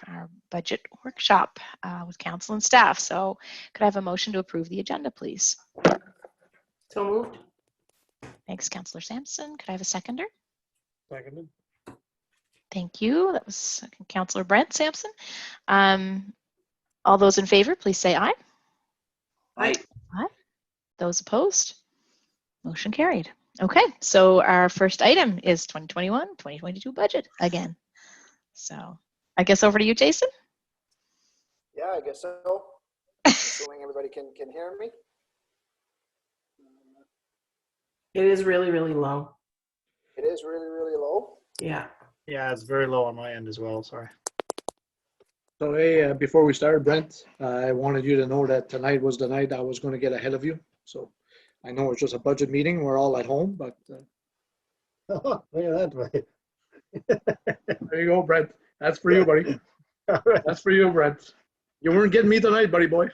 our budget workshop with council and staff. So could I have a motion to approve the agenda, please? So moved. Thanks, Councillor Sampson. Could I have a seconder? Seconded. Thank you. That was Councillor Brent Sampson. All those in favor, please say aye. Aye. Aye. Those opposed? Motion carried. Okay, so our first item is 2021-2022 budget again. So I guess over to you, Jason. Yeah, I guess so. Assuming everybody can hear me. It is really, really low. It is really, really low. Yeah. Yeah, it's very low on my end as well. Sorry. So hey, before we start, Brent, I wanted you to know that tonight was the night I was going to get ahead of you. So I know it's just a budget meeting. We're all at home, but Oh, look at that way. there you go, Brent. That's for you, buddy. That's for you, Brent. You weren't getting me tonight, buddy boy.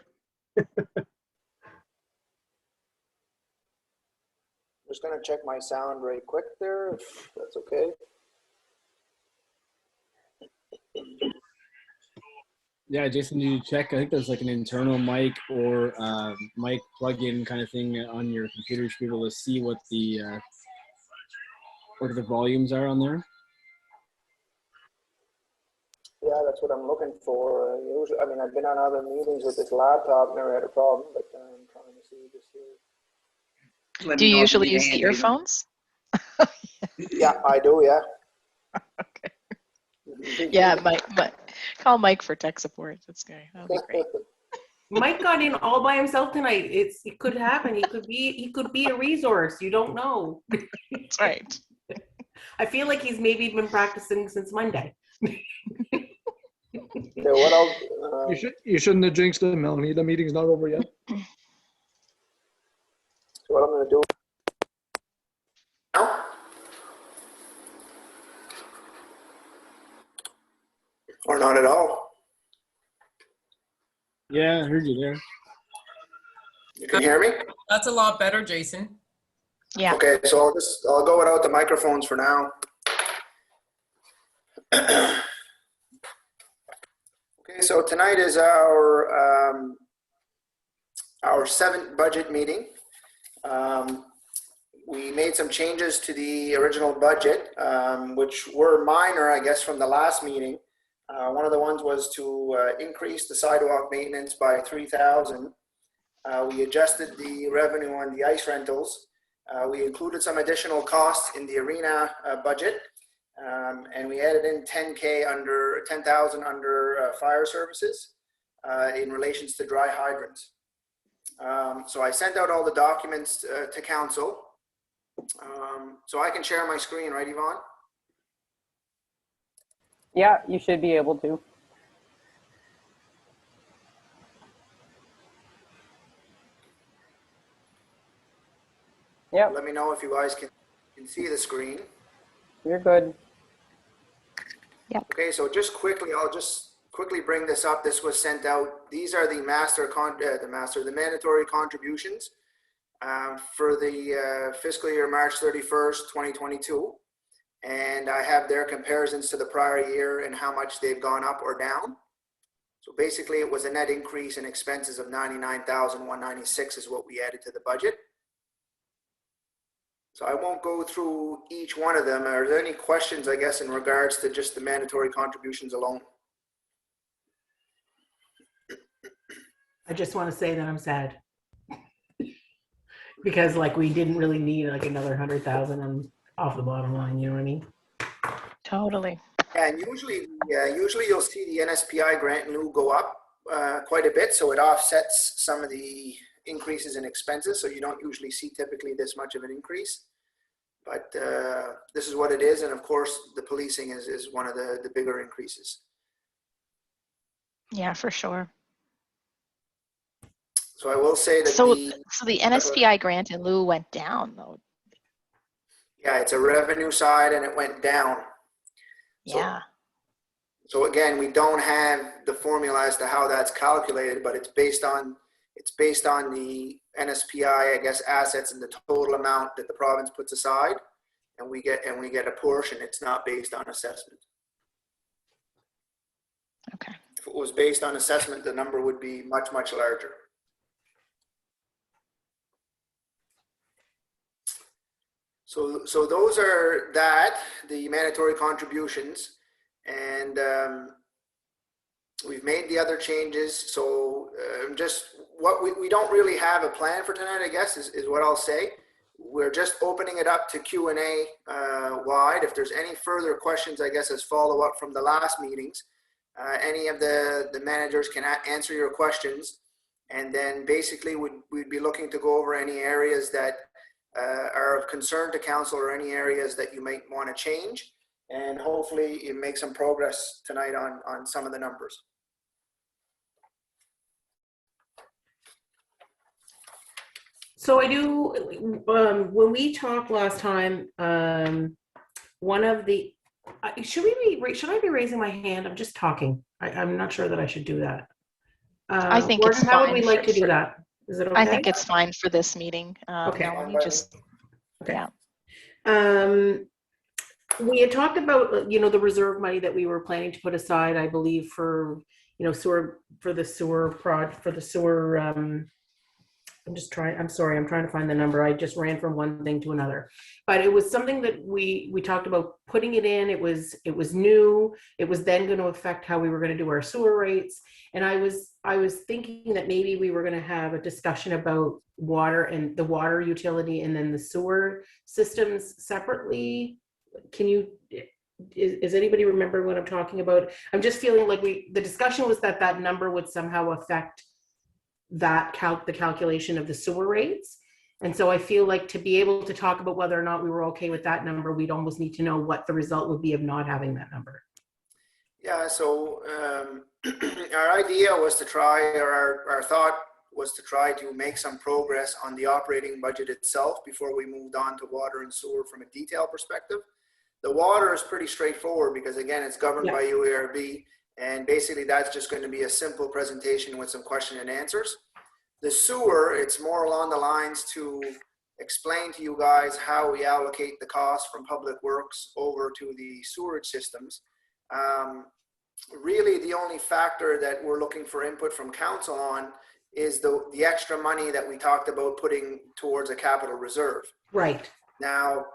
Just gonna check my sound right quick there, if that's okay. Yeah, Jason, do you check? I think there's like an internal mic or mic plug-in kind of thing on your computer. You should be able to see what the volumes are on there. Yeah, that's what I'm looking for. Usually, I mean, I've been on other meetings with this laptop, never had a problem, but I'm trying to see this here. Do you usually use the earphones? Yeah, I do, yeah. Okay. Yeah, Mike, call Mike for tech support. That's great. That'll be great. Mike got in all by himself tonight. It could happen. He could be a resource. You don't know. That's right. I feel like he's maybe been practicing since Monday. Yeah, what else? You shouldn't have jinxed it, Melanie. The meeting's not over yet. So what I'm gonna do now? Or not at all? Yeah, I heard you there. You can hear me? That's a lot better, Jason. Yeah. Okay, so I'll go without the microphones for now. Okay, so tonight is our 7th budget meeting. We made some changes to the original budget, which were minor, I guess, from the last meeting. One of the ones was to increase the sidewalk maintenance by $3,000. We adjusted the revenue on the ice rentals. We included some additional costs in the arena budget, and we added in 10,000 under fire services in relations to dry hydrants. So I sent out all the documents to council. So I can share my screen, right, Yvonne? Yeah, you should be able to. Yeah. Let me know if you guys can see the screen. You're good. Yep. Okay, so just quickly, I'll just quickly bring this up. This was sent out. These are the mandatory contributions for the fiscal year March 31st, 2022. And I have their comparisons to the prior year and how much they've gone up or down. So basically it was a net increase in expenses of $99,196 is what we added to the budget. So I won't go through each one of them. Are there any questions, I guess, in regards to just the mandatory contributions alone? I just want to say that I'm sad because like we didn't really need like another 100,000 off the bottom line. You know what I mean? Totally. And usually you'll see the NSPI grant in lieu go up quite a bit, so it offsets some of the increases in expenses. So you don't usually see typically this much of an increase, but this is what it is. And of course, the policing is one of the bigger increases. Yeah, for sure. So I will say that so the NSPI grant in lieu went down though. Yeah, it's a revenue side and it went down. Yeah. So again, we don't have the formula as to how that's calculated, but it's based on the NSPI, I guess, assets and the total amount that the province puts aside, and we get a portion. It's not based on assessment. it was based on assessment, the number would be much, much larger. So those are the mandatory contributions, and we've made the other changes. So just what we don't really have a plan for tonight, I guess, is what I'll say. We're just opening it up to Q&A wide. If there's any further questions, I guess, as follow-up from the last meetings, any of the managers can answer your questions. And then basically we'd be looking to go over any areas that are of concern to council or any areas that you might want to change. And hopefully you make some progress tonight on some of the numbers. So I do, when we talked last time, one of the, should I be raising my hand? I'm just talking. I'm not sure that I should do that. I think Gordon, it's how would fine we like for- to do that? Is it okay? I think it's fine for this meeting. Okay. Melanie, just, Okay. yeah. We had talked about, the reserve money that we were planning to put aside, I believe, for, sewer, for the sewer I'm trying to find the number. I just ran from one thing to another, but it was something that we talked about putting it in. It was new. It was then going to affect how we were going to do our sewer rates. And I was thinking that maybe we were going to have a discussion about water and the water utility and then the sewer systems separately. Is anybody remember what I'm talking about? I'm just feeling like the discussion was that number would somehow affect the calculation of the sewer rates. And so I feel like to be able to talk about whether or not we were okay with that number, we'd almost need to know what the result would be of not having that number. Yeah, so our idea was to try, or our thought was to try to make some progress on the operating budget itself before we moved on to water and sewer from a detail perspective. The water is pretty straightforward because, again, it's governed by UARB, and basically that's just going to be a simple presentation with some question and answers. The sewer, it's more along the lines to explain to you guys how we allocate the cost from public works over to the sewerage systems. Really, the only factor that we're looking for input from council on is the extra money that we talked about putting towards a capital reserve. Right. Now,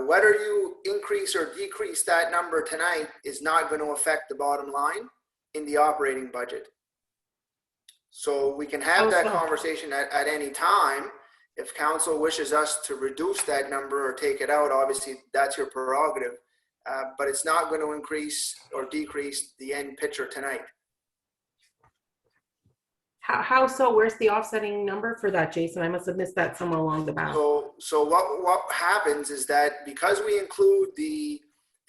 whether you increase or decrease that number tonight is not going to affect the bottom line in the operating budget. So we can have that conversation at any time. If council wishes us to reduce that number or take it out, obviously that's your prerogative. But it's not going to increase or decrease the end picture tonight. How so? Where's the offsetting number for that, Jason? I must have missed that somewhere along the bound. So what happens is that because we include the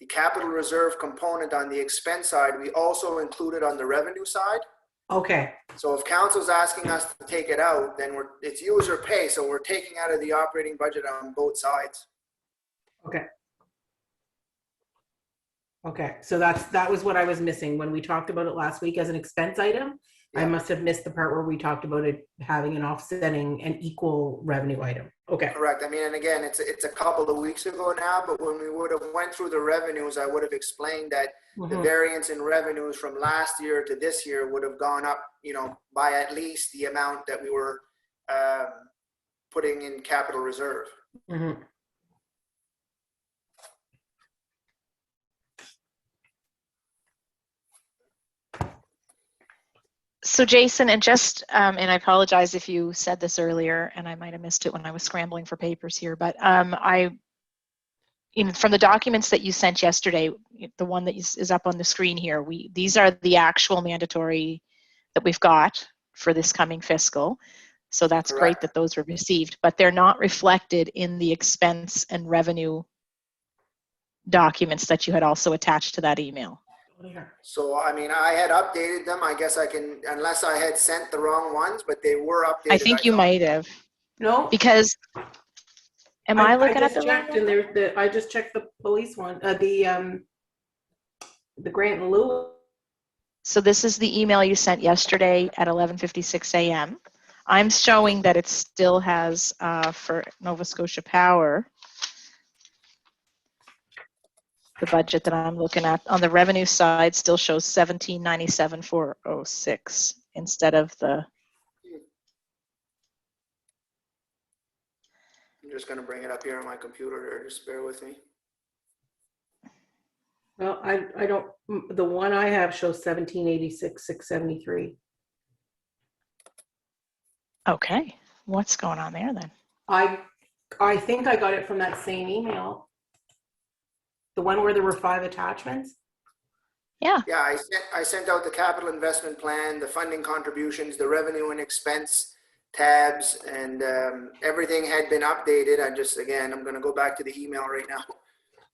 capital reserve component on the expense side, we also include it on the revenue side. Okay. So if council's asking us to take it out, then it's use or pay. So we're taking out of the operating budget on both sides. Okay. Okay, so that was what I was missing when we talked about it last week as an expense item. Yeah. I must have missed the part where we talked about it having an offsetting and equal revenue item. Okay. Correct. I mean, and again, it's a couple of weeks ago now, but when we would have went through the revenues, I would have explained that the variance in revenues from last year to this year would have gone up, by at least the amount that we were putting in capital reserve. Mm-hmm. So Jason, and just, and I apologize if you said this earlier and I might have missed it when I was scrambling for papers here, but from the documents that you sent yesterday, the one that is up on the screen here, these are the actual mandatory that we've got for this coming fiscal. So that's Correct. Great that those were received, but they're not reflected in the expense and revenue documents that you had also attached to that email. So, I mean, I had updated them. I guess I can, unless I had sent the wrong ones, but they were updated. I think you might have. No. Because, I looking at the checked and I just checked the police one, the grant in lieu. So this is the email you sent yesterday at 11:56 a.m. I'm showing that it still has, for Nova Scotia Power, the budget that I'm looking at on the revenue side still shows 1797,406 instead of the. I'm just going to bring it up here on my computer here. Just bear with me. Well, I don't, the one I have shows 1786, 673. Okay, what's going on there then? I think I got it from that same email. The one where there were 5 attachments. Yeah. Yeah, I sent out the capital investment plan, the funding contributions, the revenue and expense tabs, and everything had been updated. I'm going to go back to the email right now.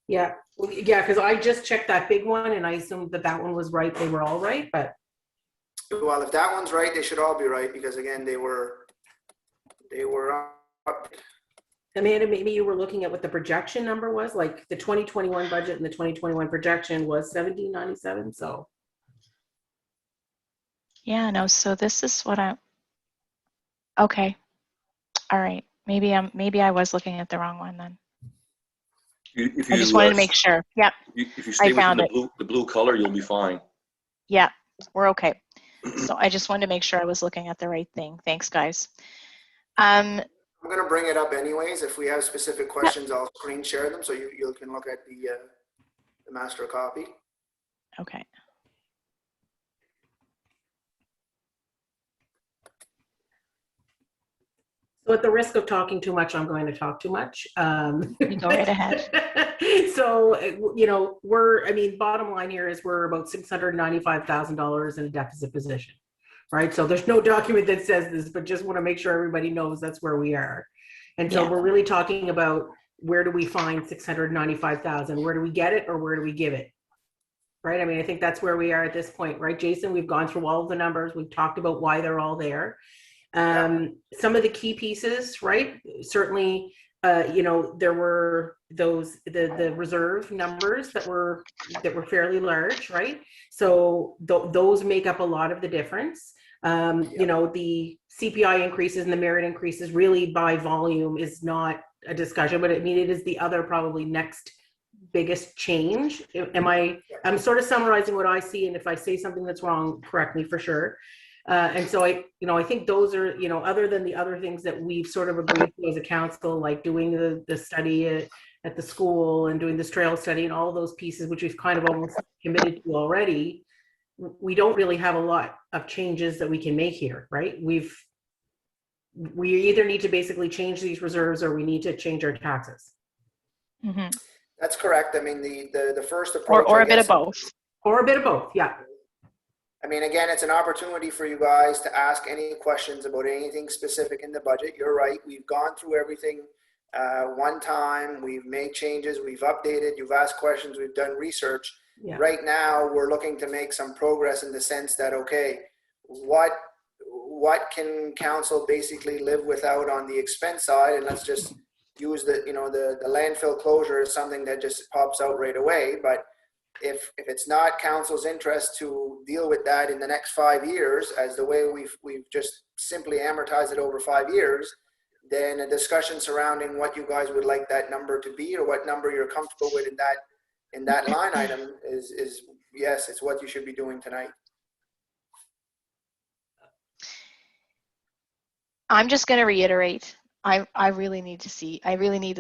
Yeah, well, yeah, because I just checked that big one and I assumed that one was right. They were all right, but. Well, if that one's right, they should all be right, because again, they were up. Amanda, maybe you were looking at what the projection number was, like the 2021 budget and the 2021 projection was 1797. So. Yeah, no, so this is what okay. All right. Maybe I was looking at the wrong one then. If I just wanted to make sure. Yep. If you stay found within the blue color, you'll be fine. Yeah, we're okay. So I just wanted to make sure I was looking at the right thing. Thanks, guys. I'm going to bring it up anyways. If we have specific questions, I'll screen share them so you can look at the master copy. Okay. So at the risk of talking too much, I'm going to talk too much. You go right ahead. So, bottom line here is we're about $695,000 in a deficit position, right? So there's no document that says this, but just want to make sure everybody knows that's where we are. And so we're really talking about, where do we find 695,000? Where do we get it, or where do we give it? Right? I mean, I think that's where we are at this point, right, Jason? We've gone through all of the numbers. We've talked about why they're all there. Some of the key pieces, right? Certainly, there were the reserve numbers that were fairly large, right? So those make up a lot of the difference. The CPI increases and the merit increases really by volume is not a discussion, but I mean, it is the other probably next biggest change. I'm sort of summarizing what I see, and if I say something that's wrong, correct me for sure. And so I think those are, other than the other things that we've sort of agreed to as a council, like doing the study at the school and doing this trail study and all those pieces, which we've kind of almost committed to already, we don't really have a lot of changes that we can make here, right? We either need to basically change these reserves or we need to change our taxes. Mm-hmm. That's correct. I mean, the first approach, or a bit of both. Or a bit of both, yeah. I mean, again, it's an opportunity for you guys to ask any questions about anything specific in the budget. You're right. We've gone through everything one time. We've made changes. We've updated. You've asked questions. We've done research. Yeah. Right now, we're looking to make some progress in the sense that, okay, what can council basically live without on the expense side? And let's just use the landfill closure as something that just pops out right away. But if it's not council's interest to deal with that in the next 5 years, as the way we've just simply amortized it over 5 years, then a discussion surrounding what you guys would like that number to be, or what number you're comfortable with in that line item is yes, it's what you should be doing tonight. I'm just going to reiterate. I really need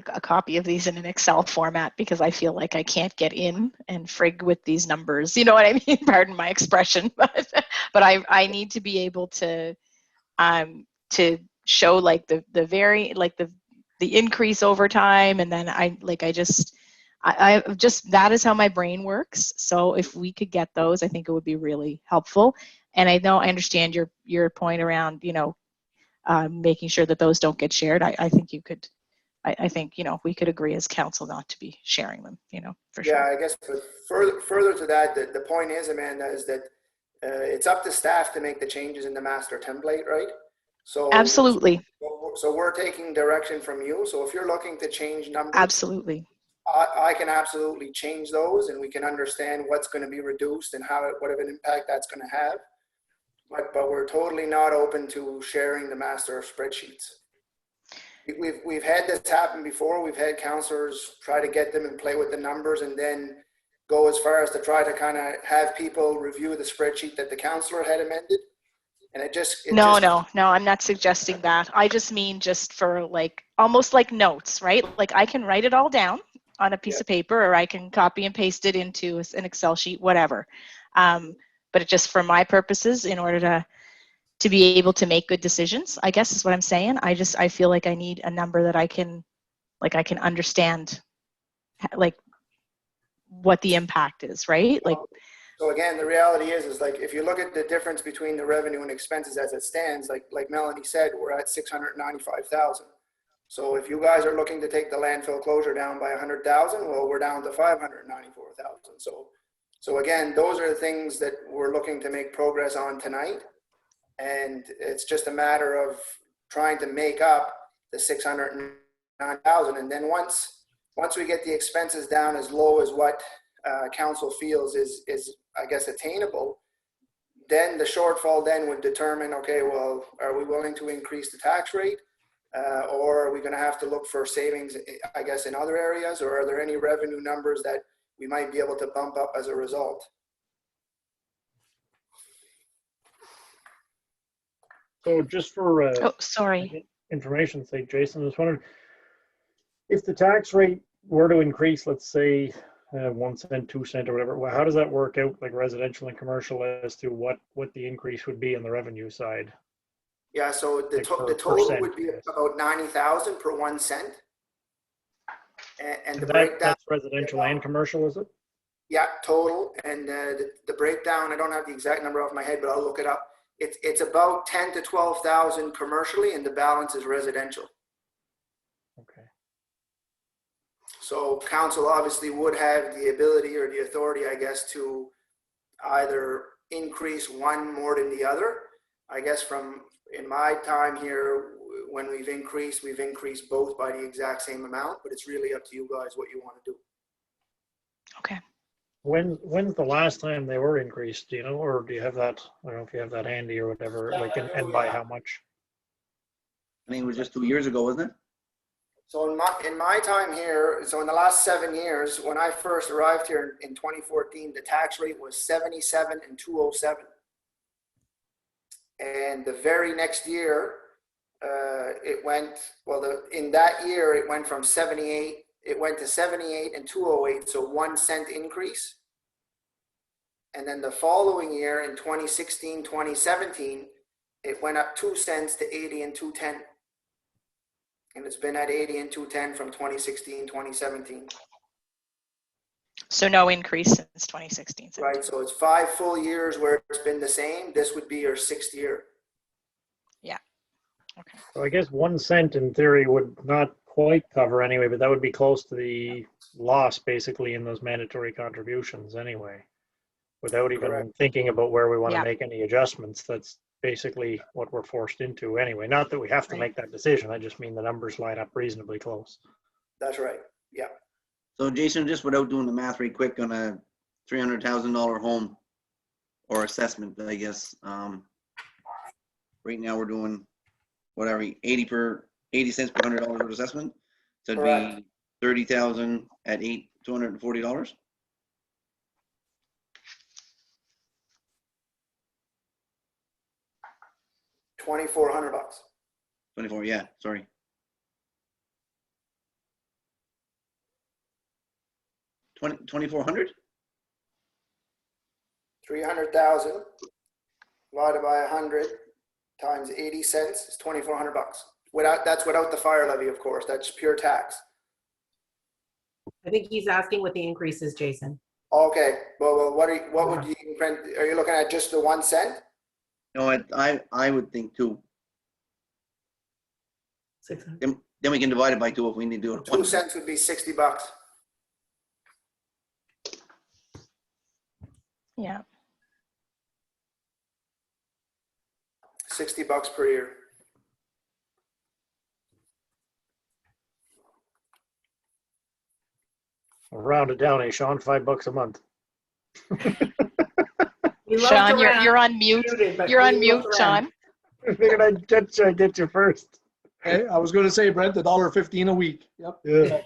a copy of these in an Excel format, because I feel like I can't get in and frig with these numbers. You know what I mean? Pardon my expression, but I need to be able to show like the increase over time, and then I just that is how my brain works. So if we could get those, I think it would be really helpful. And I understand your point around making sure that those don't get shared. I think you could, I think, we could agree as council not to be sharing them, for sure. Yeah, I guess further to that, the point is, Amanda, is that it's up to staff to make the changes in the master template, right? So absolutely. So we're taking direction from you. So if you're looking to change numbers, absolutely, I can absolutely change those, and we can understand what's going to be reduced and what of an impact that's going to have. But we're totally not open to sharing the master spreadsheets. We've had this happen before. We've had counselors try to get them and play with the numbers, and then go as far as to try to kind of have people review the spreadsheet that the counselor had amended. And No, I'm not suggesting that. I just mean just for like, almost like notes, right? Like I can write it all down on a piece of paper, or I can copy and paste it into an Excel sheet, whatever. But it just for my purposes, in order to be able to make good decisions, I guess is what I'm saying. I feel like I need a number that I can understand, like what the impact is, right? Like, so again, the reality is like, if you look at the difference between the revenue and expenses as it stands, like Melanie said, we're at 695,000. So if you guys are looking to take the landfill closure down by 100,000, well, we're down to 594,000. So again, those are the things that we're looking to make progress on tonight. And it's just a matter of trying to make up the 609,000. And then once we get the expenses down as low as what council feels is I guess attainable, then the shortfall then would determine, okay, well, are we willing to increase the tax rate, or are we going to have to look for savings, I guess, in other areas, or are there any revenue numbers that we might be able to bump up as a result? So just for oh, sorry. information's sake, Jason, I was wondering if the tax rate were to increase, let's say 1 cent, 2 cent, or whatever. Well, how does that work out, like residential and commercial, as to what the increase would be on the revenue side? Yeah, so the total percent, would be about 90,000 per 1 cent. And the that, breakdown. that's residential and commercial, is it? Yeah, total. And the breakdown, I don't have the exact number off my head, but I'll look it up. It's about 10 to 12,000 commercially, and the balance is residential. Okay. So council obviously would have the ability or the authority, I guess, to either increase one more than the other. I guess in my time here, when we've increased both by the exact same amount, but it's really up to you guys what you want to do. Okay. When's the last time they were increased, do you know, or do you have that? I don't know if you have that handy or whatever, like, and by how much? I think it was just 2 years ago, wasn't it? So in my time here, so in the last 7 years, when I first arrived here in 2014, the tax rate was 77 and 207. And the very next year, it went, in that year, it went from 78, it went to 78 and 208, so 1 cent increase. And then the following year in 2016, 2017, it went up 2 cents to 80 and 210. And it's been at 80 and 210 from 2016, 2017. So no increase since 2016. Right, so it's 5 full years where it's been the same. This would be your 6th year. Yeah. Okay. So I guess 1 cent in theory would not quite cover anyway, but that would be close to the loss basically in those mandatory contributions anyway, without even Correct. thinking about where we want Yeah. to make any adjustments. That's basically what we're forced into anyway. Not that we have to Right. make that decision. I just mean the numbers line up reasonably close. That's right. Yeah. So Jason, just without doing the math right quick on a $300,000 home or assessment, I guess. Right now we're doing whatever, 80 cents per $100 of assessment. So it'd Correct. be 30,000 at $240. $2,400. 24, yeah, sorry. $2,400? 300,000 divided by 100 times 80 cents is $2,400. That's without the fire levy, of course. That's pure tax. I think he's asking what the increase is, Jason. Okay. Well, what would you print? Are you looking at just the 1 cent? No, I would think 2. 600. Then we can divide it by 2 if we need to do it. 2 cents would be $60. Yeah. $60 per year. I'll round it down, Sean, $5 a month. We love Sean, to round, you're on mute. muted, but You're we on love mute, to round. Sean. I figured I'd get you first. Hey, I was gonna say, Brent, $1.15 a week. Yep. Yeah.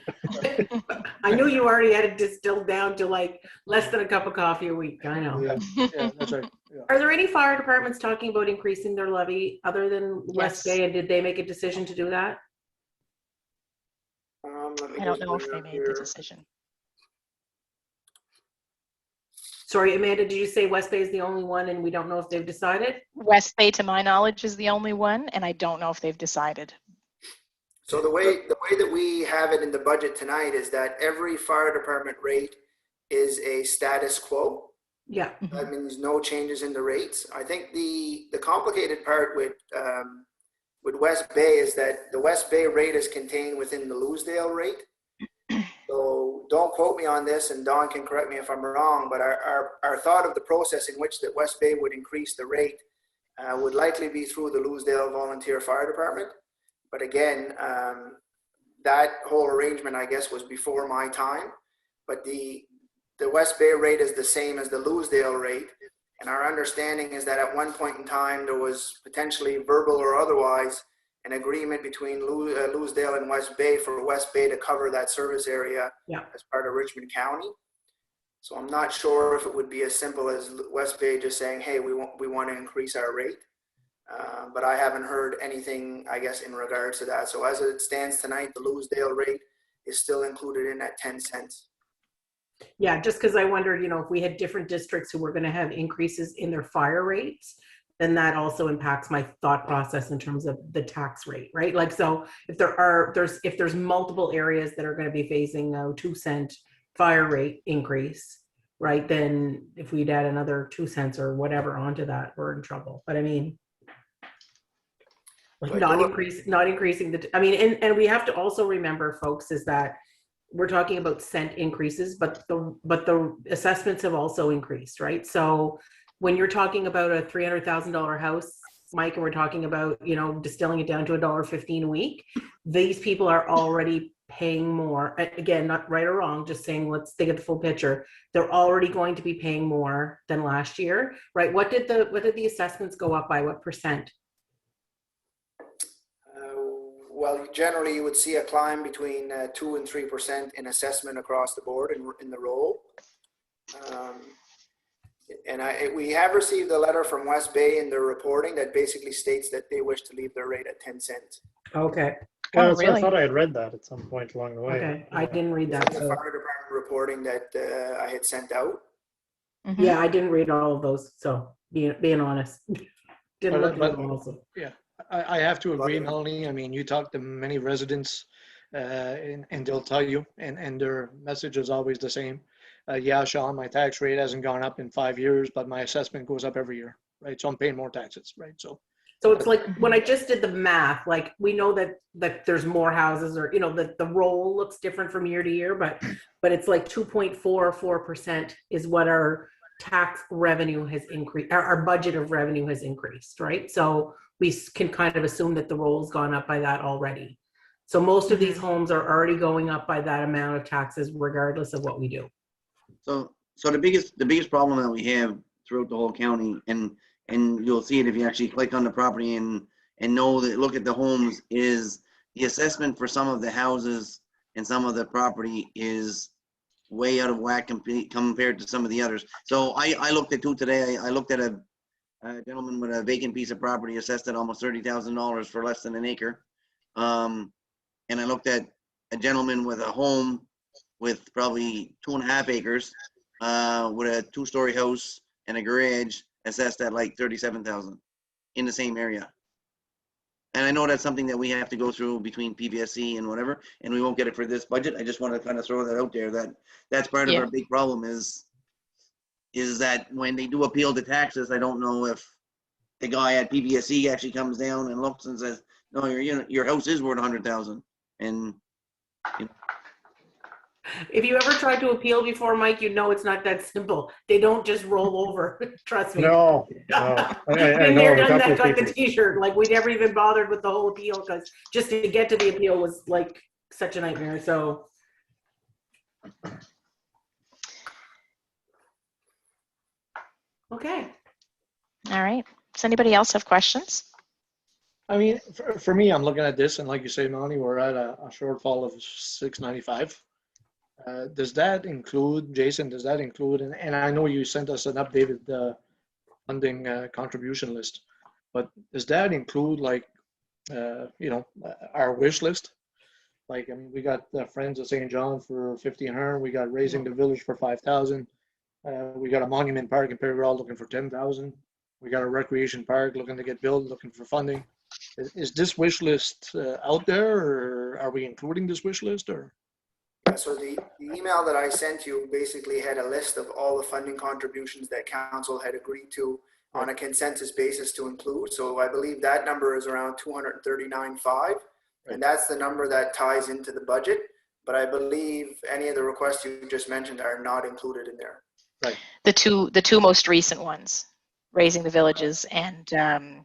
I knew you already had it distilled down to like less than a cup of coffee a week. I know. Yeah, that's right. Yeah. Are there any fire departments talking about increasing their levy other than West Yes. Bay? And did they make a decision to do that? Let me I don't just know if bring they up made the here. decision. Sorry, Amanda, did you say West Bay is the only one and we don't know if they've decided? West Bay, to my knowledge, is the only one, and I don't know if they've decided. So the way that we have it in the budget tonight is that every fire department rate is a status quo. Yeah. That means no changes in the rates. I think the complicated part with West Bay is that the West Bay rate is contained within the Loosedale rate. So don't quote me on this, and Don can correct me if I'm wrong, but our thought of the process in which that West Bay would increase the rate would likely be through the Loosedale Volunteer Fire Department. But again, that whole arrangement, I guess, was before my time. But the West Bay rate is the same as the Loosedale rate. And our understanding is that at one point in time, there was potentially verbal or otherwise an agreement between Loosedale and West Bay for West Bay to cover that service area as part of Richmond County. So I'm not sure if it would be as simple as West Bay just saying, hey, we want to increase our rate. But I haven't heard anything, I guess, in regards to that. So as it stands tonight, the Loosedale rate is still included in that 10 cents. Yeah, just because I wondered, if we had different districts who were going to have increases in their fire rates, then that also impacts my thought process in terms of the tax rate, right? Like, so if there's multiple areas that are going to be facing a 2 cent fire rate increase, right? Then if we'd add another 2 cents or whatever onto that, we're in trouble. But I mean, like not increasing and we have to also remember, folks, is that we're talking about cent increases, but the assessments have also increased, right? So when you're talking about a $300,000 house, Mike, and we're talking about, distilling it down to $1.15 a week, these people are already paying more. Again, not right or wrong, just saying, let's think of the full picture. They're already going to be paying more than last year, right? What did the assessments go up by? What percent? Well, generally you would see a climb between 2 and 3% in assessment across the board in the roll. And we have received a letter from West Bay in their reporting that basically states that they wish to leave their rate at 10 cents. Okay. Yeah, Oh, so I really? thought I had read that at some point along the way. Okay, I didn't read that. The So. fire department reporting that I had sent out. Mhm. Yeah, I didn't read all of those. So being honest, didn't look at them also. Yeah, I have to agree, Melanie. I mean, you talk to many residents and they'll tell you, and their message is always the same. Yeah, Sean, my tax rate hasn't gone up in 5 years, but my assessment goes up every year, right? So I'm paying more taxes, right? So it's like when I just did the math, like we know that there's more houses, or that the roll looks different from year to year, but it's like 2.44% is what our tax revenue has increased. Our budget of revenue has increased, right? So we can kind of assume that the roll's gone up by that already. So most of these homes are already going up by that amount of taxes, regardless of what we do. So the biggest problem that we have throughout the whole county, and you'll see it if you actually click on the property and know that, look at the homes, is the assessment for some of the houses and some of the property is way out of whack compared to some of the others. So I looked at two today. I looked at a gentleman with a vacant piece of property assessed at almost $30,000 for less than an acre. And I looked at a gentleman with a home with probably 2.5 acres, with a 2-story house and a garage assessed at like $37,000 in the same area. And I know that's something that we have to go through between PVSC and whatever, and we won't get it for this budget. I just want to kind of throw that out there, that's part of our big problem is that when they do appeal the taxes, I don't know if the guy at PVSC actually comes down and looks and says, no, your house is worth $100,000. And if you ever tried to appeal before, Mike, it's not that simple. They don't just roll over. Trust me. No. I I know there, a done couple that, of got the people. T-shirt. Like we never even bothered with the whole appeal because just to get to the appeal was like such a nightmare. So. Okay. All right. Does anybody else have questions? I mean, for me, I'm looking at this, and like you say, Melanie, we're at a shortfall of 695. Does that include, Jason, does that include, and I know you sent us an updated funding contribution list, but does that include like, our wish list? Like, I mean, we got Friends of St. John for 1,500. We got Raising the Village for 5,000. We got a monument park in Perry Road looking for 10,000. We got a recreation park looking to get built, looking for funding. Is this wish list out there, or are we including this wish list, or? Yeah, so the email that I sent you basically had a list of all the funding contributions that council had agreed to on a consensus basis to include. So I believe that number is around 239.5, and that's the number that ties into the budget. But I believe any of the requests you just mentioned are not included in there. Right. The two most recent ones, Raising the Villages and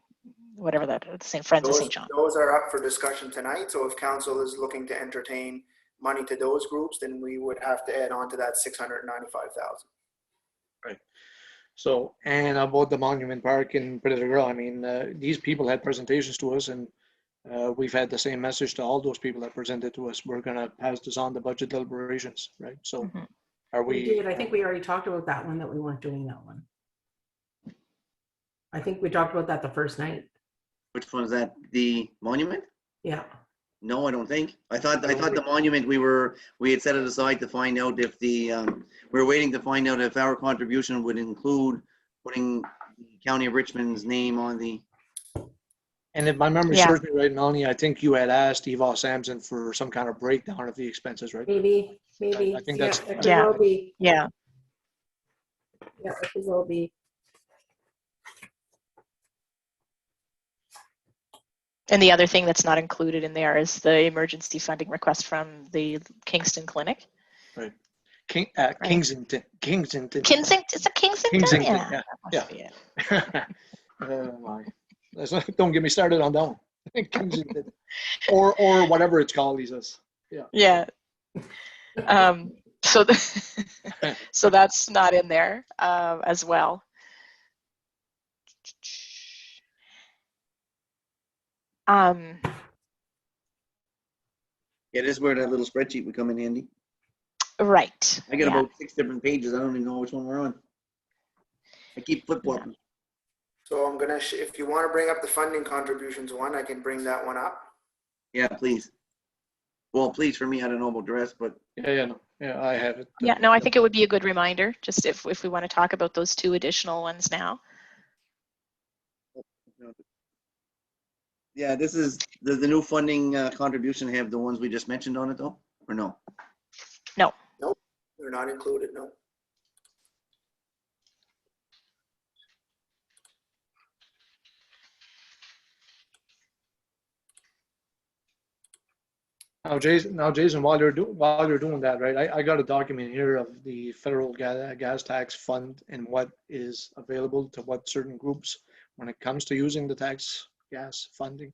whatever that, Friends of St. John. Those are up for discussion tonight. So if council is looking to entertain money to those groups, then we would have to add on to that 695,000. Right. So, and about the monument park in Peterborough, I mean, these people had presentations to us, and we've had the same message to all those people that presented to us. We're going to pass this on to budget deliberations, right? So, are We we? did. I think we already talked about that one, that we weren't doing that one. I think we talked about that the first night. Which one is that? The monument? Yeah. No, I don't think. I thought the monument, we had set it aside to find out if we were waiting to find out if our contribution would include putting the County of Richmond's name on the. And if my memory serves me right, Melanie, I think you had asked Eva Sampson for some kind of breakdown of the expenses, right? Maybe. I think that's it could well be. Yeah. Yeah, it could well be. And the other thing that's not included in there is the emergency funding request from the Kingston Clinic. Right. Kingsington. Kensington. Is it Kingsington? Kingsington. Yeah. Don't get me started on that one. Kingsington. Or whatever it's called, he says. Yeah. Yeah. So so that's not in there as well. Yeah, this is where that little spreadsheet would come in handy. Right. I got about 6 different pages. I don't even know which one we're on. I keep flip-flopping. So I'm gonna, if you want to bring up the funding contributions one, I can bring that one up. Yeah, please. Well, please for me. I don't know about the rest, but Yeah, I have it. Yeah, no, I think it would be a good reminder, just if we want to talk about those two additional ones now. yeah, this is the new funding contribution have the ones we just mentioned on it though, or no? No. Nope, they're not included. No. Now, Jason, while you're doing that, right? I got a document here of the federal gas tax fund and what is available to what certain groups when it comes to using the tax gas funding.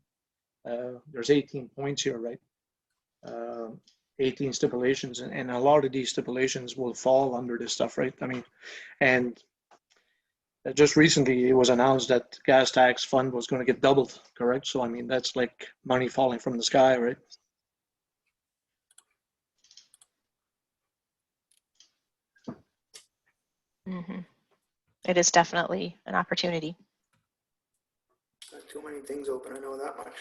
There's 18 points here, right? 18 stipulations, and a lot of these stipulations will fall under this stuff, right? I mean, and just recently it was announced that gas tax fund was going to get doubled, correct? So I mean, that's like money falling from the sky, right? Mm-hmm. It is definitely an opportunity. Not too many things open, I know that much.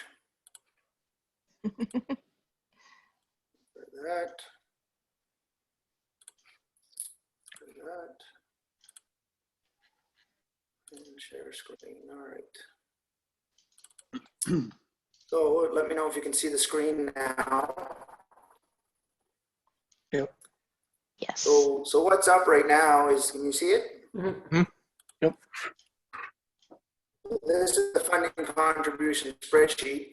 that. And share screen, all right. So let me know if you can see the screen now. Yep. Yes. So what's up right now is, can you see it? Mm-hmm. Yep. This is the funding contribution spreadsheet.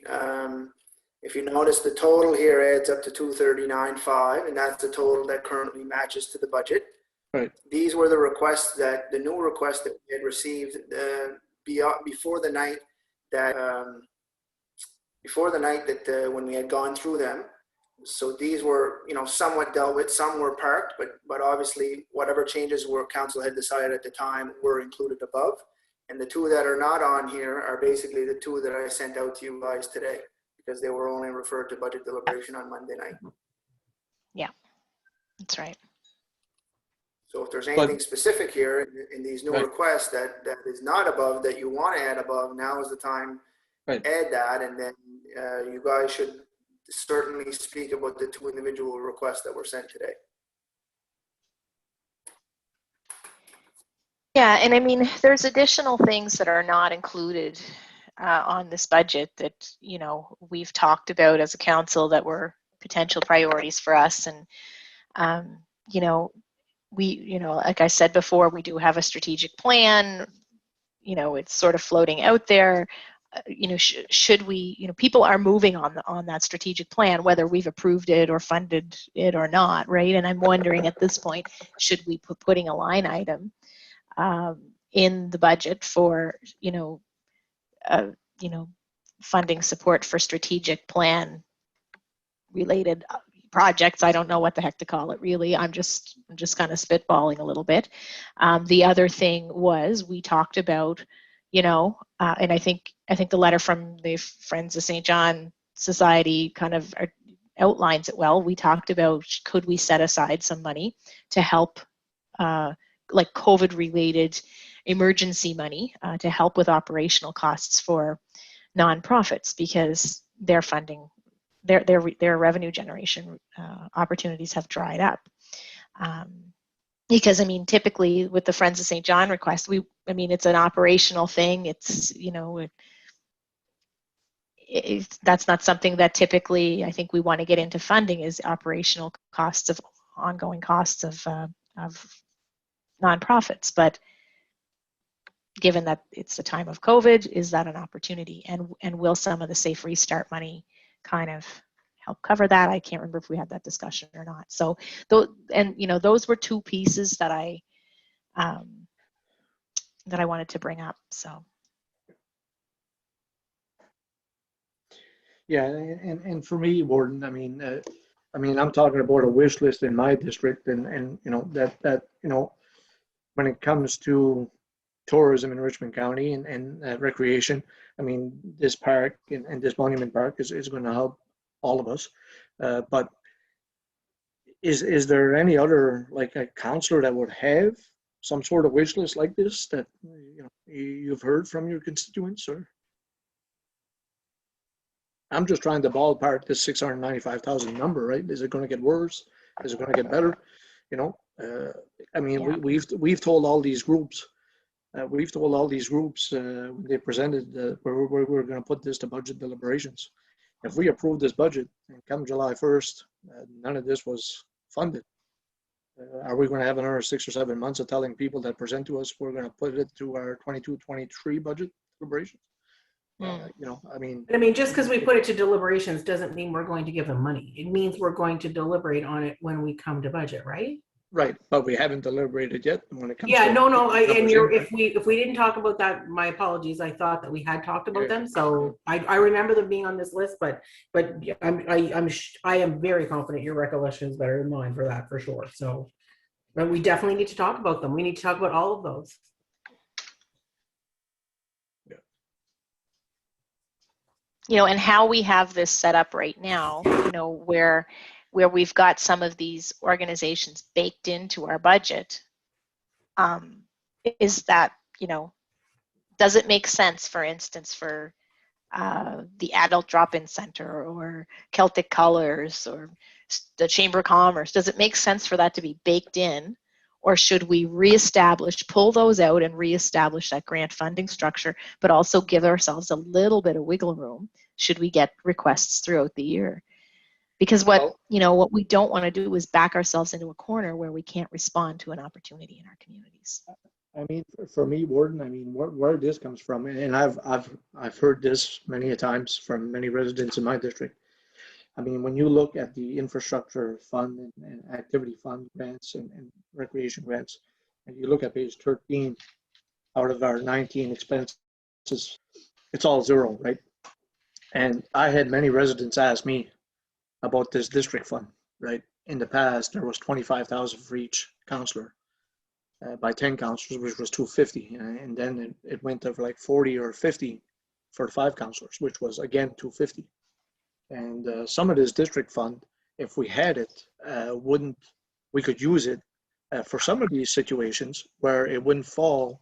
If you notice, the total here adds up to 239.5, and that's the total that currently matches to the budget. Right. These were the requests the new requests that we had received before the night that when we had gone through them. So these were, somewhat dealt with. Some were parked, but obviously whatever changes council had decided at the time were included above. And the two that are not on here are basically the two that I sent out to you guys today, because they were only referred to budget deliberation on Monday night. Yeah, that's right. So if there's anything specific here in these new Right. requests that is not above, that you want to add above, now is the time Right. to add that. And then you guys should certainly speak about the two individual requests that were sent today. Yeah, and I mean, there's additional things that are not included on this budget that, you know, we've talked about as a council that were potential priorities for us. And, you know, like I said before, we do have a strategic plan. You know, it's sort of floating out there. You know, should we, you know, people are moving on that strategic plan, whether we've approved it or funded it or not, right? And I'm wondering at this point, should we putting a line item in the budget for, funding support for strategic plan related projects. I don't know what the heck to call it, really. I'm just kind of spitballing a little bit. The other thing was we talked about, and I think the letter from the Friends of St. John Society kind of outlines it well. We talked about, could we set aside some money to help like COVID-related emergency money to help with operational costs for nonprofits, because their funding, their revenue generation opportunities have dried up. Because I mean, typically with the Friends of St. John request, it's an operational thing. It's, that's not something that typically I think we want to get into funding, is operational costs of ongoing costs of nonprofits. But given that it's the time of COVID, is that an opportunity? And will some of the Safe Restart money kind of help cover that? I can't remember if we had that discussion or not. So, those were two pieces that I wanted to bring up. So. Yeah, and for me, Warden, I'm talking about a wish list in my district, and that when it comes to tourism in Richmond County and recreation, this park and this monument park is going to help all of us. But is there any other, like a councillor that would have some sort of wish list like this that you've heard from your constituents? Or I'm just trying to ballpark this 695,000 number, right? Is it going to get worse? Is it going to get better? We've told all these groups. When they presented we're going to put this to budget deliberations. If we approve this budget and come July 1st, none of this was funded. Are we going to have another 6 or 7 months of telling people that present to us we're going to put it to our 22-23 budget deliberations? Just because we put it to deliberations doesn't mean we're going to give them money. It means we're going to deliberate on it when we come to budget, right? Right, but we haven't deliberated yet when it comes. Yeah, to no. If we didn't talk about that, my apologies. I thought that we had talked about them, so I remember them being on this list. But I am very confident your recollection is better than mine for that, for sure. So, but we definitely need to talk about them. We need to talk about all of those. And how we have this set up right now, where we've got some of these organizations baked into our budget, is that, does it make sense, for instance, for the Adult Drop-In Center or Celtic Colors or the Chamber of Commerce? Does it make sense for that to be baked in? Or should we pull those out and reestablish that grant funding structure, but also give ourselves a little bit of wiggle room should we get requests throughout the year? Because what we don't want to do is back ourselves into a corner where we can't respond to an opportunity in our communities. For me, Warden, where this comes from, and I've heard this many a times from many residents in my district. When you look at the infrastructure fund and activity fund grants and recreation grants, and you look at page 13 out of our 19 expenses, it's all zero, right? And I had many residents ask me about this district fund, right? In the past, there was 25,000 for each counselor. by 10 councillors, which was 250, and then it went to like 40 or 50 for 5 councillors, which was again 250. And some of this district fund, if we had it, we could use it for some of these situations where it wouldn't fall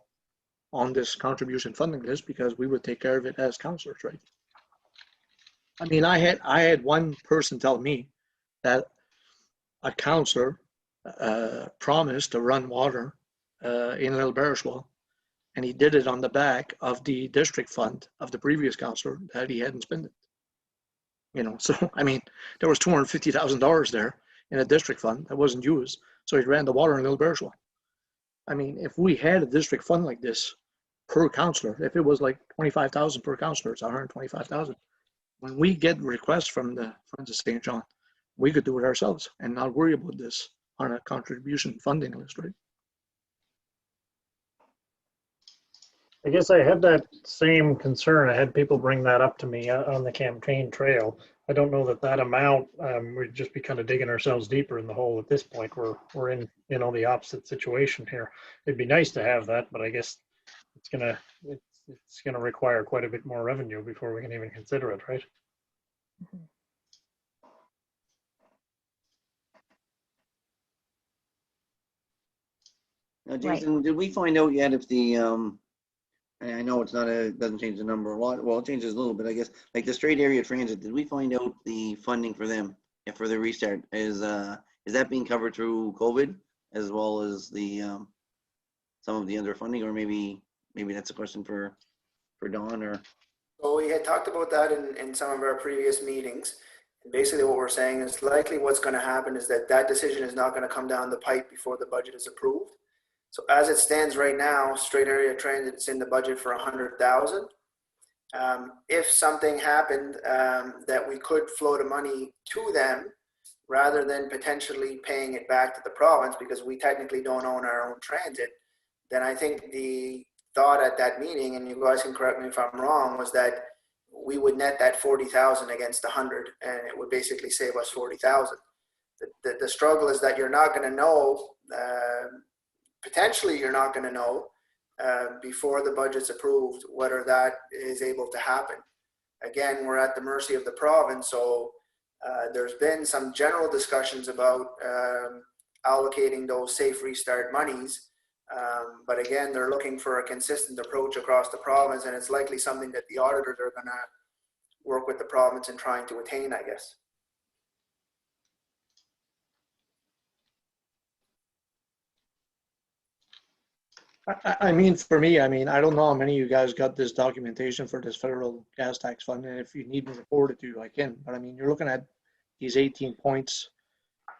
on this contribution funding list, because we would take care of it as councillors, right? I mean, I had one person tell me that a councillor promised to run water in Little Bearishwell, and he did it on the back of the district fund of the previous councillor that he hadn't spent it. You know, so I mean, there was $250,000 there in a district fund that wasn't used, so he ran the water in Little Bearishwell. I mean, if we had a district fund like this per councillor, if it was like 25,000 per councillor, it's 125,000. When we get requests from the Friends of St. John, we could do it ourselves and not worry about this on a contribution funding list, right? I guess I had that same concern. I had people bring that up to me on the campaign trail. I don't know that amount, we'd just be kind of digging ourselves deeper in the hole at this point. We're in, you know, the opposite situation here. It'd be nice to have that, but I guess it's gonna require quite a bit more revenue before we can even consider it, right? Now, Jason, did we find out yet if the and I know it's not doesn't change the number a lot. Well, it changes a little bit, I guess. Like the straight area transit, did we find out the funding for them for the restart? Is that being covered through COVID as well as the some of the underfunding, or maybe that's a question for Dawn or? So we had talked about that in some of our previous meetings. And basically what we're saying is likely what's going to happen is that decision is not going to come down the pipe before the budget is approved. So as it stands right now, straight area transit is in the budget for 100,000. If something happened that we could flow the money to them rather than potentially paying it back to the province, because we technically don't own our own transit, then I think the thought at that meeting, and you guys can correct me if I'm wrong, was that we would net that 40,000 against 100, and it would basically save us 40,000. The struggle is that you're not going to know. Potentially you're not going to know before the budget's approved whether that is able to happen. Again, we're at the mercy of the province, so there's been some general discussions about allocating those safe restart monies, but again, they're looking for a consistent approach across the province, and it's likely something that the auditors are going to work with the province in trying to attain, I guess. I mean, for me, I mean, I don't know how many of you guys got this documentation for this federal gas tax fund, and if you need me to forward it to you, I can. But I mean, you're looking at these 18 points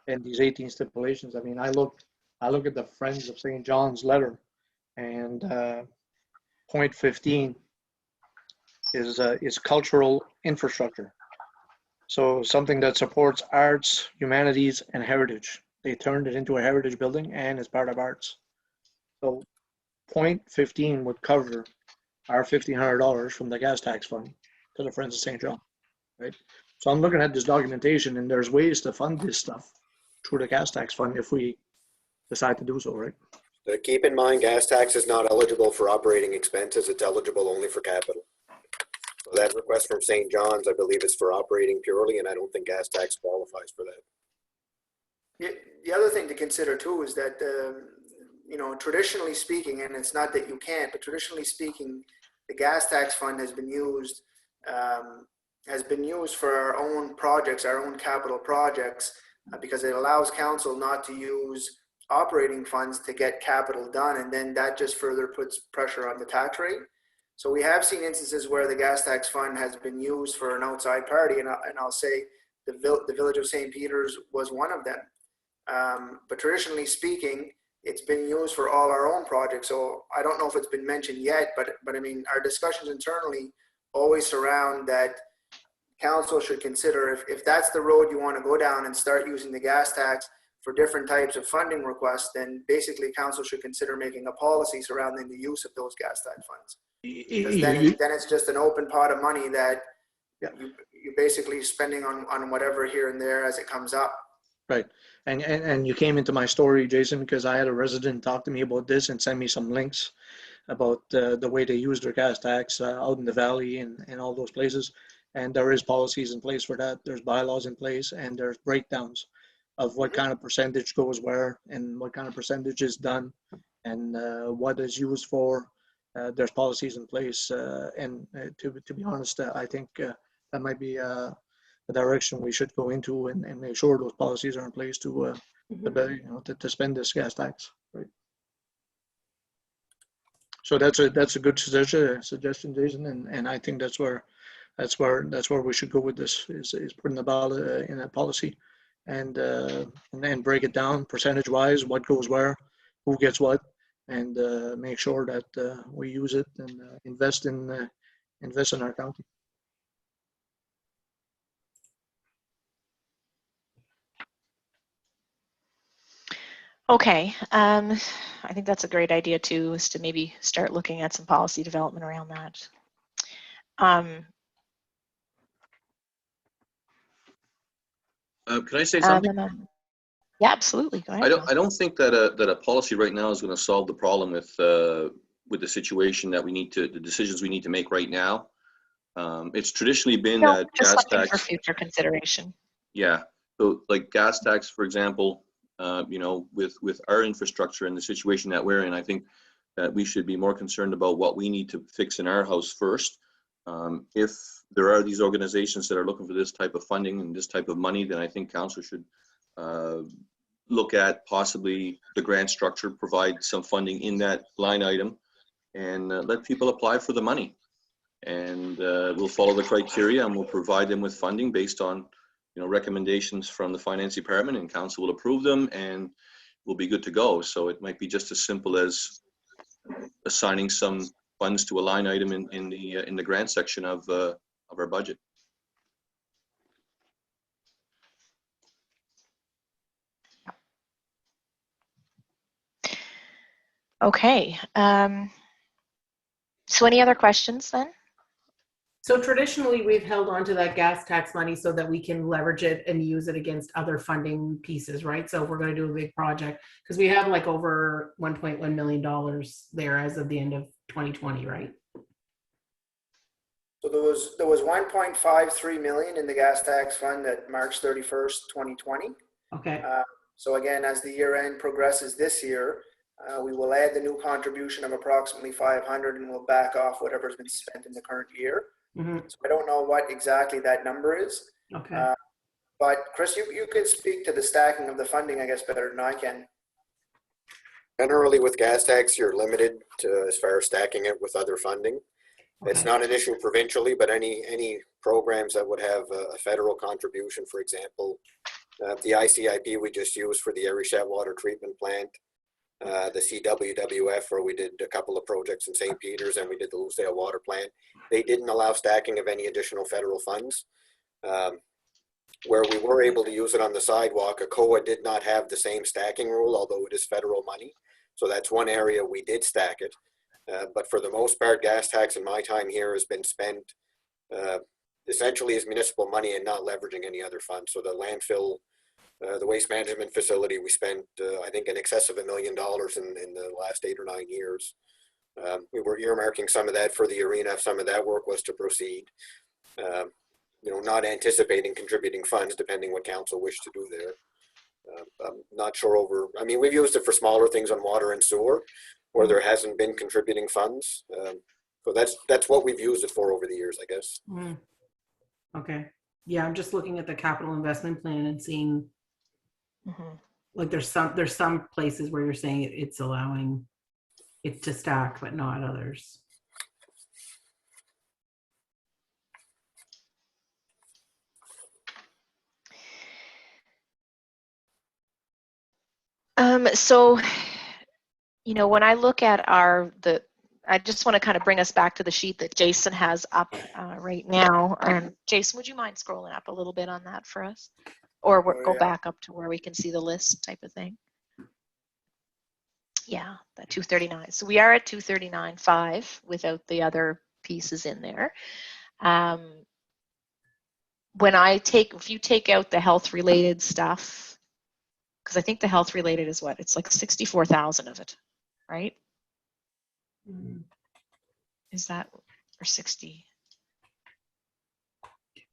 and these 18 stipulations. I mean, I look at the Friends of St. John's letter, and point 15 is cultural infrastructure. So something that supports arts, humanities, and heritage. They turned it into a heritage building, and it's part of arts. So point 15 would cover our $1,500 from the gas tax fund to the Friends of St. John, right? So I'm looking at this documentation, and there's ways to fund this stuff through the gas tax fund if we decide to do so, right? Keep in mind, gas tax is not eligible for operating expenses. It's eligible only for capital. So that request from St. John's, I believe, is for operating purely, and I don't think gas tax qualifies for that. The other thing to consider too is that you know, traditionally speaking, and it's not that you can't, but traditionally speaking, the gas tax fund has been used for our own projects, our own capital projects, because it allows council not to use operating funds to get capital done, and then that just further puts pressure on the tax rate. So we have seen instances where the gas tax fund has been used for an outside party, and I'll say the Village of St. Peter's was one of them. But traditionally speaking, it's been used for all our own projects. So I don't know if it's been mentioned yet, but I mean, our discussions internally always surround that council should consider if that's the road you want to go down and start using the gas tax for different types of funding requests, then basically council should consider making a policy surrounding the use of those gas tax funds. Because then it's just an open pot of money that you're basically spending on whatever here and there as it comes up. Right. And you came into my story, Jason, because I had a resident talk to me about this and send me some links about the way they use their gas tax out in the valley and all those places. And there is policies in place for that. There's bylaws in place, and there's breakdowns of what kind of percentage goes where and what kind of percentage is done and what is used for. There's policies in place. And to be honest, I think that might be the direction we should go into and make sure those policies are in place to to spend this gas tax. Right. So that's a good suggestion, Jason, and I think that's where we should go with this is putting the ballot in a policy, and then break it down percentage wise, what goes where, who gets what, and make sure that we use it and invest in our county. Okay, I think that's a great idea too, is to maybe start looking at some policy development around that. Can I say something? Yeah, absolutely. Go ahead. I don't think that a policy right now is going to solve the problem with the situation that the decisions we need to make right now. It's traditionally been that just gas something tax for future consideration. Yeah. So like gas tax, for example, with our infrastructure and the situation that we're in, I think that we should be more concerned about what we need to fix in our house first. If there are these organizations that are looking for this type of funding and this type of money, then I think council should look at possibly the grant structure, provide some funding in that line item, and let people apply for the money. And we'll follow the criteria and we'll provide them with funding based on recommendations from the finance department, and council will approve them and we'll be good to go. So it might be just as simple as assigning some funds to a line item in the grant section of our budget. Okay. So any other questions then? So traditionally, we've held on to that gas tax money so that we can leverage it and use it against other funding pieces, right? So if we're going to do a big project, because we have like over $1.1 million there as of the end of 2020, right? So there was 1.53 million in the gas tax fund at March 31st, 2020. Okay. So again, as the year end progresses this year, we will add the new contribution of approximately 500, and we'll back off whatever's been spent in the current year. Mm-hmm. So I don't know what exactly that number is. Okay. But Chris, you can speak to the stacking of the funding, I guess, better than I can. Generally with gas tax, you're limited to as far as stacking it with other funding. Okay. It's not an issue provincially, but any programs that would have a federal contribution, for example, the ICIP we just used for the Erie-Chat water treatment plant, the CWWF, where we did a couple of projects in St. Peters, and we did the Lucedale water plant. They didn't allow stacking of any additional federal funds. Where we were able to use it on the sidewalk, ACOA did not have the same stacking rule, although it is federal money. So that's one area we did stack it. But for the most part, gas tax in my time here has been spent essentially as municipal money and not leveraging any other funds. So the landfill, the waste management facility, we spent, I think, in excess of $1 million in the last 8 or 9 years. We were earmarking some of that for the arena. Some of that work was to proceed. Not anticipating contributing funds, depending what council wished to do there. I'm not sure we've used it for smaller things on water and sewer, where there hasn't been contributing funds. So that's what we've used it for over the years, I guess. Mm. Okay. Yeah, I'm just looking at the capital investment plan and seeing like there's some places where you're saying it's allowing it to stack, but not others. So, when I look at I just want to kind of bring us back to the sheet that Jason has up right now. Jason, would you mind scrolling up a little bit on that for us? Or go back up to where we can see the list type of thing? Yeah, that 239. So we are at 239.5 without the other pieces in there. If you take out the health related stuff, because I think the health related is what? It's like 64,000 of it, right? Mm. Is that, or 60?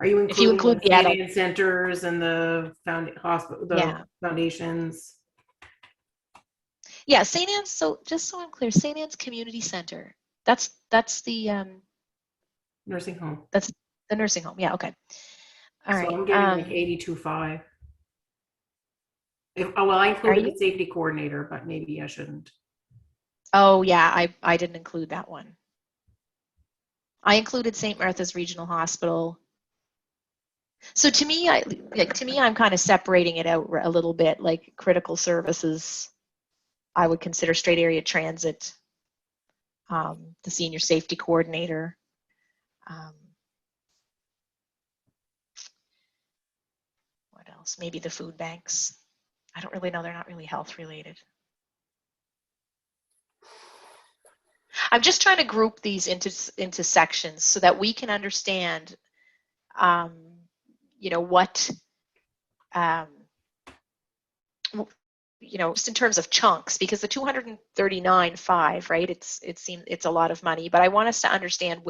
Are you If you including include the the adult, Canadian centers and the hospital, the yeah. foundations? Yeah, St. Anne's, so just so I'm clear, St. Anne's Community Center, that's the Nursing home. that's the nursing home. Yeah, okay. All So right. I'm getting like 82.5. Oh, well, I Are included the you? safety coordinator, but maybe I shouldn't. Oh yeah, I didn't include that one. I included St. Martha's Regional Hospital. So to me, I'm kind of separating it out a little bit, like critical services. I would consider straight area transit, the senior safety coordinator. What else? Maybe the food banks. I don't really know. They're not really health related. I'm just trying to group these into sections so that we can understand, what, just in terms of chunks, because the 239.5, right? It's a lot of money, but I want us to understand,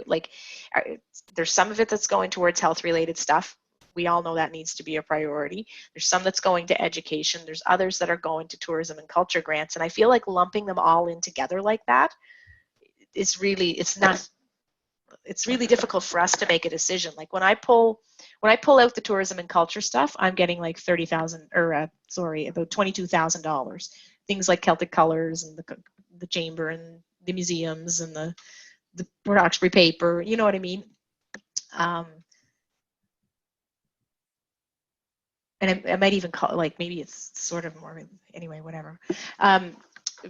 there's some of it that's going towards health related stuff. We all know that needs to be a priority. There's some that's going to education. There's others that are going to tourism and culture grants. And I feel like lumping them all in together like that is really, it's really difficult for us to make a decision. Like when I pull out the tourism and culture stuff, I'm getting like $30,000 or about $22,000. Things like Celtic Colors and the chamber and the museums and the Port Hawkesbury paper. You know what I mean? And I might even call, like, maybe it's sort of more, anyway, whatever. It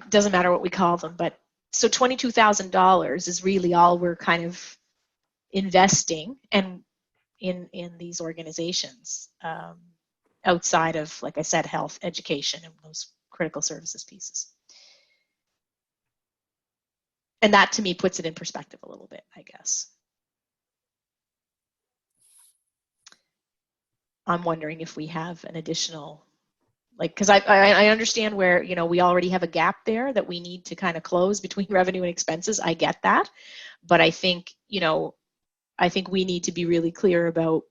doesn't matter what we call them, but so $22,000 is really all we're kind of investing and in these organizations, outside of, like I said, health, education, and those critical services pieces. And that to me puts it in perspective a little bit, I guess. I'm wondering if we have an additional, because I understand where, we already have a gap there that we need to kind of close between revenue and expenses. I get that. But I think, we need to be really clear about,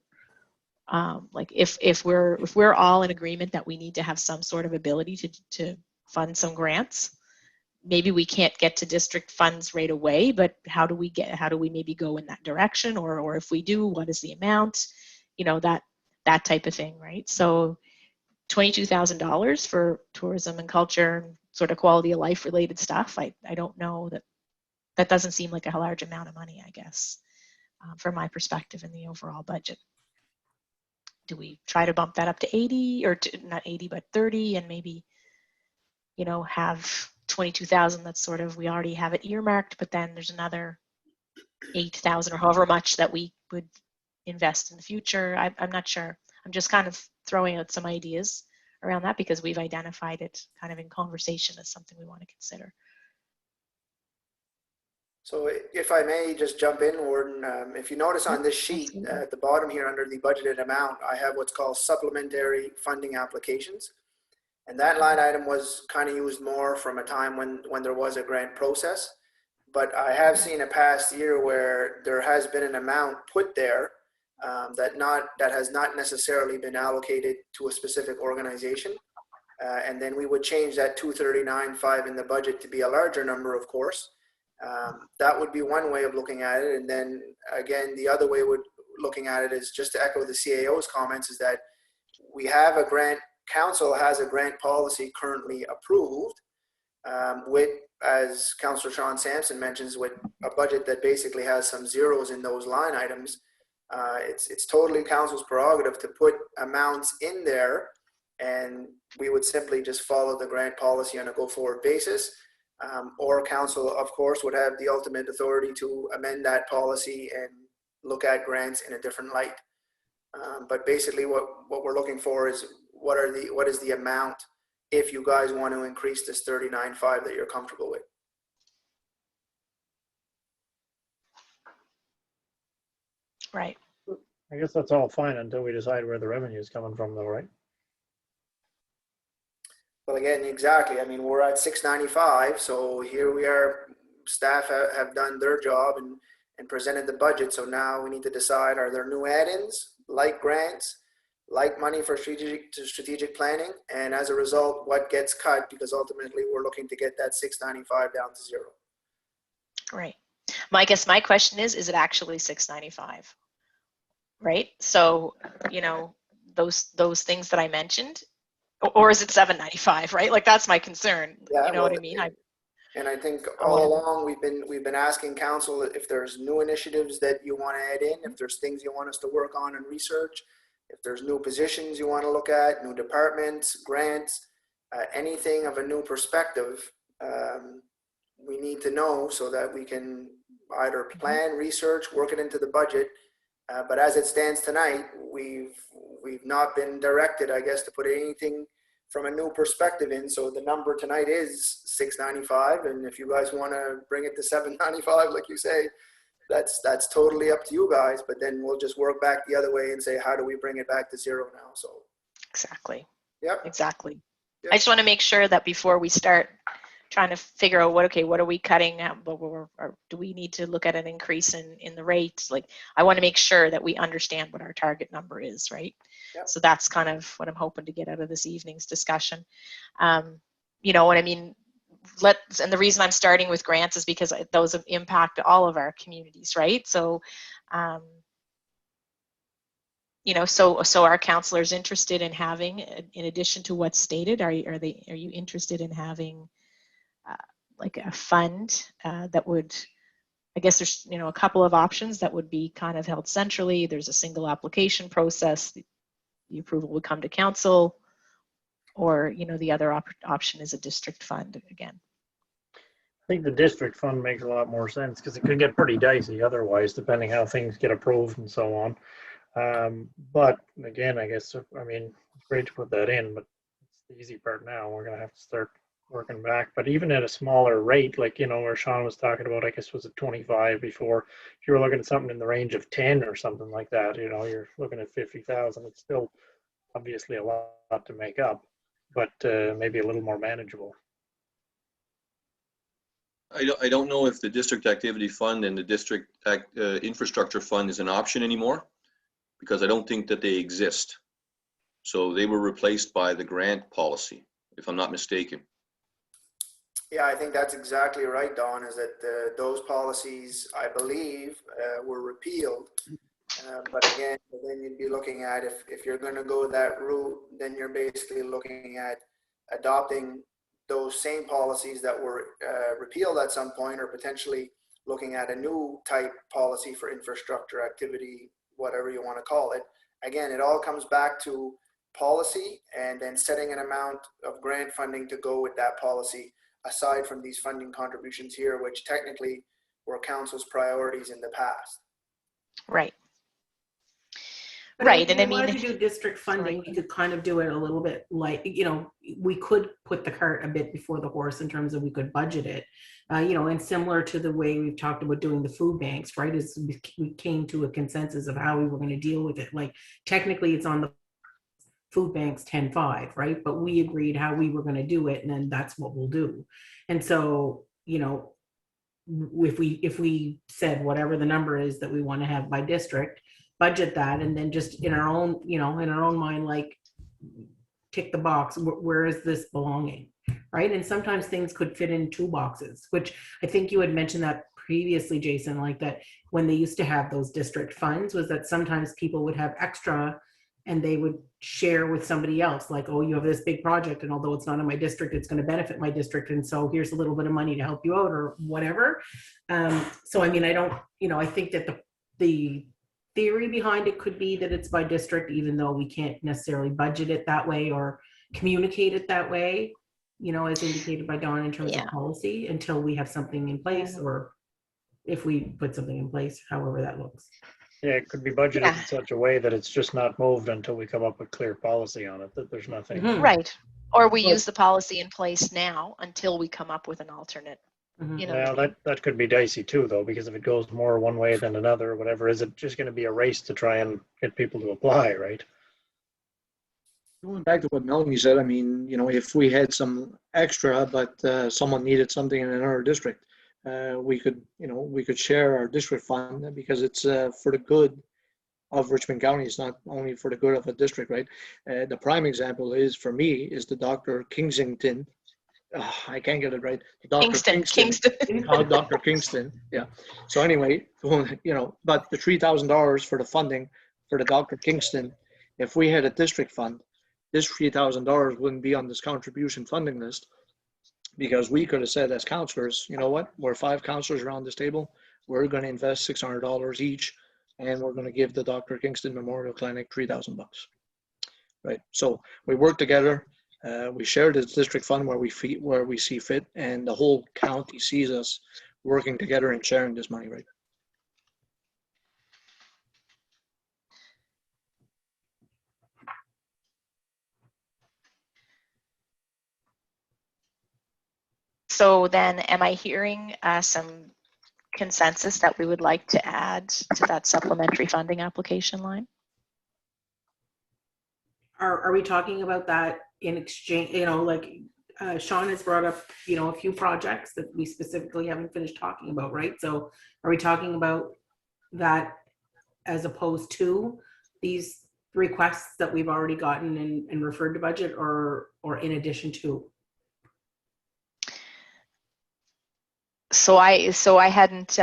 if we're all in agreement that we need to have some sort of ability to fund some grants, maybe we can't get to district funds right away, but how do we maybe go in that direction, or if we do, what is the amount, that type of thing, right? So $22,000 for tourism and culture and sort of quality of life related stuff, I don't know, that doesn't seem like a large amount of money, I guess, from my perspective in the overall budget. Do we try to bump that up to 80, or not 80, but 30, and maybe, have 22,000 that's sort of, we already have it earmarked, but then there's another 8,000 or however much that we would invest in the future. I'm not sure. I'm just kind of throwing out some ideas around that because we've identified it kind of in conversation as something we want to consider. So if I may just jump in, Warden, if you notice on this sheet at the bottom here under the budgeted amount, I have what's called supplementary funding applications. And that line item was kind of used more from a time when there was a grant process. But I have seen a past year where there has been an amount put there that has not necessarily been allocated to a specific organization. And then we would change that 239.5 in the budget to be a larger number, of course. That would be one way of looking at it. And then again, the other way looking at it is just to echo the CAO's comments, is that we have a grant, council has a grant policy currently approved with, as Councillor Sean Sampson mentions, with a budget that basically has some zeros in those line items. It's totally council's prerogative to put amounts in there, and we would simply just follow the grant policy on a go-forward basis. Or council, of course, would have the ultimate authority to amend that policy and look at grants in a different light. But basically what we're looking for is what is the amount if you guys want to increase this 39.5 that you're comfortable with. Right. I guess that's all fine until we decide where the revenue is coming from, though, right? Well, again, exactly. I mean, we're at 695, so here we are. Staff have done their job and presented the budget. So now we need to decide: are there new add-ins, like grants, like money for strategic planning, and as a result, what gets cut? Because ultimately, we're looking to get that 695 down to zero. Right. I guess my question is it actually 695? Right. So, you know, those things that I mentioned, or is it 795? Right. Like that's my concern. Yeah, you know well, what I mean? And I think I all wanna- along we've been asking council if there's new initiatives that you want to add in, if there's things you want us to work on and research, if there's new positions you want to look at, new departments, grants, anything of a new perspective, we need to know so that we can either plan, research, work it into the budget. But as it stands tonight, we've not been directed, I guess, to put anything from a new perspective in. So the number tonight is 695, and if you guys want to bring it to 795, like you say, that's totally up to you guys. But then we'll just work back the other way and say, how do we bring it back to zero now? So Exactly. Yep. Exactly. Yep. I just want to make sure that before we start trying to figure out what are we cutting out, or do we need to look at an increase in the rates? Like, I want to make sure that we understand what our target number is, right? Yep. So that's kind of what I'm hoping to get out of this evening's discussion. You know what I mean? And the reason I'm starting with grants is because those impact all of our communities, right? So, you know, so our counselors interested in having, in addition to what's stated, are you interested in having like a fund that would, I guess there's, you know, a couple of options that would be kind of held centrally. There's a single application process. The approval would come to council, or, you know, the other option is a district fund again. I think the district fund makes a lot more sense because it could get pretty dicey otherwise, depending how things get approved and so on. But again, I guess, I mean, it's great to put that in, but it's the easy part now. We're going to have to start working back. But even at a smaller rate, like, you know, where Sean was talking about, I guess was it 25 before, if you were looking at something in the range of 10 or something like that, you know, you're looking at 50,000. It's still obviously a lot to make up, but maybe a little more manageable. I don't know if the district activity fund and the district infrastructure fund is an option anymore, because I don't think that they exist. So they were replaced by the grant policy, if I'm not mistaken. Yeah, I think that's exactly right, Don, is that those policies, I believe, were repealed. But again, then you'd be looking at, if you're going to go that route, then you're basically looking at adopting those same policies that were repealed at some point, or potentially looking at a new type policy for infrastructure activity, whatever you want to call it. Again, it all comes back to policy and then setting an amount of grant funding to go with that policy, aside from these funding contributions here, which technically were council's priorities in the past. Right. But Right, if and I we wanted mean, to do district funding, we could kind of do it a little bit like, you know, we could put the cart a bit before the horse in terms of we could budget it, you know, and similar to the way we've talked about doing the food banks, right? Is we came to a consensus of how we were going to deal with it. Like technically it's on the food banks 10-5, right? But we agreed how we were going to do it, and then that's what we'll do. And so, you know, if we said whatever the number is that we want to have by district, budget that, and then just in our own, you know, in our own mind, like tick the box, where is this belonging, right? And sometimes things could fit in 2 boxes, which I think you had mentioned that previously, Jason, like that when they used to have those district funds, was that sometimes people would have extra and they would share with somebody else, like, oh, you have this big project, and although it's not in my district, it's going to benefit my district, and so here's a little bit of money to help you out, or whatever. So I mean, I don't, you know, I think that the theory behind it could be that it's by district, even though we can't necessarily budget it that way or communicate it that way, you know, as indicated by Dawn in terms of policy, until we have something in place, or if we put something in place, however that looks. Yeah, it could be budgeted in such a way that it's just not moved until we come up with clear policy on it, that there's nothing. Right. Or we use the policy in place now until we come up with an alternate. You know, Well, that could be dicey too, though, because if it goes more one way than another or whatever, is it just going to be a race to try and get people to apply, right? Going back to what Melanie said, I mean, if we had some extra, but someone needed something in another district, we could share our district fund because it's for the good of Richmond County. It's not only for the good of a district, right? The prime example is, for me, is the Dr. Kingsington. I can't get it right. Dr. Kingston. Dr. Kingston. Yeah. So anyway, but the $3,000 for the funding for the Dr. Kingston, if we had a district fund, this $3,000 wouldn't be on this contribution funding list, because we could have said as councillors, you know what, we're 5 councillors around this table, we're going to invest $600 each, and we're going to give the Dr. Kingston Memorial Clinic $3,000, right? So we work together, we share this district fund where we see fit, and the whole county sees us working together and sharing this money, right? So then, am I hearing some consensus that we would like to add to that supplementary funding application line? Are we talking about that in exchange, like Sean has brought up, a few projects that we specifically haven't finished talking about, right? So are we talking about that as opposed to these requests that we've already gotten and referred to budget, or in addition to? So I hadn't,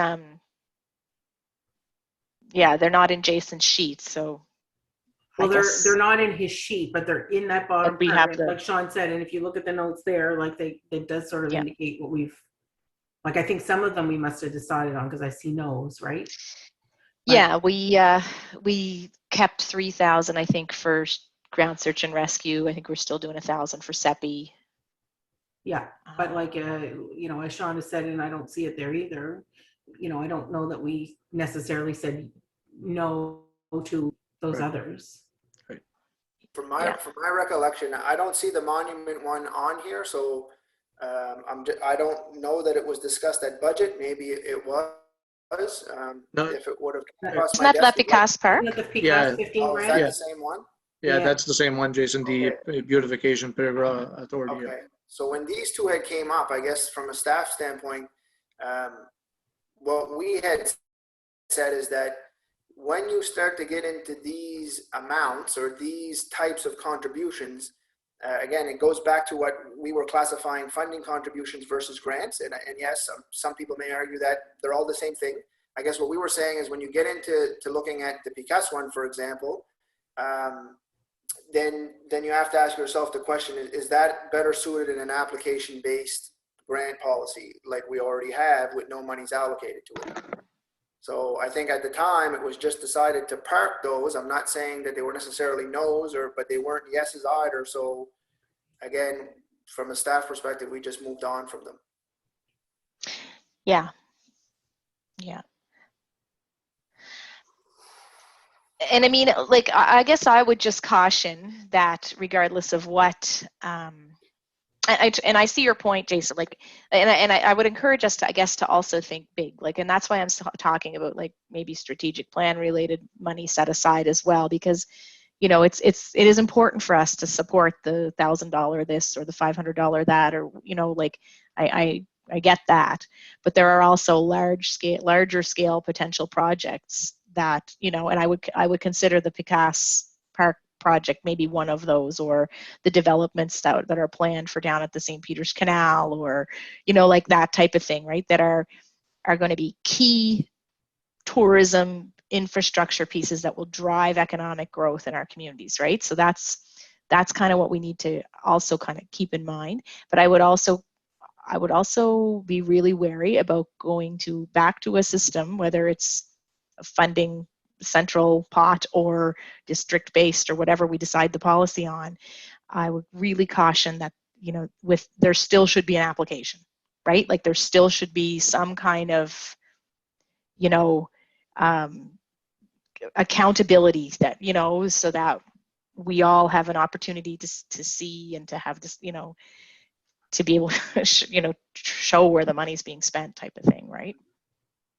yeah, they're not in Jason's sheet, so. Well, they're not in his sheet, but they're in that bottom we part, have like Sean said, and if you look at the notes there, like it does sort of indicate what we've, like, I think some of them we must have decided on, because I see no's, right? Yeah, we kept 3,000, I think, for ground search and rescue. I think we're still doing 1,000 for SEPI. Yeah, but like, as Sean has said, and I don't see it there either, I don't know that we necessarily said no to those others. Right. From my recollection, I don't see the monument one on here, so I don't know that it was discussed at budget. Maybe it was. No. If it would have crossed Isn't my that desk. La Picasse Park? Isn't that the Picasse Yeah. 15 Oh, is that grand? the same one? Yeah, Yeah. that's the same one, Jason, the Beautification Peregrine Authority. Okay, so when these two had came up, I guess from a staff standpoint, what we had said is that when you start to get into these amounts or these types of contributions, again, it goes back to what we were classifying funding contributions versus grants. And yes, some people may argue that they're all the same thing. I guess what we were saying is when you get into looking at the Picasso one, for example, then you have to ask yourself the question, is that better suited in an application-based grant policy like we already have with no monies allocated to it? So I think at the time it was just decided to park those. I'm not saying that they were necessarily no's, but they weren't yeses either. So again, from a staff perspective, we just moved on from them. Yeah. And I mean, like, I guess I would just caution that regardless of what, and I see your point, Jason, like, and I would encourage us to, I guess, to also think big, like, and that's why I'm talking about like maybe strategic plan related money set aside as well, because, it is important for us to support the $1,000 this or the $500 that, or, like, I get that, but there are also larger scale potential projects that, and I would consider the Picasso Park project maybe one of those, or the developments that are planned for down at the St. Peter's Canal, or, like that type of thing, right? That are going to be key tourism infrastructure pieces that will drive economic growth in our communities, right? So that's kind of what we need to also kind of keep in mind. But I would also be really wary about going back to a system, whether it's funding central pot or district based or whatever we decide the policy on. I would really caution that, there still should be an application, right? Like there still should be some kind of, accountability that, so that we all have an opportunity to see and to have this, to be able to, show where the money's being spent type of thing, right?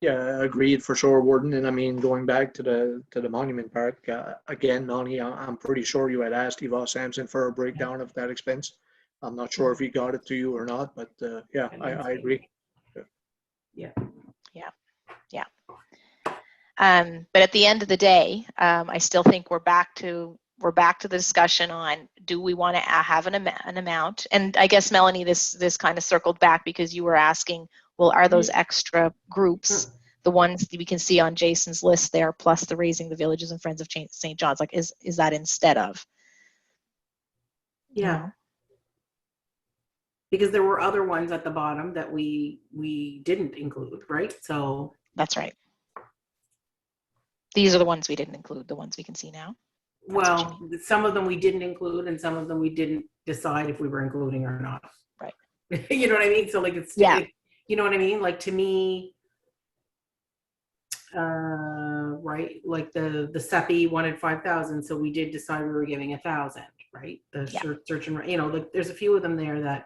Yeah, agreed for sure, Warden. And I mean, going back to the Monument Park, again, Melanie, I'm pretty sure you had asked Eva Sampson for a breakdown of that expense. I'm not sure if he got it to you or not, but yeah, I agree. Yeah. But at the end of the day, I still think we're back to the discussion on, do we want to have an amount? And I guess, Melanie, this kind of circled back because you were asking, well, are those extra groups the ones that we can see on Jason's list there, plus the Raising the Villages and Friends of St. John's? Like, is that instead of? Yeah. You know? Because there were other ones at the bottom that we didn't include, right? So That's right. These are the ones we didn't include, the ones we can see now. well, some of them we didn't include, and some of them we didn't decide if we were including or not. Right. You know what I mean? So like it's you know what I mean? Like to me, right? Like the SEPI wanted 5,000, so we did decide we were giving 1,000, right? The search and like there's a few of them there that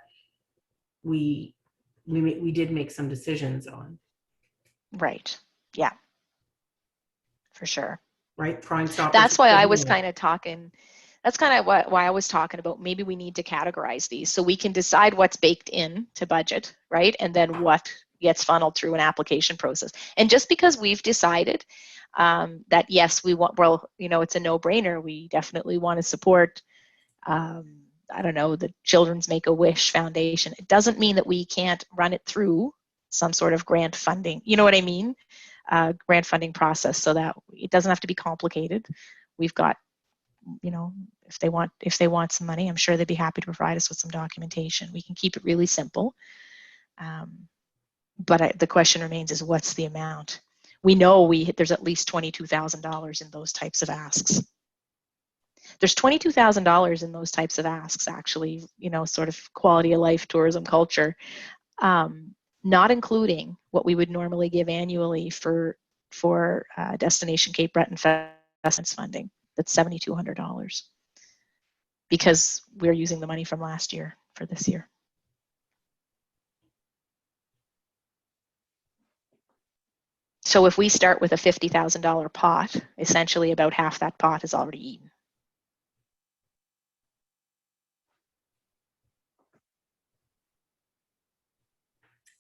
we did make some decisions on. Right. Yeah. For sure. Right. Crime Stoppers. That's why I was kind of talking. That's kind of why I was talking about, maybe we need to categorize these so we can decide what's baked in to budget, right? And then what gets funneled through an application process. And just because we've decided that, yes, we want, well, you know, it's a no-brainer. We definitely want to support, I don't know, the Children's Make-A-Wish Foundation. It doesn't mean that we can't run it through some sort of grant funding. You know what I mean? Grant funding process, so that it doesn't have to be complicated. We've got, you know, if they want some money, I'm sure they'd be happy to provide us with some documentation. We can keep it really simple. But the question remains is, what's the amount? We know there's at least $22,000 in those types of asks. There's $22,000 in those types of asks, actually, you know, sort of quality of life, tourism, culture. Not including what we would normally give annually for Destination Cape Breton Fest funding. That's $7,200 because we're using the money from last year for this year. So if we start with a $50,000 pot, essentially about half that pot is already eaten.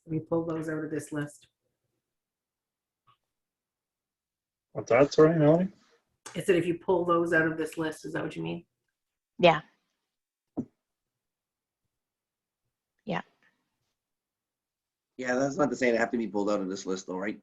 We pull those out of this list. What's that, sorry, Melanie? I said if you pull those out of this list, is that what you mean? Yeah. Yeah. Yeah, that's not to say they have to be pulled out of this list though, right?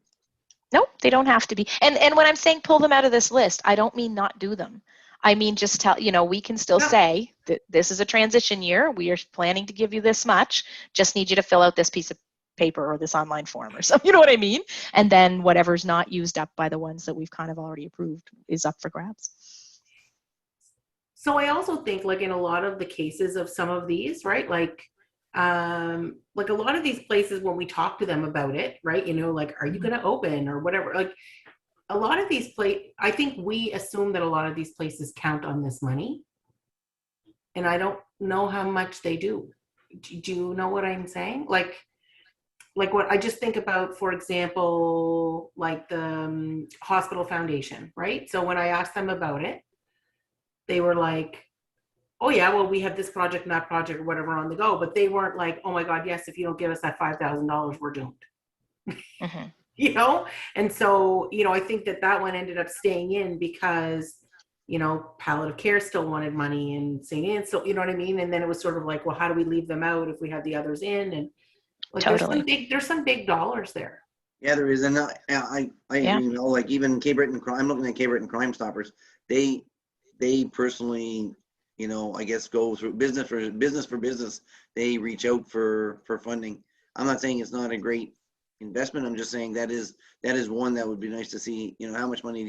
No, they don't have to be. And when I'm saying pull them out of this list, I don't mean not do them. I mean, just tell, you know, we can still say that this is a transition year. We are planning to give you this much. Just need you to fill out this piece of paper or this online form or something, you know what I mean? And then whatever's not used up by the ones that we've kind of already approved is up for grabs. So I also think, like in a lot of the cases of some of these, right? Like a lot of these places, when we talk to them about it, right? You know, like, are you going to open or whatever? Like a lot of these I think we assume that a lot of these places count on this money. And I don't know how much they do. Do you know what I'm saying? Like what I just think about, for example, like the hospital foundation, right? So when I asked them about it, they were like, oh yeah, well, we have this project and that project or whatever on the go, but they weren't like, oh my God, yes, if you don't give us that $5,000, we're doomed. Mm-hmm. You know? And so, you know, I think that one ended up staying in because, you know, palliative care still wanted money and St. Anne's still, you know what I mean? And then it was sort of like, well, how do we leave them out if we have the others in? And like, totally. there's some big dollars there. Yeah, there is. And I you know, like even Cape Breton Crime, I'm looking at Cape Breton Crime Stoppers. They personally, you know, I guess go through business for business. They reach out for funding. I'm not saying it's not a great investment. I'm just saying that is one that would be nice to see. You know, how much revenue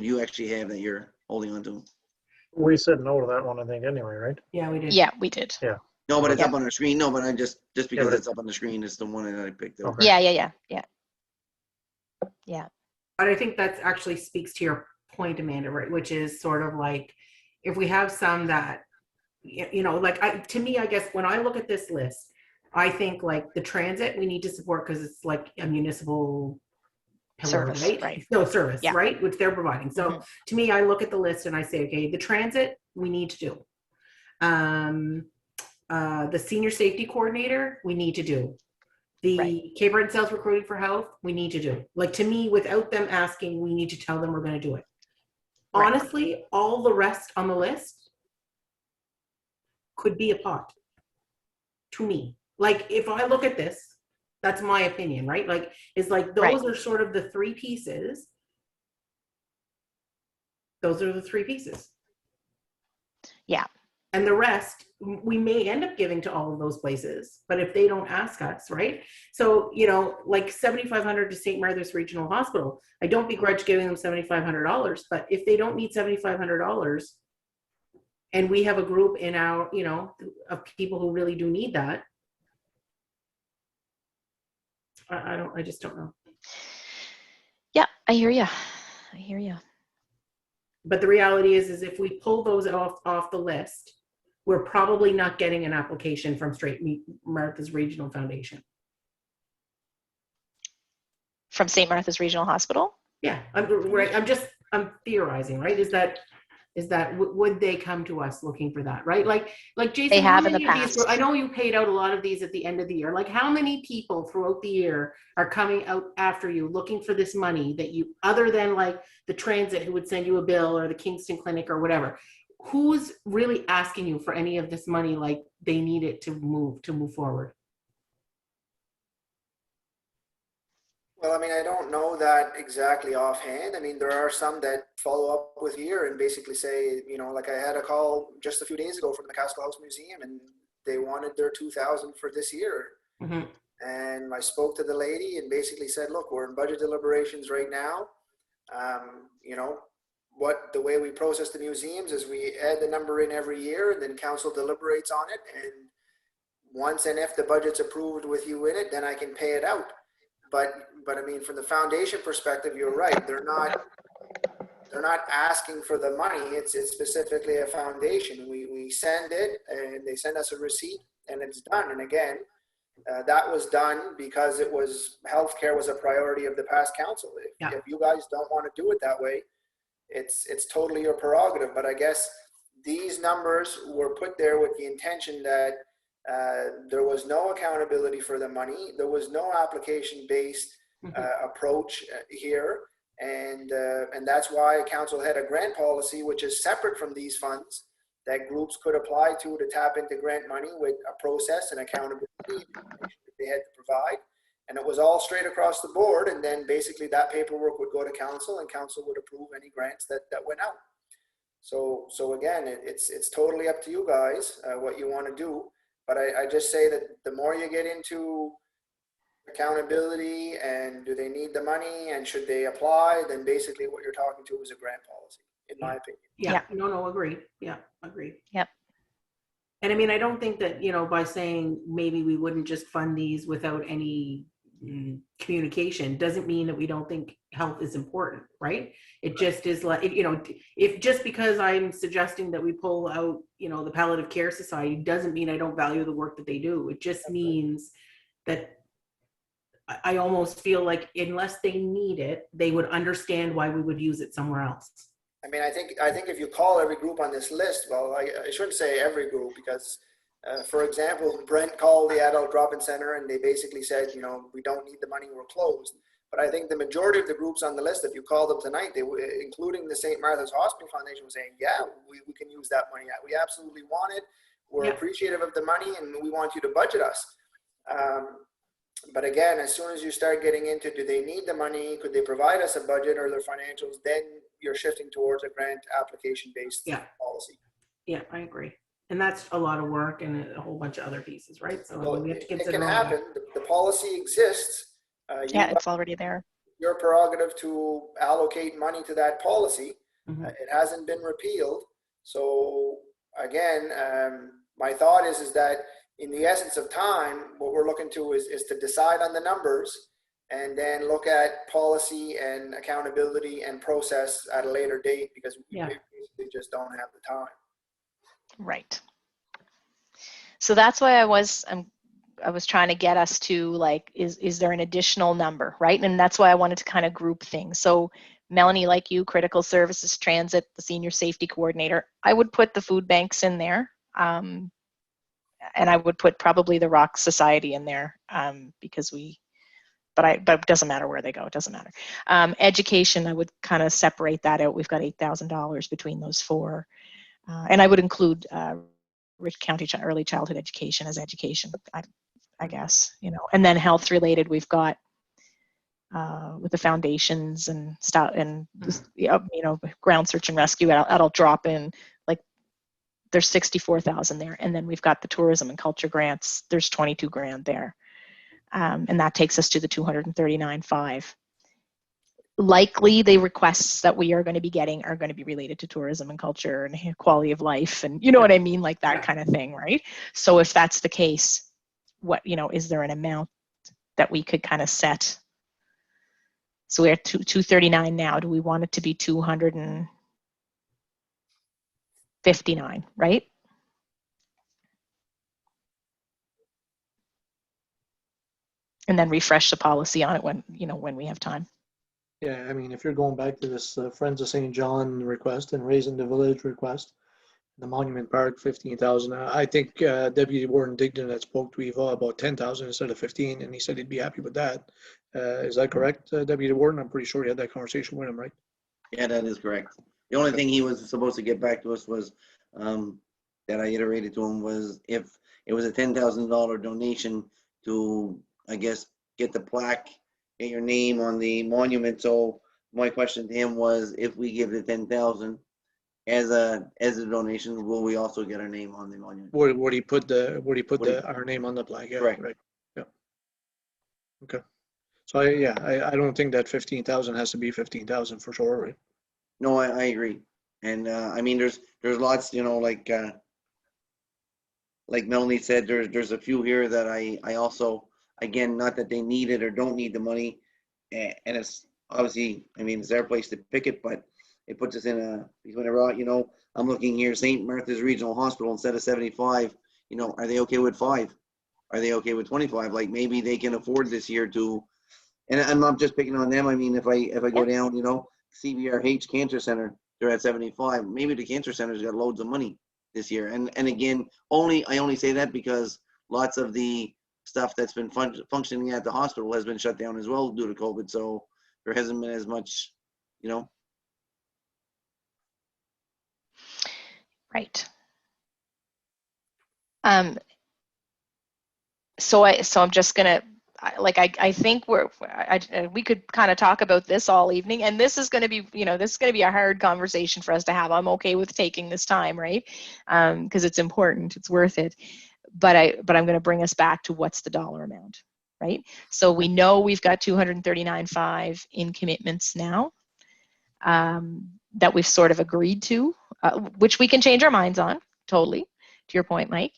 do you actually have that you're holding on to? We said no to that one, I think, anyway, right? Yeah, we did. Yeah, we did. Yeah. No, but it's up on the screen. No, but I just because but it's up on the screen, it's the one that I picked up. Okay. Yeah. But I think that actually speaks to your point, Amanda, right? Which is sort of like, if we have some that, you know, like to me, I guess when I look at this list, I think like the transit, we need to support because it's like a municipal pillar, Service, right? right. No service, Yeah. right? Which they're providing. So Mhm. to me, I look at the list and I say, okay, the transit, we need to do. The senior safety coordinator, we need to do. The Right. Cape Breton Sales Recruiting for Health, we need to do. Like, to me, without them asking, we need to tell them we're going to do it. Right. Honestly, all the rest on the list could be a pot to me. Like, if I look at this, that's my opinion, right? Like, it's like those are sort of the three pieces. Those are the three pieces. Yeah. And the rest, we may end up giving to all of those places, but if they don't ask us, right? So, you know, like $7,500 to St. Martha's Regional Hospital, I don't begrudge giving them $7,500, but if they don't need $7,500 and we have a group in our, you know, of people who really do need that, I just don't know. Yeah, I hear you. I hear you. But the reality is if we pull those off the list, we're probably not getting an application from St. Martha's Regional Foundation. From St. Martha's Regional Hospital? Yeah, I'm theorizing, right? Is that would they come to us looking for that, right? Like Jason, They have how in the many of these? past. I know you paid out a lot of these at the end of the year. Like, how many people throughout the year are coming out after you looking for this money that you, other than like the transit who would send you a bill or the Kingston Clinic or whatever? Who's really asking you for any of this money? Like, they need it to move forward. Well, I mean, I don't know that exactly offhand. I mean, there are some that follow up with here and basically say, you know, like I had a call just a few days ago from the Castle House Museum and they wanted their 2,000 for this year. Mm-hmm. And I spoke to the lady and basically said, look, we're in budget deliberations right now. You know, the way we process the museums is we add the number in every year and then council deliberates on it. And once and if the budget's approved with you in it, then I can pay it out. But I mean, from the foundation perspective, you're right. They're not asking for the money. It's specifically a foundation. We send it and they send us a receipt and it's done. And again, that was done because it was healthcare was a priority of the past council. If you guys don't want to do it that way, it's totally your prerogative. But I guess these numbers were put there with the intention that there was no accountability for the money. There was no application-based approach here. And that's why council had a grant policy, which is separate from these funds that groups could apply to tap into grant money with a process and accountability that they had to provide. And it was all straight across the board. And then basically that paperwork would go to council and council would approve any grants that went out. So again, it's totally up to you guys what you want to do. But I just say that the more you get into accountability and do they need the money and should they apply, then basically what you're talking to is a grant policy, in my opinion. Yeah. No, agree. Yeah, agree. Yep. And I mean, I don't think that, you know, by saying maybe we wouldn't just fund these without any communication doesn't mean that we don't think health is important, right? It just is like, you know, if just because I'm suggesting that we pull out, you know, the Palliative Care Society doesn't mean I don't value the work that they do. It just means that I almost feel like unless they need it, they would understand why we would use it somewhere else. I mean, I think if you call every group on this list, well, I shouldn't say every group because, for example, Brent called the Adult Drop-In Center and they basically said, you know, we don't need the money, we're closed. But I think the majority of the groups on the list, if you call them tonight, they including the St. Martha's Hospital Foundation, was saying, yeah, we can use that money. We absolutely want it. We're appreciative of the money and we want you to budget us. But again, as soon as you start getting into, do they need the money? Could they provide us a budget or their financials? Then you're shifting towards a grant application-based policy. Yeah, I agree. And that's a lot of work and a whole bunch of other pieces, right? So well, we have to consider it can happen. The policy exists. It's already there. Your prerogative to allocate money to that policy. Mm-hmm. It hasn't been repealed. So again, my thought is that in the essence of time, what we're looking to is to decide on the numbers and then look at policy and accountability and process at a later date because we basically just don't have the time. Right. So that's why was trying to get us to, like, is there an additional number, right? And that's why I wanted to kind of group things. So Melanie, like you, critical services, transit, the senior safety coordinator, I would put the food banks in there. And I would put probably the Rock Society in there, because but it doesn't matter where they go. It doesn't matter. Education, I would kind of separate that out. We've got $8,000 between those four. And I would include Rich County Early Childhood Education as education, I guess, and then health related, we've got with the foundations and stuff, and ground search and rescue, that'll drop in, like, there's 64,000 there. And then we've got the tourism and culture grants, there's 22 grand there. And that takes us to the 239.5. Likely the requests that we are going to be getting are going to be related to tourism and culture and quality of life, and you know what I mean, like that kind of thing, right? So if that's the case, what, is there an amount that we could kind of set? So we're at 239 now. Do we want it to be 259, right? And then refresh the policy on it when we have time. Yeah, I mean, if you're going back to this Friends of St. John request and Raising the Village request, the Monument Park, 15,000. I think Deputy Warden Digdon had spoke to Eva about 10,000 instead of 15, and he said he'd be happy with that. Is that correct, Deputy Warden? I'm pretty sure he had that conversation with him, right? Yeah, that is correct. The only thing he was supposed to get back to us was, that I iterated to him, was if it was a $10,000 donation to, I guess, get the plaque, get your name on the monument. So my question to him was, if we give the 10,000 as a donation, will we also get our name on the monument? Would he put our name on the plaque? Yeah, Correct. right. Yeah. Okay. So I don't think that 15,000 has to be 15,000 for sure, right? No, I agree. And I mean, there's lots, like Melanie said, there's a few here that I also, again, not that they need it or don't need the money, and it's obviously, I mean, it's their place to pick it, but it puts us in a I'm looking here, St. Martha's Regional Hospital, instead of 75, are they okay with 5? Are they okay with 25? Like, maybe they can afford this year to, and I'm not just picking on them. I mean, if I go down, CVRH Cancer Center, they're at 75. Maybe the Cancer Center's got loads of money this year. And again, I only say that because lots of the stuff that's been functioning at the hospital has been shut down as well due to COVID. So there hasn't been as much, Right. So I'm just gonna, I think we could kind of talk about this all evening, and this is going to be, this is going to be a hard conversation for us to have. I'm okay with taking this time, right? Because it's important, it's worth it. But I'm going to bring us back to what's the dollar amount, right? So we know we've got 239.5 in commitments now, that we've sort of agreed to, which we can change our minds on, totally, to your point, Mike.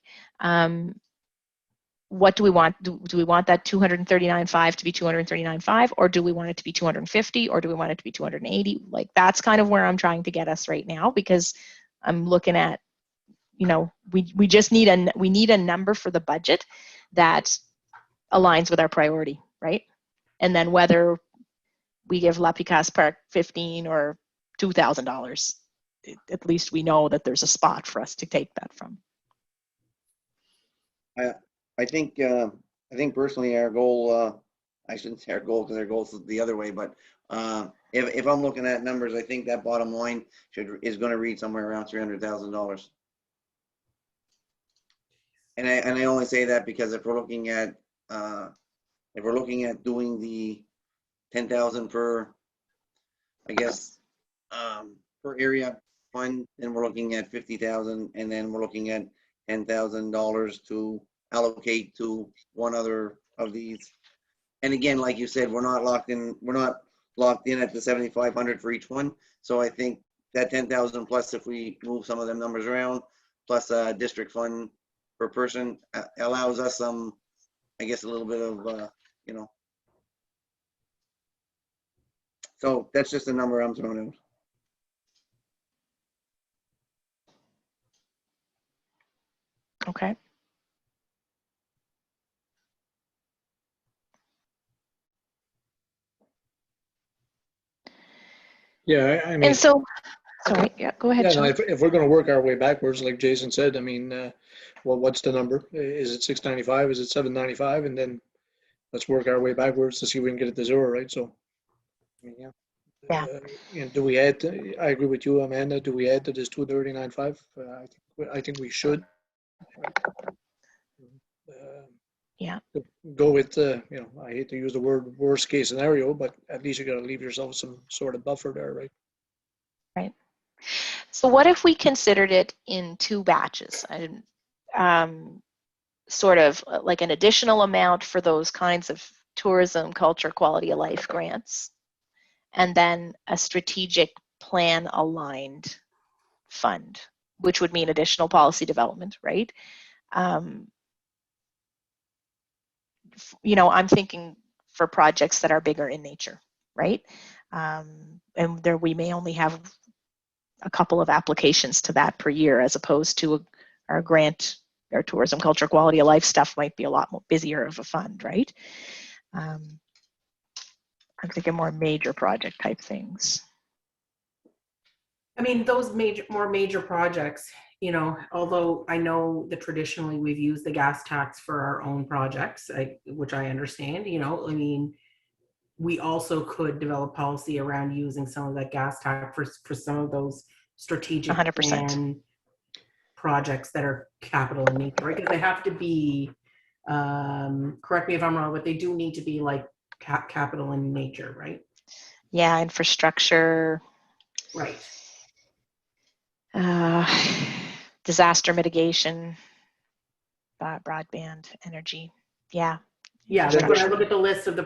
What do we want? Do we want that 239.5 to be 239.5, or do we want it to be 250, or do we want it to be 280? Like, that's kind of where I'm trying to get us right now, because I'm looking at, we just need a number for the budget that aligns with our priority, right? And then whether we give La Picasse Park 15 or $2,000, at least we know that there's a spot for us to take that from. I think personally our goal, I shouldn't say our goal because our goal is the other way, but if I'm looking at numbers, I think that bottom line is going to read somewhere around $300,000. And I only say that because if we're looking at doing the 10,000 per, I guess, per area fund, then we're looking at 50,000, and then we're looking at $10,000 to allocate to one other of these. And again, like you said, we're not locked in at the 7,500 for each one. So I think that 10,000 plus, if we move some of them numbers around, plus a district fund per person, allows us some, I guess, a little bit of, so that's just a number I'm throwing out. Okay. Yeah, I mean, And so, sorry, yeah, go ahead, yeah, no, Sean. if we're going to work our way backwards, like Jason said, I mean, well, what's the number? Is it 695? Is it 795? And then let's work our way backwards to see if we can get it to zero, right? So, I mean, yeah. Yeah. Do we add? I agree with you, Amanda. Do we add to this 239.5? I think we should. Yeah. Go with I hate to use the word worst case scenario, but at least you got to leave yourself some sort of buffer there, right? Right. So what if we considered it in 2 batches? Sort of like an additional amount for those kinds of tourism, culture, quality of life grants, and then a strategic plan aligned fund, which would mean additional policy development, right? I'm thinking for projects that are bigger in nature, right? And there we may only have a couple of applications to that per year, as opposed to our grant, our tourism, culture, quality of life stuff might be a lot more busier of a fund, right? I'm thinking more major project type things. I mean, those more major projects, although I know that traditionally we've used the gas tax for our own projects, which I understand, I mean, we also could develop policy around using some of that gas tax for some of those strategic 100%. plan projects that are capital in nature, right? Because they have to be, correct me if I'm wrong, but they do need to be like capital in nature, right? Yeah, infrastructure. Right. Disaster mitigation, broadband, energy. Yeah. Yeah, like when I look at the list of the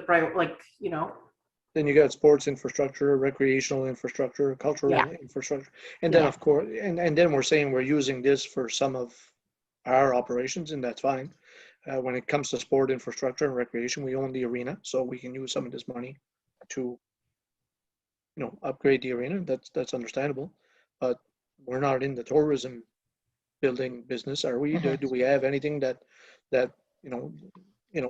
Then you got sports infrastructure, recreational infrastructure, cultural infrastructure, and then of course, and then we're saying we're using this for some of our operations, and that's fine. When it comes to sport infrastructure and recreation, we own the arena, so we can use some of this money to, upgrade the arena. That's understandable, but we're not in the tourism building business, are we? Mm-hmm. Do we have anything that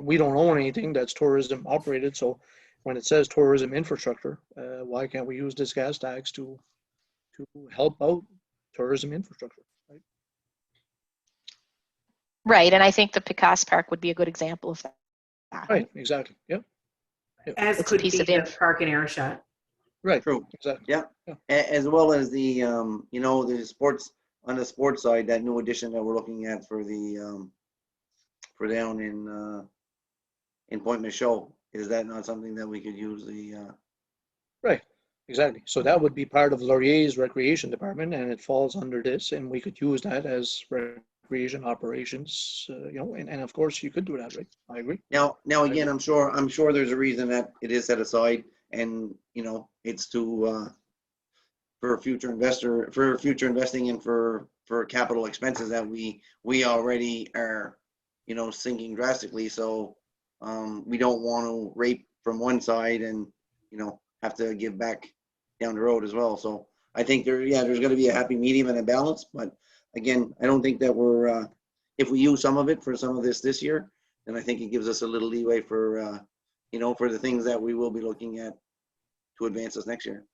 we don't own anything that's tourism operated? So when it says tourism infrastructure, why can't we use this gas tax to help out tourism infrastructure? Right. Right, and I think the Picasso Park would be a good example of that. Right. Exactly. Yep. As it's could a piece be of the Park and Airshot. Right. True. Exactly. Yeah. As well as the the sports, on the sports side, that new addition that we're looking at for the for down in Point Michaud. Is that not something that we could use the Right. Exactly. So that would be part of Laurier's recreation department, and it falls under this, and we could use that as recreation operations. And of course you could do that, right? I agree. Now again, I'm sure there's a reason that it is set aside, and it's to for future investing and for capital expenses that we already are sinking drastically. So we don't want to rape from one side and have to give back down the road as well. So I think there's going to be a happy medium and a balance. But again, I don't think that we're if we use some of it for some of this year, then I think it gives us a little leeway for for the things that we will be looking at to advance us next year.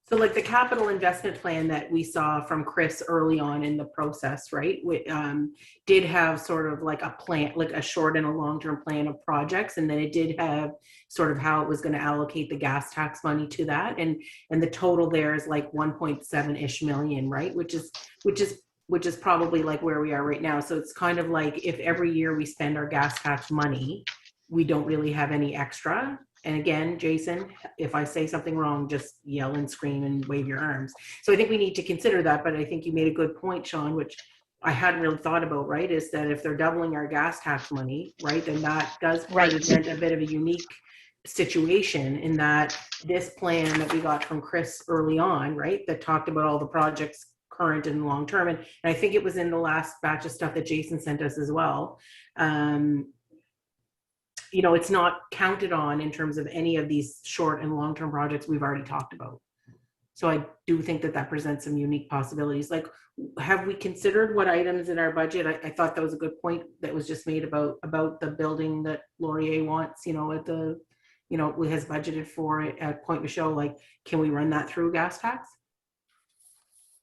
So like the capital investment plan that we saw from Chris early on in the process, right? We did have sort of like a plan, like a short and a long-term plan of projects. And then it did have sort of how it was going to allocate the gas tax money to that. And the total there is like 1.7-ish million, right? Which is probably like where we are right now. So it's kind of like if every year we spend our gas tax money, we don't really have any extra. And again, Jason, if I say something wrong, just yell and scream and wave your arms. So I think we need to consider that, but I think you made a good point, Sean, which I hadn't really thought about, right? Is that if they're doubling our gas tax money, right, then that does present a bit of a unique situation in that this plan that we got from Chris early on, right, that talked about all the projects current and long term. And I think it was in the last batch of stuff that Jason sent us as well. It's not counted on in terms of any of these short and long-term projects we've already talked about. So I do think that presents some unique possibilities. Like, have we considered what items in our budget? I thought that was a good point that was just made about the building that Laurier wants, at the you know, has budgeted for it at Point Michaud, like, can we run that through gas tax?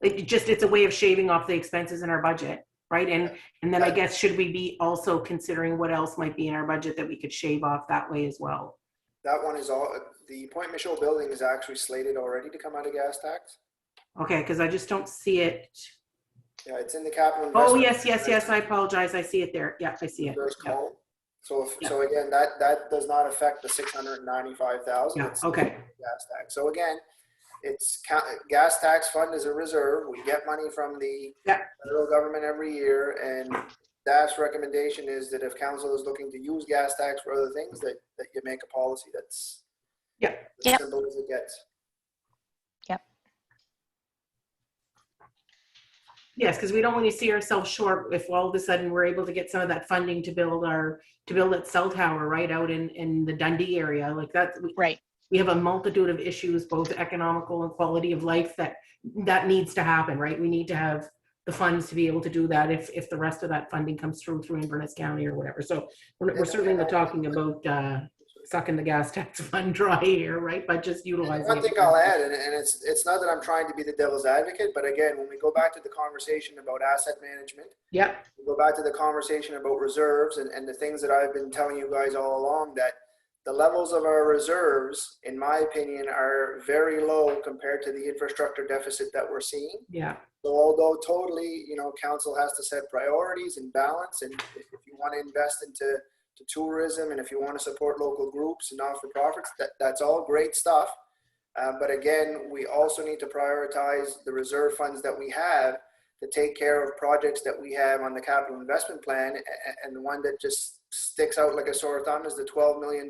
It's a way of shaving off the expenses in our budget, right? And then I guess, should we be also considering what else might be in our budget that we could shave off that way as well? That one is all, the Point Michaud building is actually slated already to come out of gas tax. Okay, because I just don't see it. Yeah, it's in the capital Oh, investment. yes, I apologize. I see it there. Yeah, I see it. First Yeah. column. So, Yeah. so again, that does not affect the 695,000. Yeah, It's okay. gas tax. So again, it's gas tax fund is a reserve. We get money from the federal government every year, and staff's recommendation is that if council is looking to use gas tax for other things, that you make a policy that's as simple as it gets. Yes, because we don't want to see ourselves short if all of a sudden we're able to get some of that funding to build that cell tower right out in the Dundee area. Like that, we have a multitude of issues, both economical and quality of life, that needs to happen, right? We need to have the funds to be able to do that if the rest of that funding comes through Inverness County or whatever. So we're certainly not talking about sucking the gas tax fund dry here, right? But just utilizing One it. thing I'll add, and it's not that I'm trying to be the devil's advocate, but again, when we go back to the conversation about asset management, we go back to the conversation about reserves and the things that I've been telling you guys all along, that the levels of our reserves, in my opinion, are very low compared to the infrastructure deficit that we're seeing. Yeah. So although totally, you know, council has to set priorities and balance, and if you want to invest into tourism, and if you want to support local groups and not-for-profits, that's all great stuff. But again, we also need to prioritize the reserve funds that we have to take care of projects that we have on the capital investment plan. And the one that just sticks out like a sore thumb is the $12 million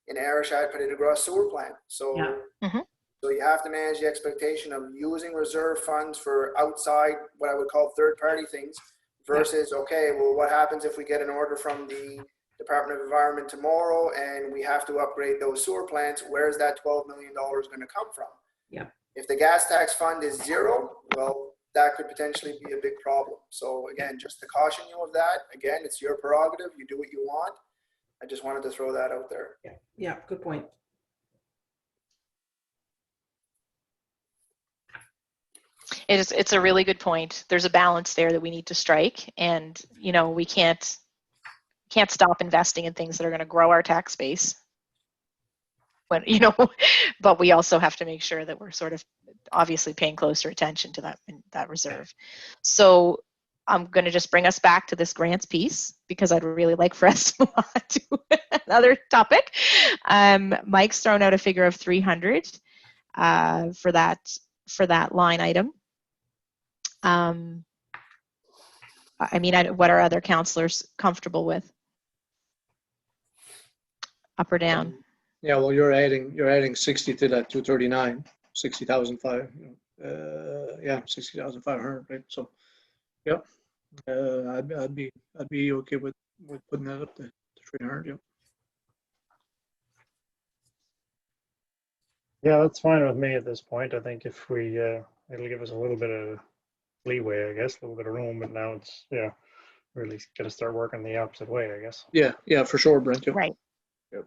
in Ayrshire Petit Gras sewer plant. So, so you have to manage the expectation of using reserve funds for outside, what I would call third-party things, versus, okay, well, what happens if we get an order from the Department of Environment tomorrow and we have to upgrade those sewer plants? Where's that $12 million going to come from? Yeah. If the gas tax fund is zero, well, that could potentially be a big problem. So again, just to caution you of that, again, it's your prerogative. You do what you want. I just wanted to throw that out there. Yeah, good point. It's a really good point. There's a balance there that we need to strike, and you know, we can't stop investing in things that are going to grow our tax base. When, you know, but we also have to make sure that we're sort of obviously paying closer attention to that reserve. So I'm going to just bring us back to this grants piece, because I'd really like for us to move on to another topic. Mike's thrown out a figure of 300 for that line item. I mean, what are other councillors comfortable with? Up or down? Yeah, well, you're adding 60 to that 239, 60,500. Yeah, 60,500, right? So, yeah, I'd be okay with putting that up to 300. Yeah. Yeah, that's fine with me at this point. I think if we, it'll give us a little bit of leeway, I guess, a little bit of room, but now it's, really got to start working the opposite way, I guess. Yeah, for sure, Brent. Yeah. Right. Yep.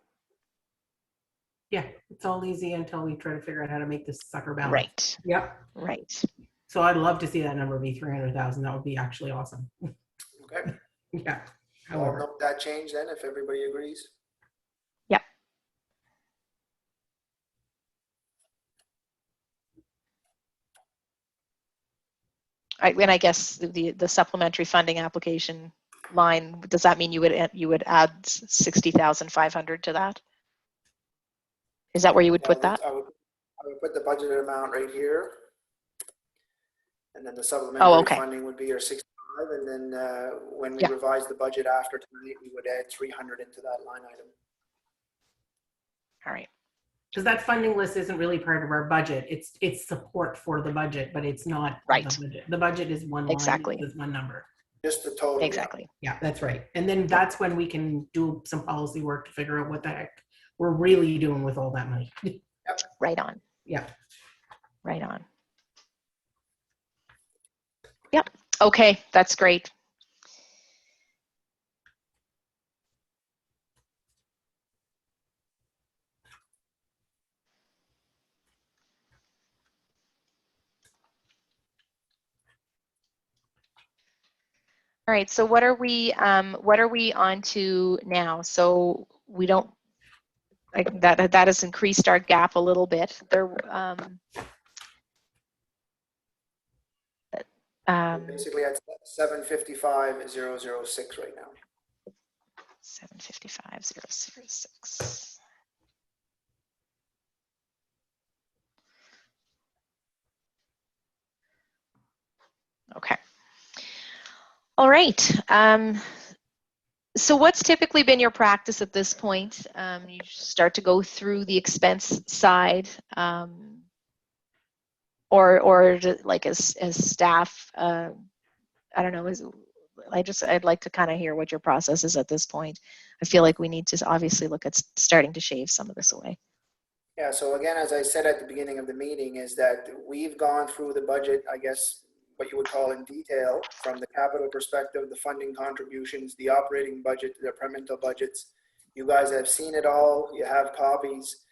Yeah, it's all easy until we try to figure out how to make this sucker balance. Right. Yep. Right. So I'd love to see that number be 300,000. That would be actually awesome. Okay. Yeah. I'll However, note that change then, if everybody agrees. Yep. And I guess the supplementary funding application line, does that mean you would add 60,500 to that? Is that where you would put that? I would put the budgeted amount right here. And then the supplementary funding would be your 65. And then when we revise the budget after tonight, we would add 300 into that line item. All right. because that funding list isn't really part of our budget. It's support for the budget, but it's not right. the budget. The budget is one exactly. line, is one number. Just the total. Exactly. Yeah, that's right. And then that's when we can do some policy work to figure out what the heck we're really doing with all that money. Yep. Right on. Yeah. Right on. Yep. Okay, that's great. All right, so what are we on to now? So we don't, like, that has increased our gap a little bit. There, Basically at 755,006 right now. 755,006. Okay. All right. So what's typically been your practice at this point? You start to go through the expense side, or like as staff. I don't know. I'd like to kind of hear what your process is at this point. I feel like we need to obviously look at starting to shave some of this away. Yeah, so again, as I said at the beginning of the meeting, is that we've gone through the budget, I guess, what you would call in detail, from the capital perspective, the funding contributions, the operating budget, the departmental budgets. You guys have seen it all, you have copies.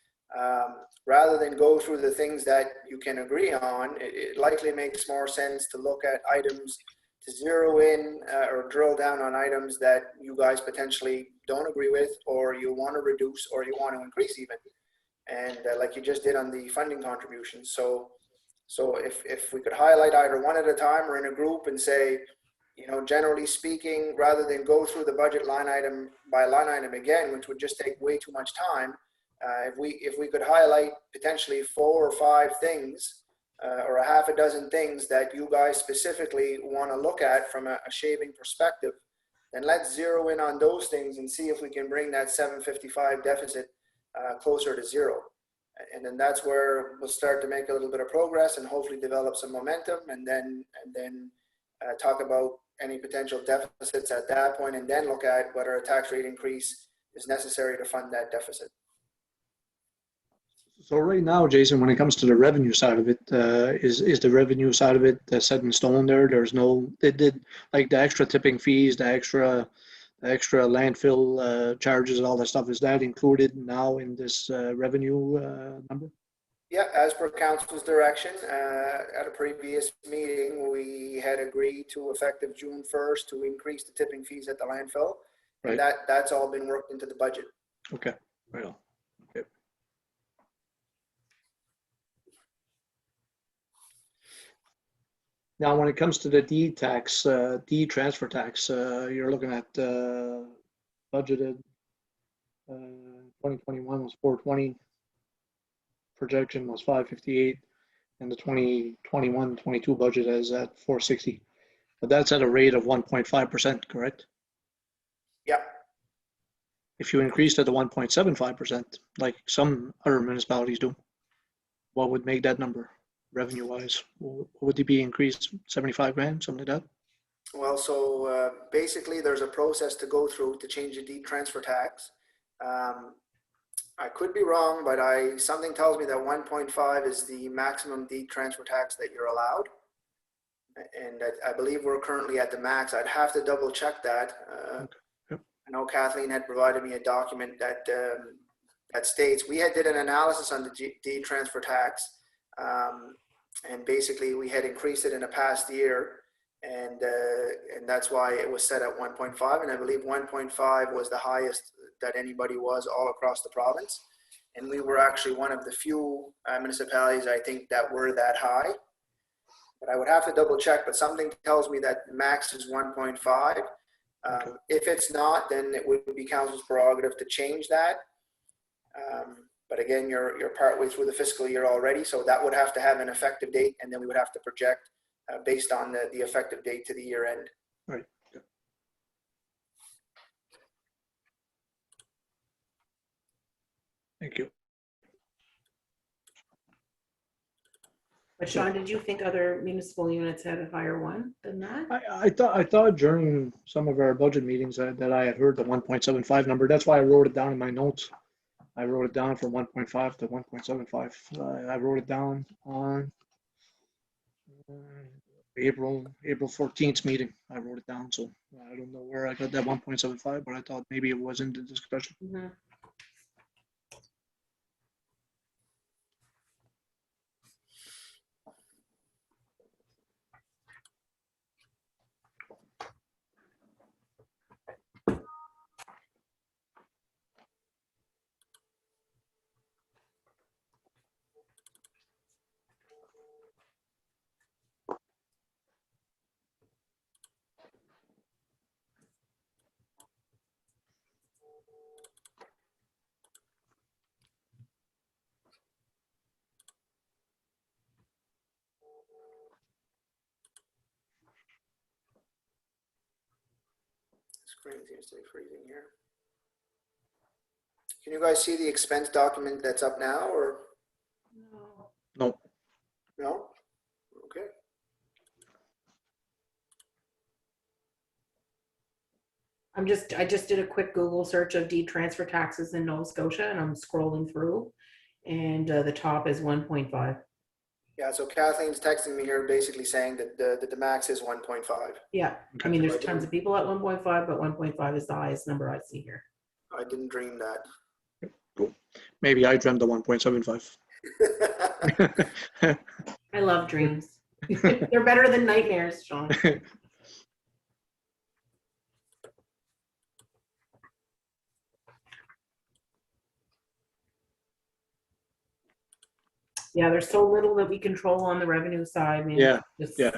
Rather than go through the things that you can agree on, it likely makes more sense to look at items, to zero in or drill down on items that you guys potentially don't agree with, or you want to reduce, or you want to increase even. And like you just did on the funding contributions. So if we could highlight either one at a time or in a group and say, you know, generally speaking, rather than go through the budget line item by line item again, which would just take way too much time, if we could highlight potentially 4 or 5 things or a half a dozen things that you guys specifically want to look at from a shaving perspective, then let's zero in on those things and see if we can bring that 755 deficit closer to 0. And then that's where we'll start to make a little bit of progress and hopefully develop some momentum, and then talk about any potential deficits at that point, and then look at whether a tax rate increase is necessary to fund that deficit. So right now, Jason, when it comes to the revenue side of it, is the revenue side of it set in stone there? There's no, it did like the extra tipping fees, the extra landfill charges, all that stuff. Is that included now in this revenue number? Yeah, as per council's direction, at a previous meeting, we had agreed to effective June 1st to increase the tipping fees at the landfill. Right. And that's all been worked into the budget. Okay, right on. Okay. Now, when it comes to the D tax, D transfer tax, you're looking at budgeted 2021 was 420, projection was 558, and the 2021-22 budget is at 460. But that's at a rate of 1.5%, correct? Yeah. If you increased it to 1.75%, like some other municipalities do, what would make that number revenue-wise? Would it be increased 75 grand, something like that? Well, so basically there's a process to go through to change the deed transfer tax. I could be wrong, but something tells me that 1.5 is the maximum deed transfer tax that you're allowed. And I believe we're currently at the max. I'd have to double check that. I know Kathleen had provided me a document that that states we did an analysis on the deed transfer tax, and basically we had increased it in a past year, and that's why it was set at 1.5. And I believe 1.5 was the highest that anybody was all across the province, and we were actually one of the few municipalities, I think, that were that high. But I would have to double check. But something tells me that max is 1.5. If it's not, then it would be council's prerogative to change that. But again, you're partway through the fiscal year already, so that would have to have an effective date, and then we would have to project based on the effective date to the year end. Right. Yeah. Thank you. But Sean, did you think other municipal units had a higher one than that? I thought during some of our budget meetings that I had heard the 1.75 number. That's why I wrote it down in my notes. I wrote it down from 1.5 to 1.75. I wrote it down on April 14th meeting. I wrote it down, so I don't know where I got that 1.75, but I thought maybe it was in the discussion. Mm-hmm. Screen seems to be freezing here. Can you guys see the expense document that's up now, or No. no? Okay. I just did a quick Google search of deed transfer taxes in Nova Scotia, and I'm scrolling through, and the top is 1.5. Yeah, so Kathleen's texting me here basically saying that the max is 1.5. Yeah, I mean, there's tons of people at 1.5, but 1.5 is the highest number I see here. I didn't dream that. Cool. Maybe I dreamt the 1.75. I love dreams. They're better than nightmares, Sean. Yeah, there's so little that we control on the revenue side. I mean, Yeah, just, yeah.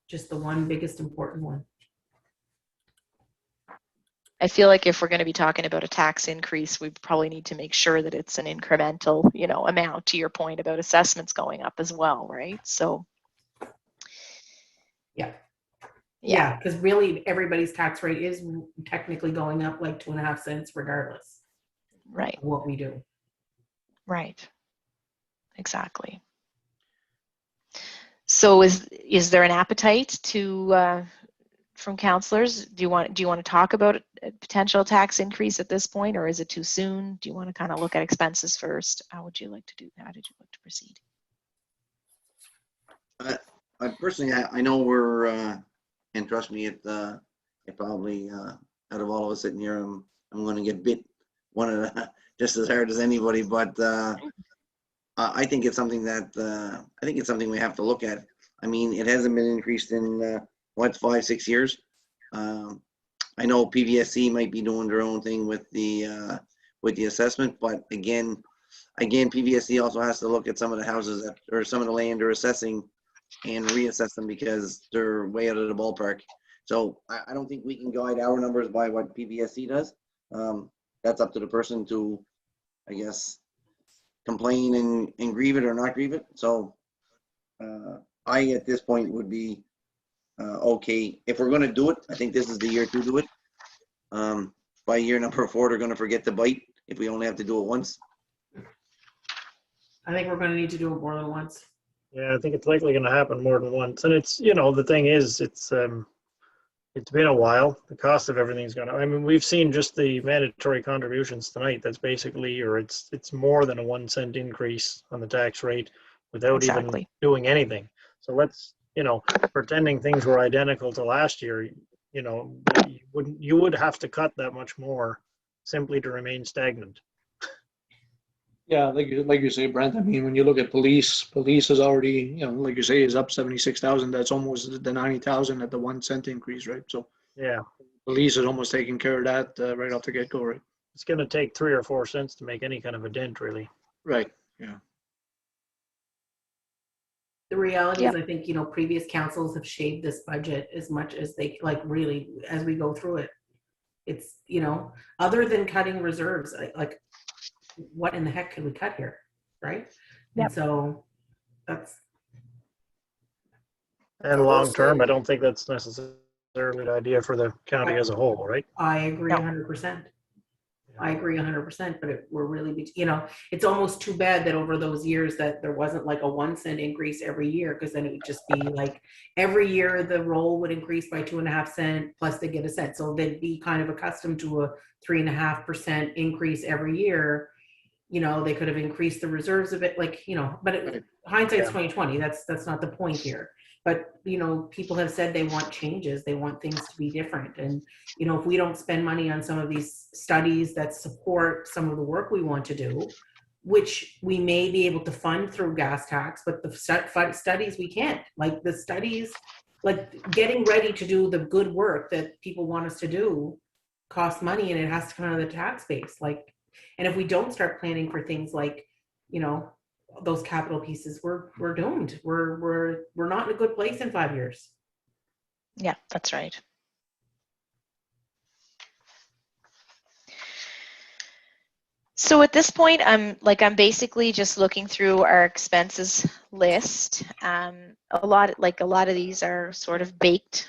just the one biggest important one. I feel like if we're going to be talking about a tax increase, we probably need to make sure that it's an incremental, amount, to your point about assessments going up as well, right? So. Yeah, because really everybody's tax rate is technically going up like 2.5 cents regardless. Right. Of what we do. Right. Exactly. So is there an appetite to from councillors? Do you want to talk about a potential tax increase at this point, or is it too soon? Do you want to kind of look at expenses first? How would you like to do that? How did you like to proceed? I personally, I know we're, and trust me, it probably out of all of us sitting here, I'm going to get bit just as hard as anybody. But I think it's something that we have to look at. I mean, it hasn't been increased in 5-6 years. I know PVSC might be doing their own thing with the assessment, but again, PVSC also has to look at some of the houses or some of the land they're assessing and reassess them because they're way out of the ballpark. So I don't think we can guide our numbers by what PVSC does. That's up to the person to, I guess, complain and grieve it or not grieve it. So I, at this point, would be okay. If we're going to do it, I think this is the year to do it. By year number 4, they're going to forget to bite if we only have to do it once. I think we're going to need to do it more than once. Yeah, I think it's likely going to happen more than once. And it's, the thing is, it's been a while. The cost of everything's gone up. I mean, we've seen just the mandatory contributions tonight. That's basically, or it's more than a 1 cent increase on the tax rate without even doing anything. So let's, pretending things were identical to last year, you would have to cut that much more simply to remain stagnant. Yeah, like you say, Brent. I mean, when you look at police is already, like you say, is up 76,000. That's almost the 90,000 at the 1 cent increase, right? So yeah, police is almost taking care of that right off the get-go, right? It's going to take 3 or 4 cents to make any kind of a dent, really. Right. Yeah. The reality is, I think, previous councils have shaved this budget as much as they really, as we go through it. It's, other than cutting reserves, like what in the heck could we cut here, right? Yep. And so that's. And long term, I don't think that's necessarily the idea for the county as a whole, right? I agree 100%. I agree 100%, but we're really, it's almost too bad that over those years that there wasn't like a 1 cent increase every year, because then it would just be like every year the roll would increase by 2.5 cents plus they get a cent. So they'd be kind of accustomed to a 3.5% increase every year. They could have increased the reserves a bit, but hindsight's 2020. That's not the point here. But, people have said they want changes. They want things to be different. And, if we don't spend money on some of these studies that support some of the work we want to do, which we may be able to fund through gas tax, but the studies we can't. Like the studies, like getting ready to do the good work that people want us to do costs money, and it has to come out of the tax base. And if we don't start planning for things like, those capital pieces, we're doomed. We're not in a good place in 5 years. Yeah, that's right. So at this point, I'm basically just looking through our expenses list. A lot of these are sort of baked.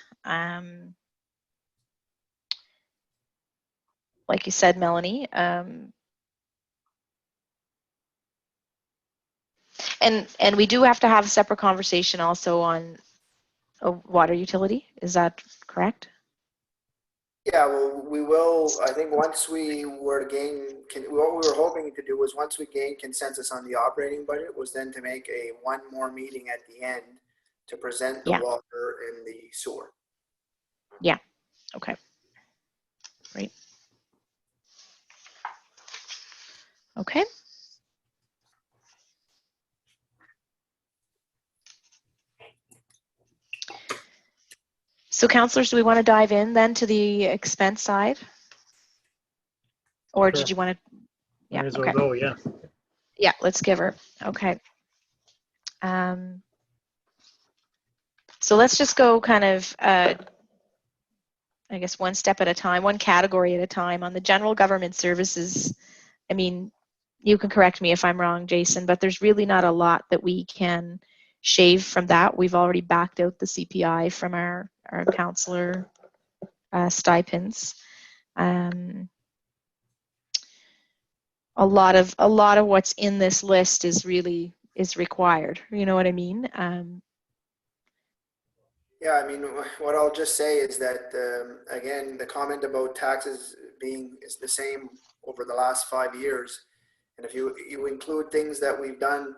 Like you said, Melanie. And we do have to have a separate conversation also on a water utility. Is that correct? Yeah, well, we will, I think once we were to gain, what we were hoping to do was once we gained consensus on the operating budget was then to make one more meeting at the end to present the Yeah. water and the sewer. Yeah. Okay. Great. Okay. So councillors, do we want to dive in then to the expense side? Or Sure. did you want to? Yeah, Might as well okay. go, yeah. Yeah, let's give her. Okay. So let's just go kind of, I guess, one step at a time, one category at a time. On the general government services, I mean, you can correct me if I'm wrong, Jason, but there's really not a lot that we can shave from that. We've already backed out the CPI from our councillor stipends. A lot of what's in this list is required. You know what I mean? Yeah, I mean, what I'll just say is that, again, the comment about taxes is the same over the last 5 years. And if you include things that we've done,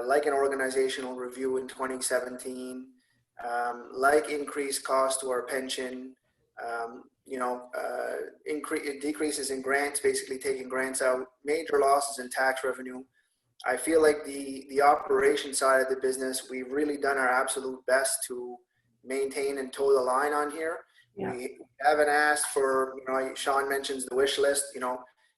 like an organizational review in 2017, like increased cost to our pension, decreases in grants, basically taking grants out, major losses in tax revenue. I feel like the operation side of the business, we've really done our absolute best to maintain and toe the line on here. Yeah. We haven't asked for, Sean mentions the wish list,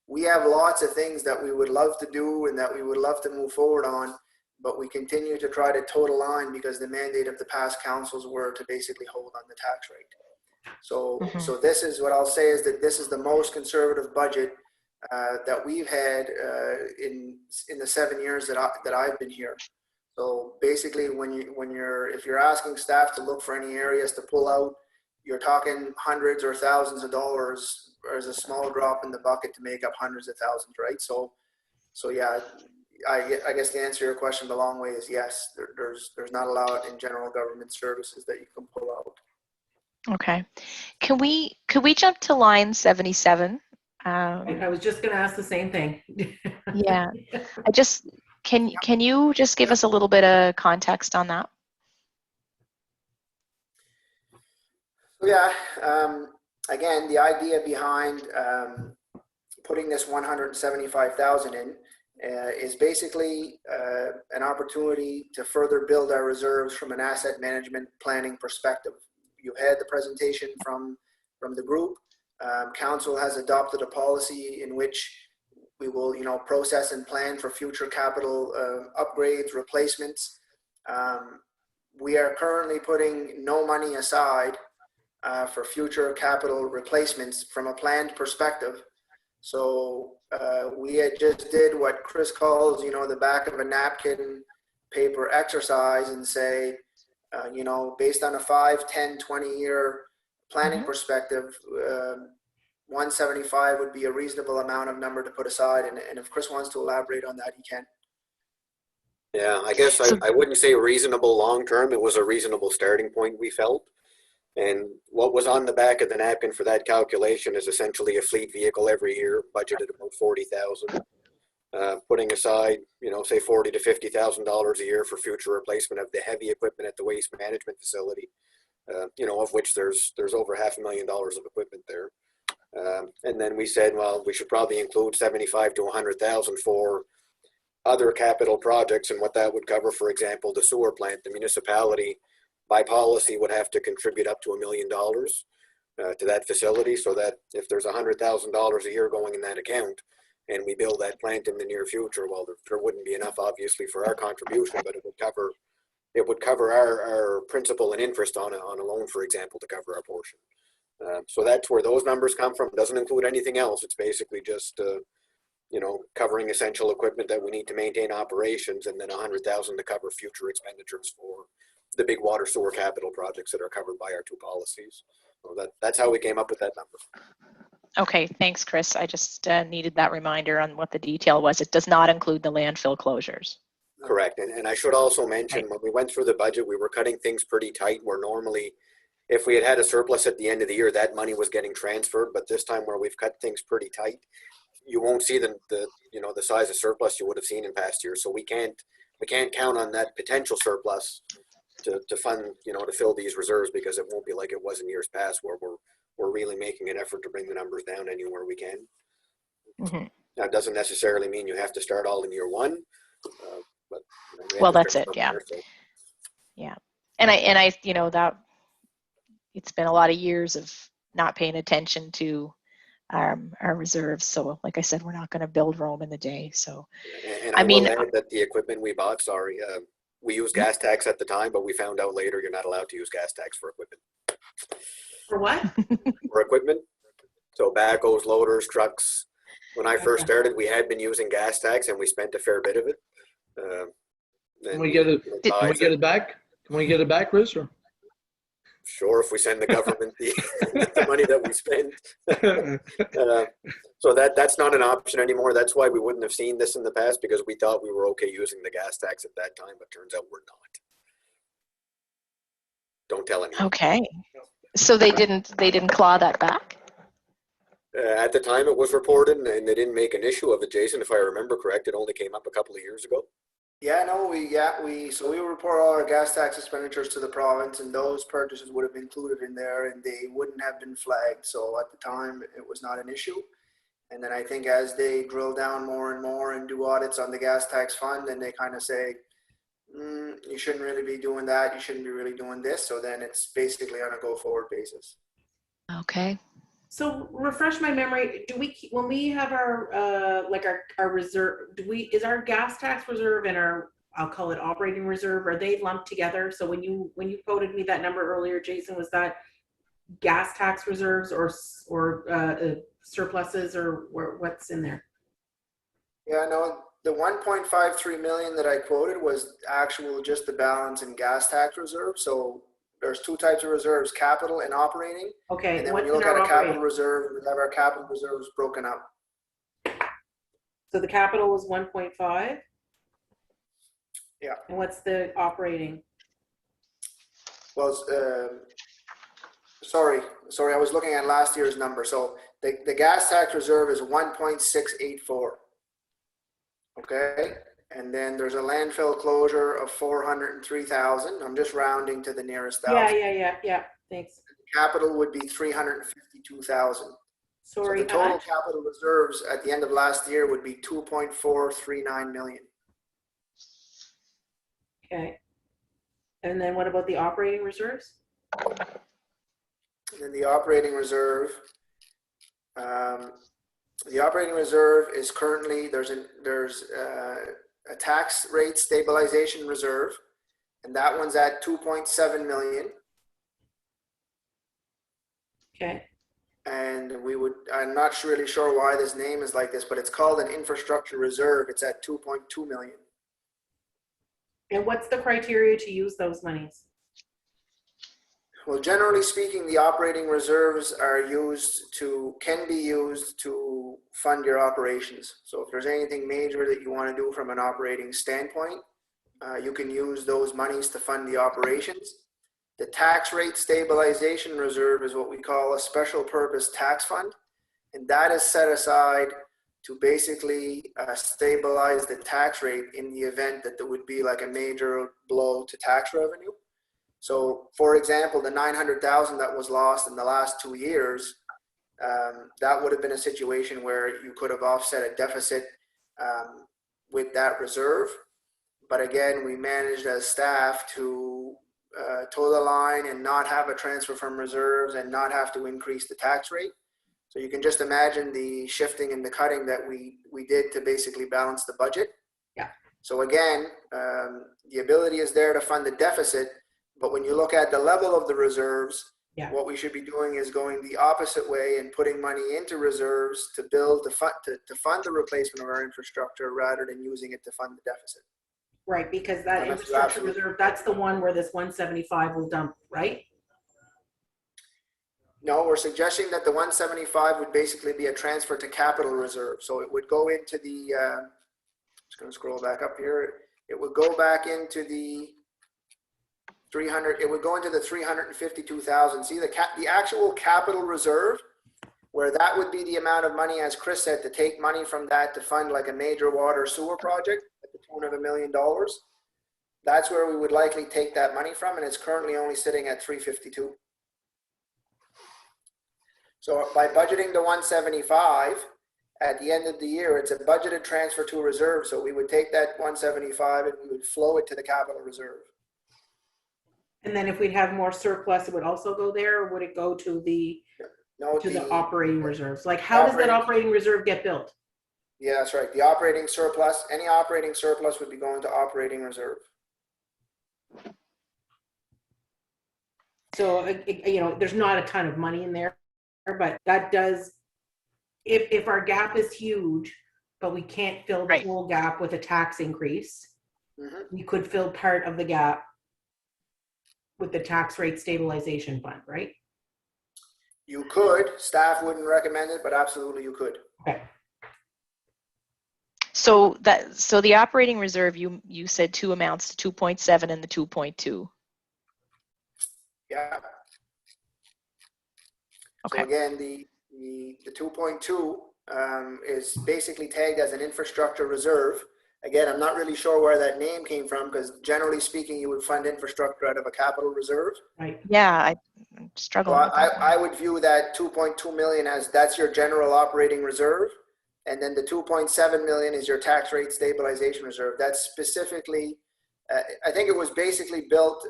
we have lots of things that we would love to do and that we would love to move forward on, but we continue to try to toe the line because the mandate of the past councils were to basically hold on the tax rate. So, so this is what I'll say is that this is the most conservative budget that we've had in the 7 years that I've been here. So basically, if you're asking staff to look for any areas to pull out, you're talking hundreds or thousands of dollars as a small drop in the bucket to make up hundreds of thousands, right? So yeah, I guess the answer to your question the long way is yes. There's not a lot in general government services that you can pull out. Okay, could we jump to line 77? I was just going to ask the same thing. Yeah, can you just give us a little bit of context on that? Yeah, again, the idea behind putting this 175,000 in is basically an opportunity to further build our reserves from an asset management planning perspective. You've had the presentation from the group. Council has adopted a policy in which we will, process and plan for future capital upgrades, replacements. We are currently putting no money aside for future capital replacements from a planned perspective. So we had just did what Chris calls, the back of a napkin paper exercise and say, based on a 5, 10, 20-year planning perspective, 175 would be a reasonable amount of number to put aside. And if Chris wants to elaborate on that, he can. Yeah, I guess I wouldn't say reasonable long-term. It was a reasonable starting point, we felt. And what was on the back of the napkin for that calculation is essentially a fleet vehicle every year, budgeted about 40,000. Putting aside, say $40,000 to $50,000 a year for future replacement of the heavy equipment at the waste management facility, of which there's over $500,000 of equipment there. And then we said, well, we should probably include 75 to 100,000 for other capital projects, and what that would cover, for example, the sewer plant. The municipality, by policy, would have to contribute up to $1 million to that facility, so that if there's $100,000 a year going in that account, and we build that plant in the near future, well, there wouldn't be enough, obviously, for our contribution, but it would cover our principal and interest on a loan, for example, to cover our portion. So that's where those numbers come from. It doesn't include anything else. It's basically just, you know, covering essential equipment that we need to maintain operations, and then 100,000 to cover future expenditures for the big water sewer capital projects that are covered by our two policies. So that's how we came up with that number. Okay, thanks, Chris. I just needed that reminder on what the detail was. It does not include the landfill closures. Correct. And I should also mention, when we went through the budget, we were cutting things pretty tight, where normally if we had a surplus at the end of the year, that money was getting transferred. But this time, where we've cut things pretty tight, you won't see the you know, the size of surplus you would have seen in past years. So we can't count on that potential surplus to fund, you know, to fill these reserves, because it won't be like it was in years past, where we're really making an effort to bring the numbers down anywhere we can. Mm-hmm. Now, it doesn't necessarily mean you have to start all in year one, but you know, Well, that's it. Yeah. So. Yeah. And I, you know, that it's been a lot of years of not paying attention to our reserves. So like I said, we're not going to build Rome in the day. So, and I mean, will add that the equipment we bought, we used gas tax at the time, but we found out later you're not allowed to use gas tax for equipment. For what? For equipment. So backhoes, loaders, trucks. When I first started, we had been using gas tax, and we spent a fair bit of it. Can we get it? Can we get it back? Can we get it back, Chris? Or? Sure, if we send the government the money that we spend. So that's not an option anymore. That's why we wouldn't have seen this in the past, because we thought we were okay using the gas tax at that time, but turns out we're not. Don't tell anyone. Okay. So they didn't claw that back? At the time it was reported, and they didn't make an issue of it, Jason, if I remember correct. It only came up a couple of years ago. Yeah, no, so we report all our gas tax expenditures to the province, and those purchases would have been included in there, and they wouldn't have been flagged. So at the time, it was not an issue. And then I think as they drill down more and more and do audits on the gas tax fund, and they kind of say, you shouldn't really be doing that, you shouldn't be really doing this. So then it's basically on a go-forward basis. Okay. So refresh my memory. Do we, when we have our like our reserve, is our gas tax reserve and our, I'll call it operating reserve, are they lumped together? So when you quoted me that number earlier, Jason, was that gas tax reserves or surpluses, or what's in there? Yeah, no, the 1.53 million that I quoted was actual just the balance in gas tax reserve. So there's two types of reserves, capital and operating. Okay. And then when you look at a capital reserve, we have our capital reserves broken up. So the capital was 1.5? Yeah. And what's the operating? Well, sorry, I was looking at last year's number. So the gas tax reserve is 1.684. Okay. And then there's a landfill closure of 403,000. I'm just rounding to the nearest thousand. Yeah. Thanks. Capital would be 352,000. Sorry. So the total capital reserves at the end of last year would be 2.439 million. Okay. And then what about the operating reserves? And then the operating reserve. The operating reserve is currently there's a tax rate stabilization reserve, and that one's at 2.7 million. Okay. And I'm not really sure why this name is like this, but it's called an infrastructure reserve. It's at 2.2 million. And what's the criteria to use those monies? Well, generally speaking, the operating reserves can be used to fund your operations. So if there's anything major that you want to do from an operating standpoint, you can use those monies to fund the operations. The tax rate stabilization reserve is what we call a special purpose tax fund. And that is set aside to basically stabilize the tax rate in the event that there would be like a major blow to tax revenue. So, for example, the 900,000 that was lost in the last 2 years, that would have been a situation where you could have offset a deficit with that reserve. But again, we managed as staff to toe the line and not have a transfer from reserves and not have to increase the tax rate. So you can just imagine the shifting and the cutting that we did to basically balance the budget. Yeah. So again, the ability is there to fund the deficit. But when you look at the level of the reserves, Yeah. What we should be doing is going the opposite way and putting money into reserves to build, to fund the replacement of our infrastructure rather than using it to fund the deficit. Right, because that Unless you infrastructure absolutely- reserve, that's the one where this 175 will dump, right? No, we're suggesting that the 175 would basically be a transfer to capital reserve. So it would go into the, just going to scroll back up here. It would go back into the 300, it would go into the 352,000. See the actual capital reserve, where that would be the amount of money, as Chris said, to take money from that to fund like a major water sewer project at the tune of $1 million. That's where we would likely take that money from, and it's currently only sitting at 352. So by budgeting the 175, at the end of the year, it's a budgeted transfer to a reserve. So we would take that 175 and we would flow it to the capital reserve. And then if we'd have more surplus, it would also go there, or would it go to the operating reserves? Like, how does that operating reserve get built? Yeah, that's right. The operating surplus, any operating surplus would be going to operating reserve. So, you know, there's not a ton of money in there, but that does, if our gap is huge, but we can't fill the whole gap with a tax increase, we could fill part of the gap with the tax rate stabilization fund, right? You could. Staff wouldn't recommend it, but absolutely you could. Okay. So the operating reserve, you said two amounts, 2.7 and the 2.2. Yeah. Okay. So again, the 2.2 is basically tagged as an infrastructure reserve. Again, I'm not really sure where that name came from, because generally speaking, you would fund infrastructure out of a capital reserve. Right. Yeah, I'm struggling So with that. I would view that 2.2 million as that's your general operating reserve. And then the 2.7 million is your tax rate stabilization reserve. That's specifically, I think it was basically built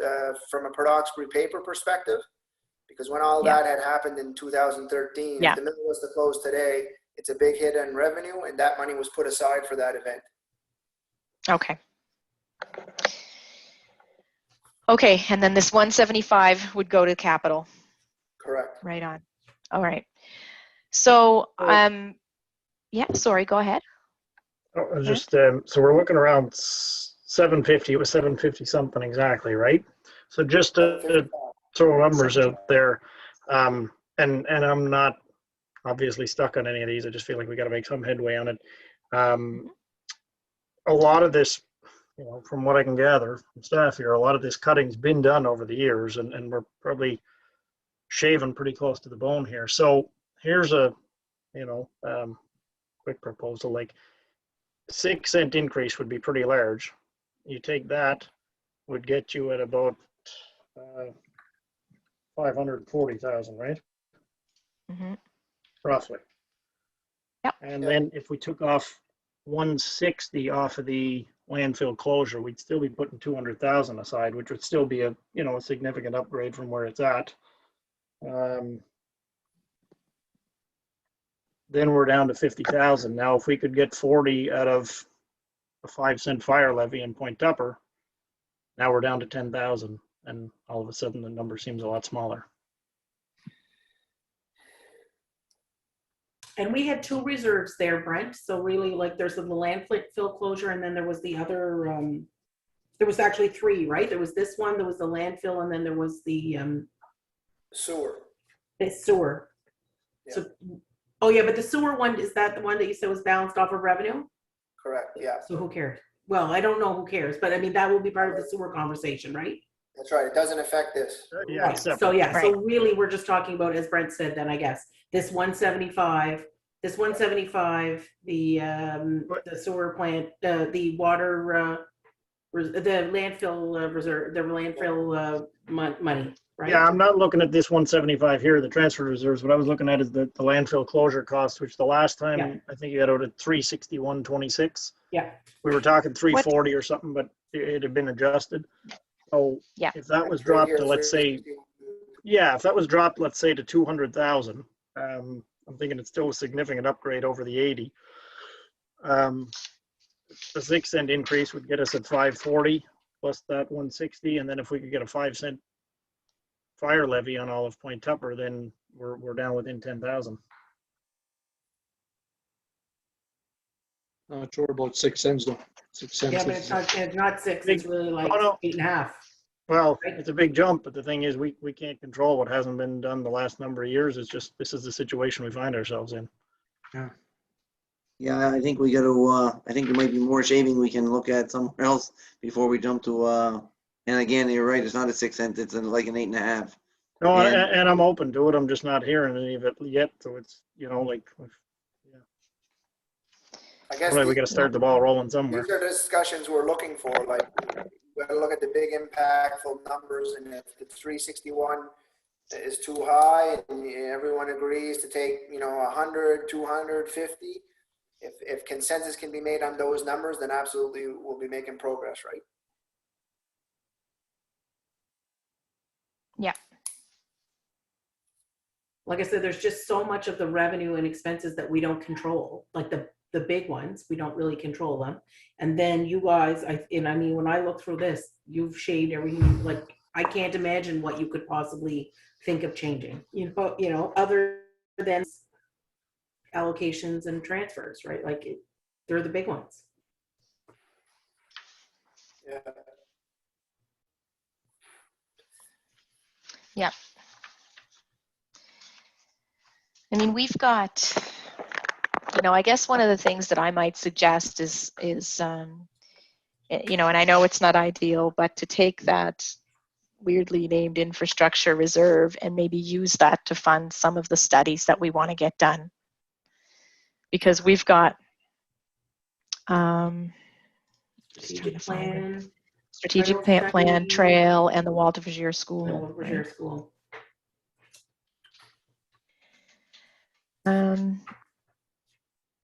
from a Prodoxbury paper perspective, because when all that had happened in 2013, if the mill was to close today, it's a big hit on revenue, and that money was put aside for that event. Okay. Okay, and then this 175 would go to capital. Correct. Right on. All right. So, yeah, sorry, go ahead. Oh, just so we're looking around 750. It was 750 something exactly, right? So just to throw numbers out there, and I'm not obviously stuck on any of these. I just feel like we got to make some headway on it. A lot of this, you know, from what I can gather from staff here, a lot of this cutting's been done over the years, and we're probably shaving pretty close to the bone here. So here's a, you know, quick proposal. Like 6 cent increase would be pretty large. You take that, would get you at about 540,000, right? Mm-hmm. Roughly. Yep. And then if we took off 160 off of the landfill closure, we'd still be putting 200,000 aside, which would still be a, you know, a significant upgrade from where it's at. Then we're down to 50,000. Now, if we could get 40 out of a 5 cent fire levy in Point Tupper, now we're down to 10,000, and all of a sudden the number seems a lot smaller. And we had two reserves there, Brent. So really, like, there's the landfill closure, and then there was the other, there was actually three, right? There was this one, there was the landfill, and then there was the sewer. The sewer. Yeah. So, oh yeah, but the sewer one, is that the one that you said was balanced off of revenue? Correct, yeah. So who cares? Well, I don't know who cares, but I mean, that will be part of the sewer conversation, right? That's right. It doesn't affect this. Yeah, Right. separate. So yeah, so really we're just talking about, as Brent said, then I guess, this 175, the sewer plant, the water, the landfill reserve, the landfill money, right? Yeah, I'm not looking at this 175 here, the transfer reserves. What I was looking at is the landfill closure cost, which the last time I think you had out at 361.26. Yeah. We were talking 340 or something, but it had been adjusted. So yeah, if that was dropped to, let's say, if that was dropped, let's say, to 200,000, I'm thinking it's still a significant upgrade over the 80. The 6 cent increase would get us at 540 plus that 160, and then if we could get a 5 cent fire levy on all of Point Tupper, then we're down within 10,000. Not sure about 6 cents though. 6 cents. Yeah, but is- it's not 6, it's really like Oh, no. 8.5. Well, Right. it's a big jump, but the thing is, we can't control what hasn't been done the last number of years. It's just, this is the situation we find ourselves in. Yeah, I think we got to, I think there might be more shaving we can look at somewhere else before we jump to, and again, you're right, it's not a 6 cent, it's like an 8.5. No, And- and I'm open to it. I'm just not hearing any of it yet. So it's, like, I guess right, we got to start the ball rolling somewhere. these are the discussions we're looking for. Like, we got to look at the big impactful numbers, and if the 361 is too high, and everyone agrees to take 100, 250. If consensus can be made on those numbers, then absolutely we'll be making progress, right? Yeah. Like I said, there's just so much of the revenue and expenses that we don't control, like the big ones, we don't really control them. And then you guys, when I look through this, you've shaved everything. Like, I can't imagine what you could possibly think of changing, other than allocations and transfers, right? Like, they're the big ones. Yeah. Yeah. I mean, we've got, I guess one of the things that I might suggest is, and I know it's not ideal, but to take that weirdly named infrastructure reserve and maybe use that to fund some of the studies that we want to get done. Because we've got Strategic plan, strategic trail plan, study, trail, and the Walter Vergier School. Vergier School.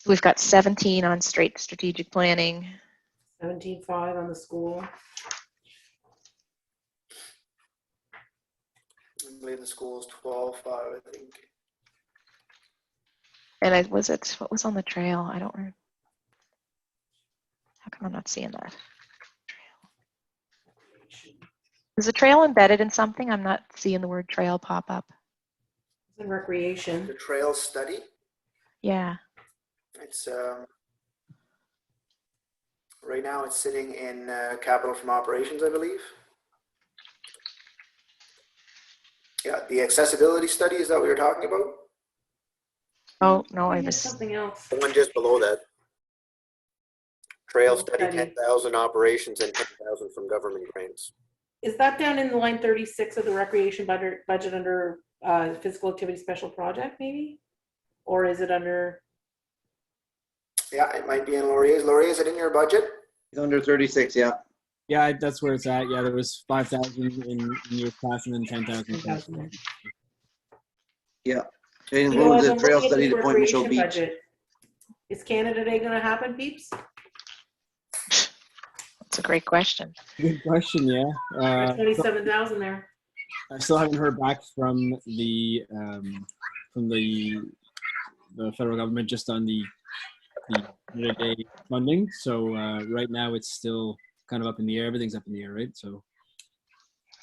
We've got 17 on straight strategic planning. 17.5 on the school. I believe the school is 12.5, I think. And what was on the trail? I don't remember. How come I'm not seeing that? Is the trail embedded in something? I'm not seeing the word trail pop up. It's in recreation. The trail study. Yeah. It's right now it's sitting in capital from operations, I believe. Yeah, the accessibility study, is that what you're talking about? Oh, no, I There's was. something else. The one just below that. Trail study, Study. 10,000 operations and 10,000 from government grants. Is that down in line 36 of the recreation budget under physical activity special project, maybe? Or is it under? Yeah, it might be in Laurier's. Laurier, is it in your budget? It's under 36, yeah. Yeah, that's where it's at. Yeah, there was 5,000 in years past and then 10,000. Yeah. It includes the trail study, the Point Michaud Beach. Budget. Is Canada Day going to happen, peeps? That's a great question. Good question, yeah. There's 27,000 there. I still haven't heard back from the federal government just on the day funding. So right now it's still kind of up in the air. Everything's up in the air, right? So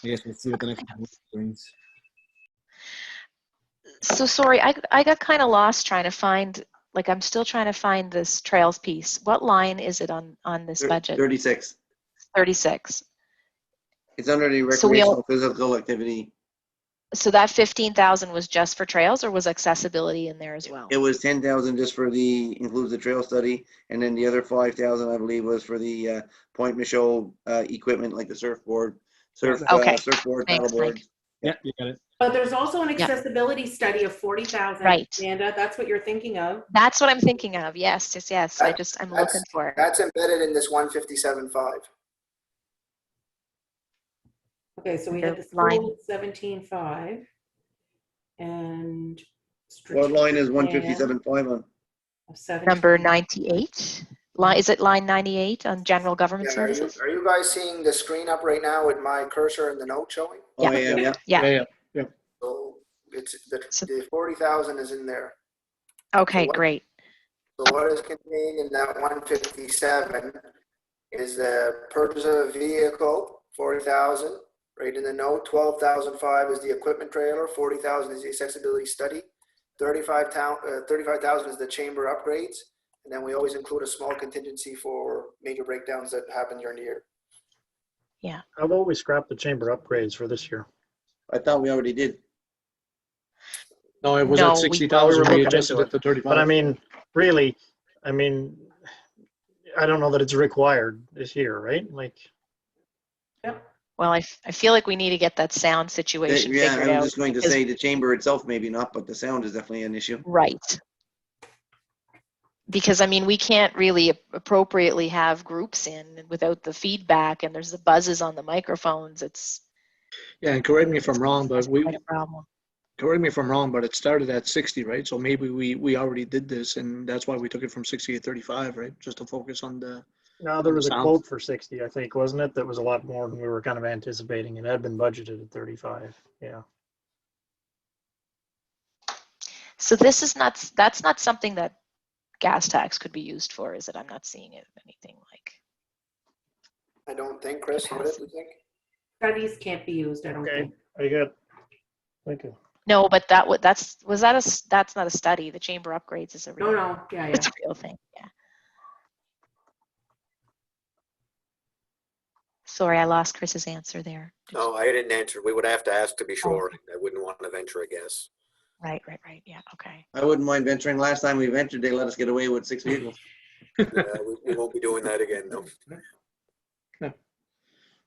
I guess we'll see what the next one brings. So sorry, I got kind of lost trying to find, I'm still trying to find this trails piece. What line is it on this budget? 36. 36. It's under the So recreational physical activity. So that 15,000 was just for trails, or was accessibility in there as well? It was 10,000 just for includes the trail study, and then the other 5,000 I believe was for the Point Michaud equipment like the surfboard, surfboard, Thanks, paddleboard. Mike. Yeah, you got it. But there's also an accessibility study of 40,000. Right. Amanda, that's what you're thinking of. That's what I'm thinking of. Yes. I'm looking for it. That's embedded in this 157.5. Okay, so we The had the line. school at 17.5 and What line is strategic 157.5 on? of 17. Number 98. Is it line 98 on general government Yeah, services? are you guys seeing the screen up right now with my cursor and the note showing? Oh, yeah. Yeah. So it's the 40,000 is in there. Okay, So great. So what is contained in that 157 is the purchase of a vehicle, 40,000, Right in the note, 12,005 is the equipment trailer, 40,000 is the accessibility study, 35,000 is the chamber upgrades, and then we always include a small contingency for major breakdowns that happen during the year. Yeah. How about we scrap the chamber upgrades for this year? I thought we already did. No, it was No, at we- 60,000. we We were adjusted looking it to 35. But I mean, really, I mean, I don't know that it's required this year, right? Like, Well, I feel like we need to get that sound situation Yeah, figured I out. was just going to because- say the chamber itself, maybe not, but the sound is definitely an issue. Right. Because, I mean, we can't really appropriately have groups in without the feedback, and there's the buzzes on the microphones. It's Yeah, and correct me if I'm wrong, but quite a problem. correct me if I'm wrong, but it started at 60, right? So maybe we already did this, and that's why we took it from 60 to 35, right? Just to focus on the. no, there was a Sound. quote for 60, I think, wasn't it? That was a lot more than we were kind of anticipating. It had been budgeted at 35. Yeah. So this is not, that's not something that gas tax could be used for, is it? I'm not seeing it anything like. I don't think, Chris, what do you think? Studies can't be used, I don't Okay. think. I got, thank you. No, but that's not a study. The chamber upgrades is a real. No, yeah. It's a real thing. Yeah. Sorry, I lost Chris's answer there. No, I didn't answer. We would have to ask to be sure. I wouldn't want to venture a guess. Right. Yeah. Okay. I wouldn't mind venturing. Last time we ventured, they let us get away with 6 vehicles. We won't be doing that again, though.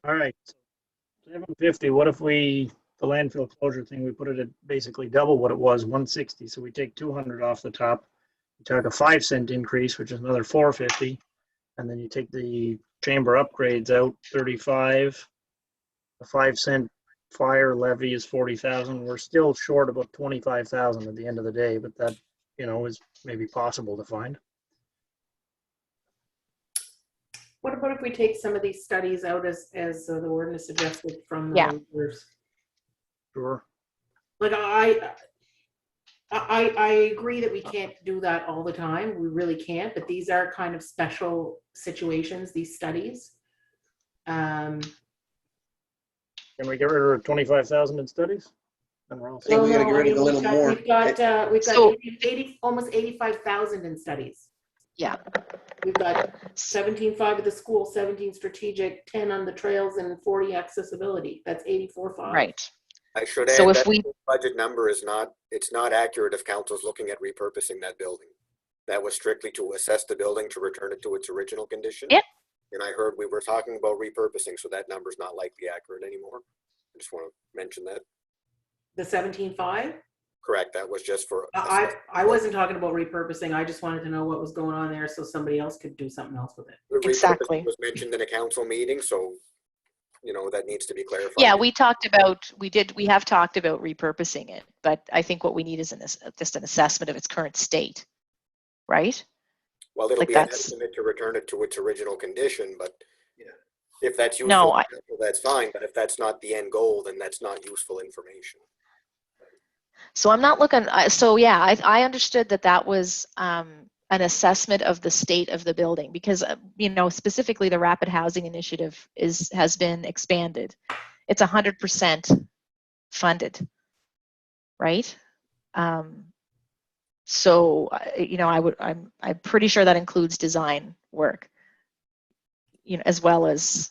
All right. 750, what if the landfill closure thing, we put it at basically double what it was, 160. So we take 200 off the top. You take a 5-cent increase, which is another 450. And then you take the chamber upgrades out, 35. The 5-cent fire levy is 40,000. We're still short about 25,000 at the end of the day, but that, is maybe possible to find. What about if we take some of these studies out as the ordinance suggested from the Yeah. numbers? Sure. Like I agree that we can't do that all the time. We really can't, but these are kind of special situations, these studies. Can we get rid of 25,000 in studies? Then we're all I think we gotta get rid of a little more. We've got So- 80, almost 85,000 in studies. Yeah. We've got 17.5 at the school, 17 strategic, 10 on the trails, and 40 accessibility. That's 84.5. Right. I should add So if that we- the budget number it's not accurate if council's looking at repurposing that building. That was strictly to assess the building to return it to its original condition. Yep. And I heard we were talking about repurposing, so that number's not likely accurate anymore. I just want to mention that. The 17.5? Correct, that was just for. I wasn't talking about repurposing. I just wanted to know what was going on there so somebody else could do something else with it. Repurposing Exactly. Was mentioned in a council meeting, so, that needs to be clarified. Yeah, we have talked about repurposing it, but I think what we need is just an assessment of its current state, right? Well, it'll like be an that's- estimate to return it to its original condition, but if that's No, useful, that's fine, but if that's not the end goal, then that's not useful information. So I'm not looking, so yeah, I understood that was an assessment of the state of the building because, specifically the Rapid Housing Initiative has been expanded. It's 100% funded, right? So, I'm pretty sure that includes design work, as well as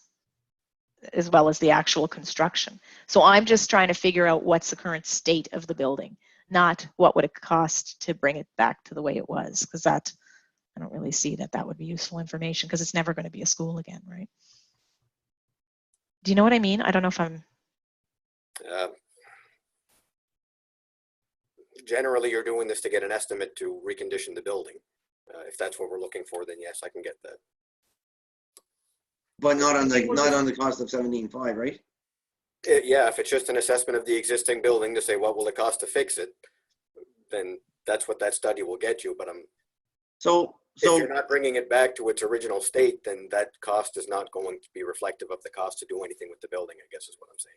the actual construction. So I'm just trying to figure out what's the current state of the building, not what would it cost to bring it back to the way it was, because I don't really see that would be useful information because it's never going to be a school again, right? Do you know what I mean? I don't know if I'm... Generally, you're doing this to get an estimate to recondition the building. If that's what we're looking for, then yes, I can get that. But not on the cost of 17.5, right? Yeah, if it's just an assessment of the existing building to say what will it cost to fix it, then that's what that study will get you. But So if you're not bringing it back to its original state, then that cost is not going to be reflective of the cost to do anything with the building, I guess is what I'm saying.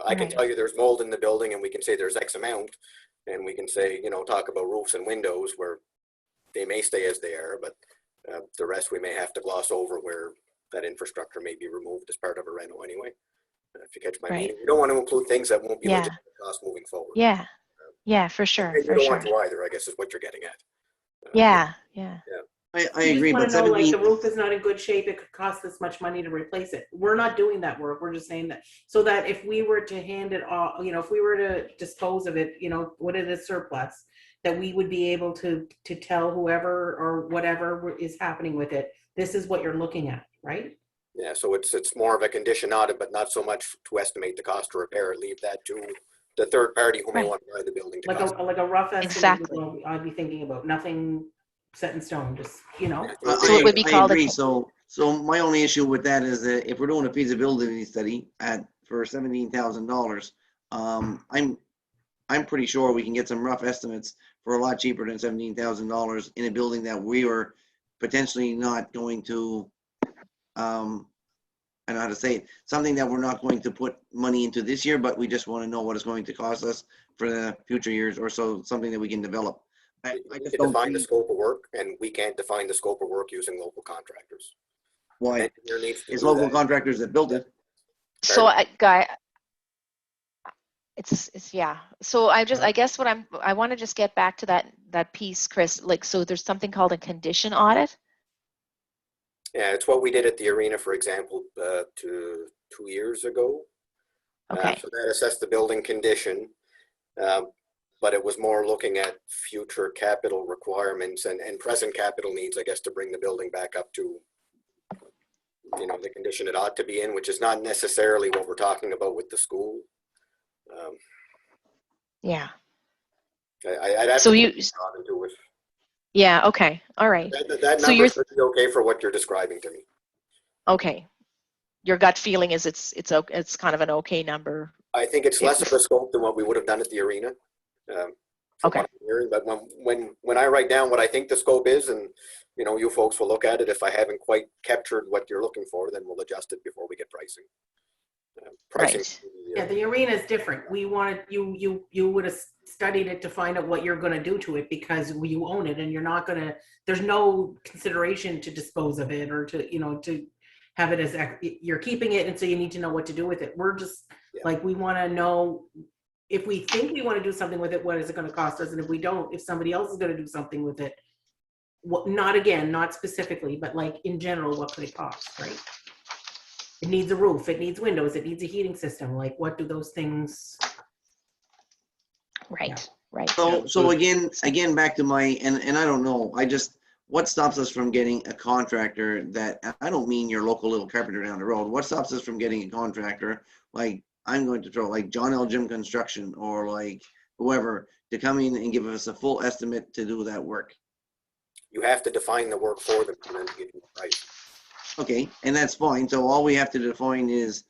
I can tell you there's mold in the building and we can say there's X amount, and we can say, talk about roofs and windows where they may stay as they are, but the rest we may have to gloss over where that infrastructure may be removed as part of a reno anyway. if you catch my Right. meaning. You don't want to include things that won't be Yeah. legitimate costs moving forward. Yeah. Yeah, for sure. And you For don't sure. want to either, I guess is what you're getting at. Yeah. Yeah. I We agree, just want but to know, like, 17, the roof is not in good shape, it could cost this much money to replace it. We're not doing that work, we're just saying that, so that if we were to hand it off, if we were to dispose of it, what it is surplus, that we would be able to tell whoever or whatever is happening with it, this is what you're looking at, right? Yeah, so it's more of a condition audit, but not so much to estimate the cost to repair it. Leave that to the third party who may Right. want to buy the building to Like cost. a rough estimate is Exactly. what I'd be thinking about, nothing set in stone, just, So it would be I called a agree. So my only issue with that is that if we're doing a feasibility study for $17,000, I'm pretty sure we can get some rough estimates for a lot cheaper than $17,000 in a building that we were potentially not going to, I don't know how to say it, something that we're not going to put money into this year, but we just want to know what it's going to cost us for the future years, or something that we can develop. I We just can don't define the see scope of work, and we can't define the scope of work using local contractors. why Engineer needs to it's do local that. contractors that built it. So it's yeah. So I guess I want to just get back to that piece, Chris. Like, so there's something called a condition audit. Yeah, it's what we did at the arena, for example, 2 years ago. Okay. So that assessed the building condition, but it was more looking at future capital requirements and present capital needs, I guess, to bring the building back up to, the condition it ought to be in, which is not necessarily what we're talking about with the school. Yeah. I'd have So to you. dig into it. Yeah. Okay. All right. That So number you're should be okay for what you're describing to me. okay. Your gut feeling is it's kind of an okay number. I think it's less of a scope than what we would have done at the arena. Okay. What I'm hearing, but when I write down what I think the scope is, and you folks will look at it. If I haven't quite captured what you're looking for, then we'll adjust it before we get pricing. Right. Yeah, the arena is different. We wanted you would have studied it to find out what you're going to do to it, because you own it, and you're not going to. There's no consideration to dispose of it or to have it as you're keeping it, and so you need to know what to do with it. We're just like, we want to know if we think we want to do something with it, what is it going to cost us, and if we don't, if somebody else is going to do something with it, what? Not specifically, but like in general, what could it cost, right? It needs a roof, it needs windows, it needs a heating system. Like, what do those things? Right. Yeah. Right. So again, back to my, and I don't know, what stops us from getting a contractor that, I don't mean your local little carpenter down the road. What stops us from getting a contractor, like, I'm going to throw like John L. Jim Construction or like whoever, to come in and give us a full estimate to do that work? You have to define the work for them and then give you the price. Okay, and that's fine. So all we have to define is,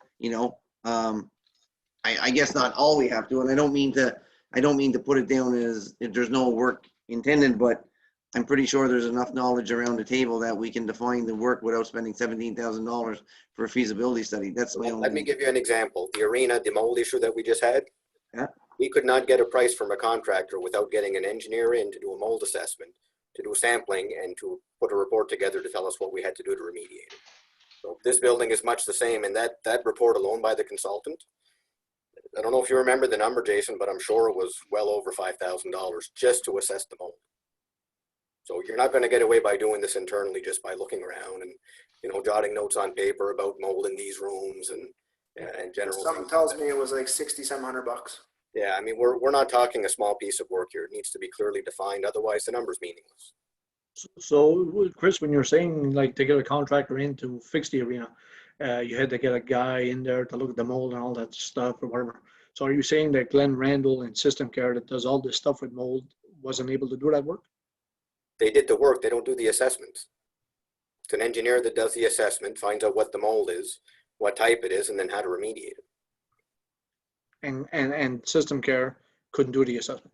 I guess not all we have to, and I don't mean to put it down as if there's no work intended, but I'm pretty sure there's enough knowledge around the table that we can define the work without spending $17,000 for a feasibility study. That's my only. Let me give you an example. The arena, the mold issue that we just had. Yeah. We could not get a price from a contractor without getting an engineer in to do a mold assessment, to do sampling, and to put a report together to tell us what we had to do to remediate it. So this building is much the same, and that report alone by the consultant, I don't know if you remember the number, Jason, but I'm sure it was well over $5,000 just to assess the mold. So you're not going to get away by doing this internally just by looking around and, jotting notes on paper about mold in these rooms and general. Something tells me it was like $6,700. Yeah, I mean, we're not talking a small piece of work here. It needs to be clearly defined. Otherwise, the number's meaningless. So, Chris, when you're saying like to get a contractor in to fix the arena, you had to get a guy in there to look at the mold and all that stuff or whatever. So are you saying that Glenn Randall and System Care that does all this stuff with mold wasn't able to do that work? They did the work. They don't do the assessments. It's an engineer that does the assessment, finds out what the mold is, what type it is, and then how to remediate it. And System Care couldn't do the assessment.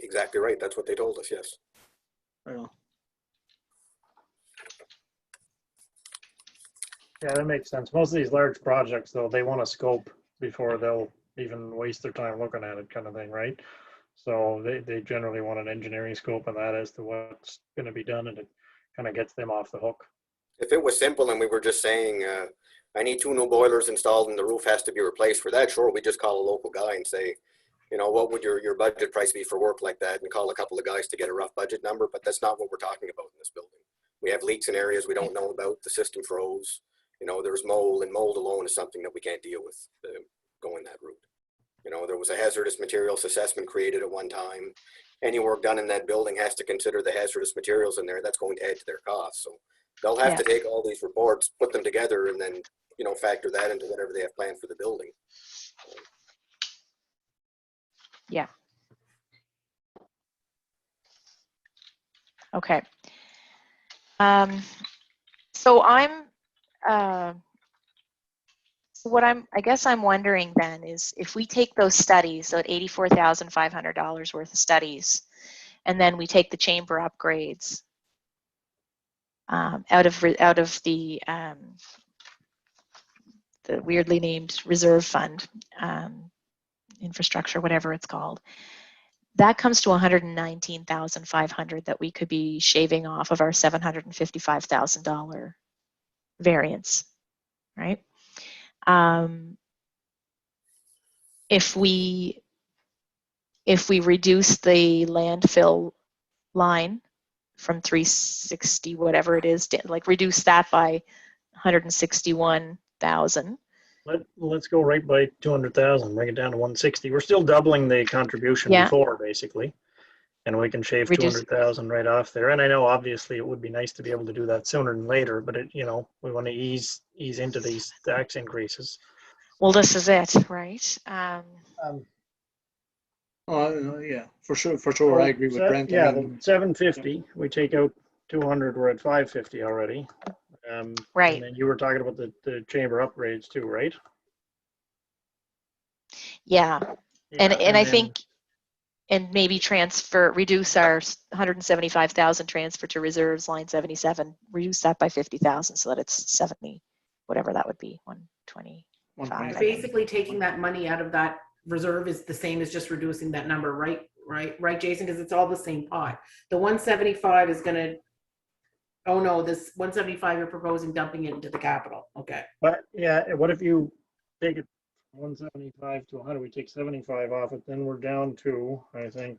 Exactly right. That's what they told us. Yes. Right on. Yeah, that makes sense. Most of these large projects, though, they want a scope before they'll even waste their time looking at it, kind of thing, right? So they generally want an engineering scope on that as to what's going to be done, and it kind of gets them off the hook. If it was simple and we were just saying, I need 2 new boilers installed and the roof has to be replaced. For that, sure, we just call a local guy and say, you know, what would your budget price be for work like that, and call a couple of guys to get a rough budget number. But that's not what we're talking about in this building. We have leaks in areas we don't know about. The system froze. You know, there's mold, and mold alone is something that we can't deal with going that route. You know, there was a hazardous materials assessment created at one time. Any work done in that building has to consider the hazardous materials in there. That's going to add to their costs. So they'll have to take all these reports, put them together, and then, you know, factor that into whatever they have planned for the building. Yeah. Okay. So I guess I'm wondering then is if we take those studies, so at $84,500 worth of studies, and then we take the chamber upgrades out of the weirdly named reserve fund, infrastructure, whatever it's called, that comes to $119,500 that we could be shaving off of our $755,000 variance, right? If we reduce the landfill line from 360, whatever it is, like reduce that by 161,000. Let's go right by 200,000, bring it down to 160. We're still doubling the contribution before, basically, and we can shave 200,000 right off there. And I know obviously it would be nice to be able to do that sooner than later, but it, you know, we want to ease into these tax increases. Well, this is it, right? Yeah, for sure. I agree with Brent. Yeah, I mean, the 750. We take out 200. We're at 550 already. Right. And then you were talking about the chamber upgrades too, right? Yeah. And I think, and maybe reduce our 175,000 transfer to reserves, line 77, reduce that by 50,000 so that it's 70, whatever that would be, 125. Basically taking that money out of that reserve is the same as just reducing that number, right, Jason? Because it's all the same pot. The 175 is going to, oh no, this 175 you're proposing dumping it into the capital. Okay. But yeah, what if you take it 175 to 100? We take 75 off it, then we're down to, I think,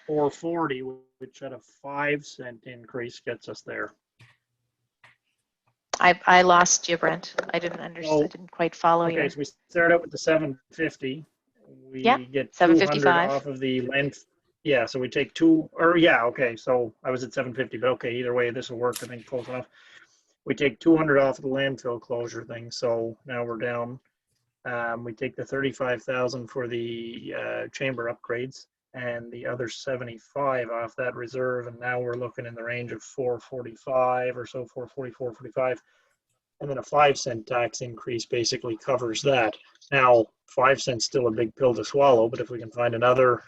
440, which at a 5-cent increase gets us there. I lost you, Brent. I didn't understand. I didn't quite follow you. Okay, so we start out with the 750. We get 755 off of the length. Yeah, so we take 2, or yeah, okay, so I was at 750, but okay, either way, this will work, I think, close enough. We take 200 off of the landfill closure thing, so now we're down. We take the 35,000 for the chamber upgrades and the other 75 off that reserve, and now we're looking in the range of 445 or so, 444, 45. And then a 5-cent tax increase basically covers that. Now, 5 cents still a big pill to swallow, but if we can find another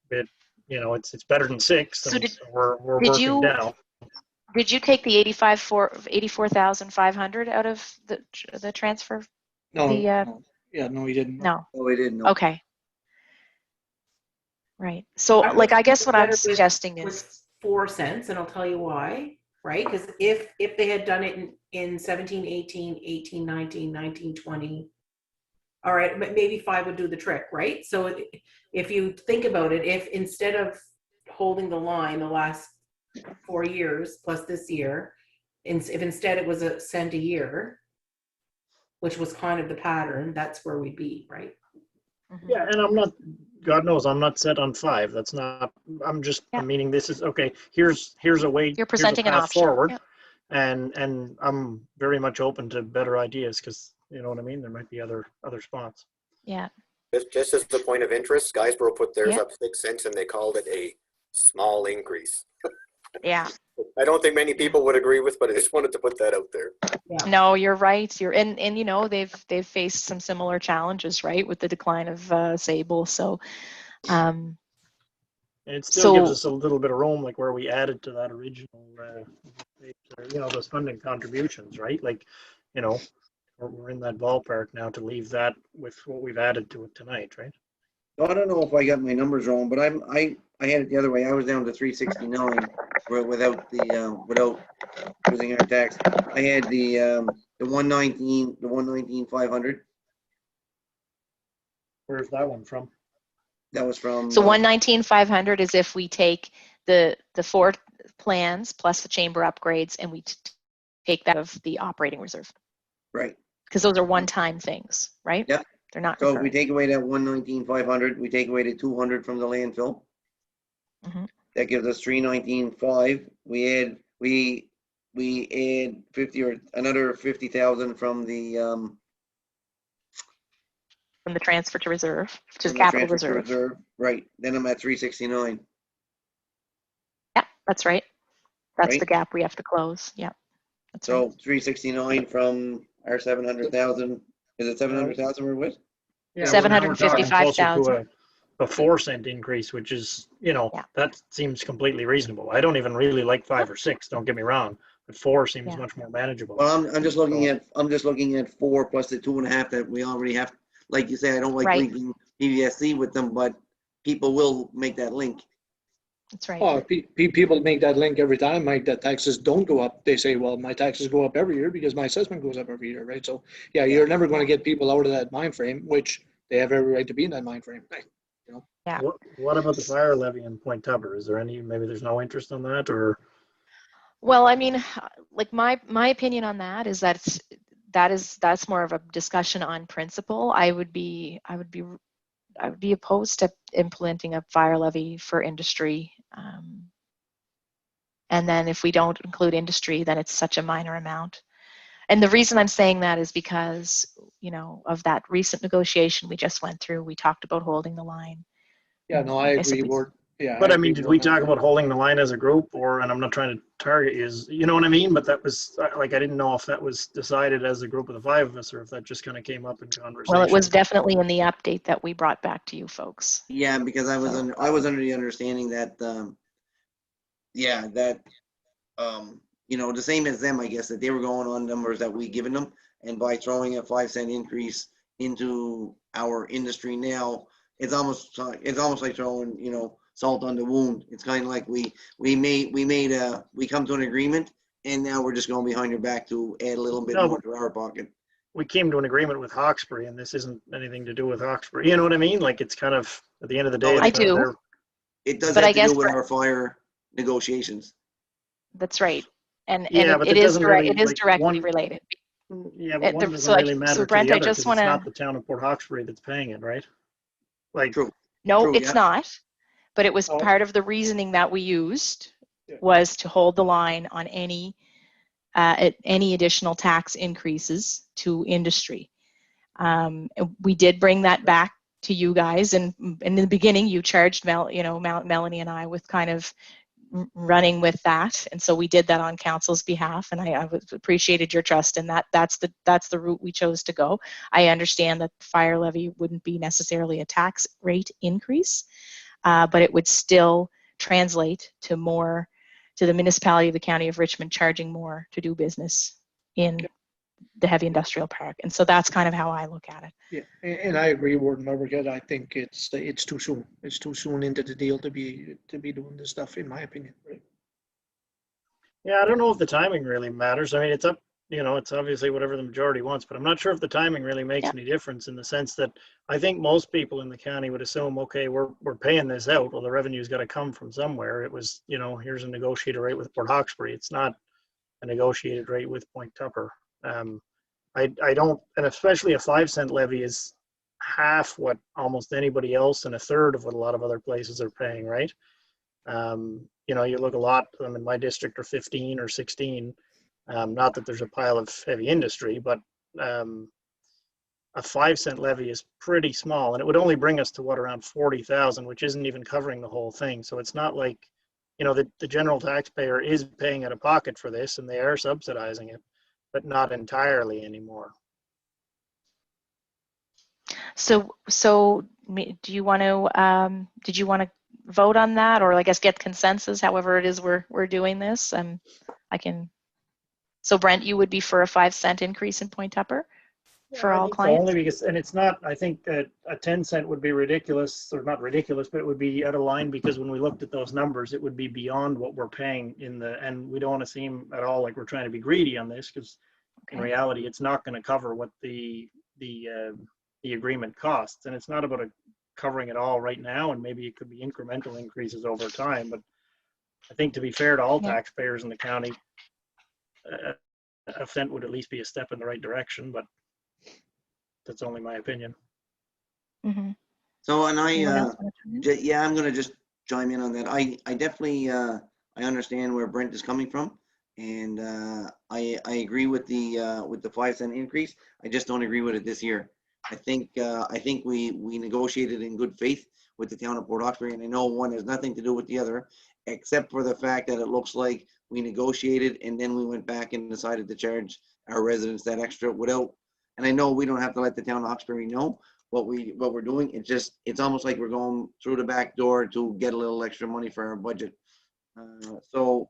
bit, you know, it's better than 6. So we're working down. Did you take the 84,500 out of the transfer? No. No, we didn't. No. No, we didn't. No. Okay. Right. So, like, I guess what I'm suggesting is 4 cents, and I'll tell you why. Right? Because if they had done it in 17, 18, 18, 19, 19, 20, all right, maybe 5 would do the trick, right? So if you think about it, if instead of holding the line the last 4 years plus this year, if instead it was a cent a year, which was kind of the pattern, that's where we'd be, right? Yeah, and I'm not, God knows, I'm not set on 5. That's not, I'm just, I'm meaning this is, okay, here's a way. You're presenting an option. Forward. And I'm very much open to better ideas because, you know what I mean? There might be other spots. Yeah. Just as the point of interest, Guysborough put theirs up 6 cents and they called it a small increase. Yeah. I don't think many people would agree with, but I just wanted to put that out there. Yeah. No, you're right. And you know, they've faced some similar challenges, right, with the decline of Sable. So and it still gives us a little bit of room, like where we added to that original you know, those funding contributions, right? Like, you know, we're in that ballpark now to leave that with what we've added to it tonight, right? So I don't know if I got my numbers wrong, but I had it the other way. I was down to 369 without without using our tax. I had the 119 500. Where's that one from? That was from. So 119,500 is if we take the 4 plans plus the chamber upgrades and we take that of the operating reserve. Right. Because those are one-time things, right? Yeah. They're not So if we recurring. take away that 119 500, we take away the 200 from the landfill. Mhm. That gives us 319 5. We add 50 or another 50,000 from the From the transfer to reserve, which is from the capital transfer to reserve. Right. Then I'm at 369. Yeah, that's right. That's the Right. gap we have to close. Yeah, that's right. So 369 from our 700,000. Is it 700,000 we're with? Yeah, well, now we're talking closer 755,000. to a 4-cent increase, which is, Yeah. that seems completely reasonable. I don't even really like 5 or 6, don't get me wrong, but 4 seems Yeah. much more manageable. Well, I'm just looking at 4 plus the 2.5 that we already have. Like you say, I don't like Right. linking PVSC with them, but people will make that link. That's right. Oh, people make that link every time, Mike, that taxes don't go up. They say, well, my taxes go up every year because my assessment goes up every year, right? So, yeah, you're never going to get people out of that mind frame, which they have every right to be in that mind frame. Right? Yeah. What about the fire levy in Point Tupper? Is there maybe there's no interest on that, or? Well, I mean, like my opinion on that is that's more of a discussion on principle. I would be opposed to implementing a fire levy for industry. And then if we don't include industry, then it's such a minor amount. And the reason I'm saying that is because, of that recent negotiation we just went through, we talked about holding the line. Yeah, no, I agree, Ward. Yeah. But I mean, did we talk about holding the line as a group, and I'm not trying to target you, you know what I mean? But that was like, I didn't know if that was decided as a group of the 5 of us, or if that just kind of came up in conversation. Well, it was definitely in the update that we brought back to you folks. Yeah, because I was under the understanding that the same as them, I guess, that they were going on numbers that we given them, and by throwing a 5-cent increase into our industry now, it's almost like throwing salt on the wound. It's kind of like we come to an agreement, and now we're just going behind your back to add a little bit more to our pocket. We came to an agreement with Hawkesbury, and this isn't anything to do with Hawkesbury. You know what I mean? Like, it's kind of, at the end of the day, I do. It does have to do with our fire negotiations. That's right. And but it is really, directly related. Yeah, but one doesn't really matter Brent, to the other, I just because it's not the town of Port Hawkesbury that's paying it, right? Like, True. No, True, it's yeah. not. But it was part of the reasoning that we used was to hold the line on any additional tax increases to industry. We did bring that back to you guys, and in the beginning, you charged Melanie and I with kind of running with that, and so we did that on council's behalf, and I appreciated your trust in that. That's the route we chose to go. I understand that the fire levy wouldn't be necessarily a tax rate increase, but it would still translate to the municipality of the county of Richmond charging more to do business in the heavy industrial park, and so that's kind of how I look at it. Yeah, and I agree, Warden Barberget. I think it's too soon. It's too soon into the deal to be doing this stuff, in my opinion. Right? Yeah, I don't know if the timing really matters. I mean, it's up, it's obviously whatever the majority wants, but I'm not sure if the timing really makes any difference, in the sense that I think most people in the county would assume, okay, we're paying this out. Well, the revenue's got to come from somewhere. It was, here's a negotiated rate with Port Hawkesbury. It's not a negotiated rate with Point Tupper. I don't, and especially a 5-cent levy is half what almost anybody else and a third of what a lot of other places are paying, right? You look a lot, in my district are 15 or 16. Not that there's a pile of heavy industry, but a 5-cent levy is pretty small, and it would only bring us to around 40,000, which isn't even covering the whole thing. So it's not like, the general taxpayer is paying out of pocket for this, and they are subsidizing it, but not entirely anymore. So do you want to, did you want to vote on that, or I guess get consensus, however it is we're doing this? So Brent, you would be for a 5-cent increase in Point Tupper? for I all think so, clients? only because, and it's not, I think that a 10 cent would be ridiculous, or not ridiculous, but it would be out of line, because when we looked at those numbers, it would be beyond what we're paying in the, and we don't want to seem at all like we're trying to be greedy on this, because in Okay. reality, it's not going to cover what the agreement costs, and it's not about covering it all right now, and maybe it could be incremental increases over time, but I think to be fair to all Yeah. taxpayers in the county, a cent would at least be a step in the right direction, but that's only my opinion. Mm-hmm. So, and Anyone else want to chime in? yeah, I'm gonna just chime in on that. I definitely, I understand where Brent is coming from. And, I agree with the 5 cent increase. I just don't agree with it this year. I think we negotiated in good faith with the town of Port Hawkesbury, and I know one has nothing to do with the other, except for the fact that it looks like we negotiated and then we went back and decided to charge our residents that extra without, and I know we don't have to let the town of Hawkesbury know what we're doing. It's almost like we're going through the back door to get a little extra money for our budget. So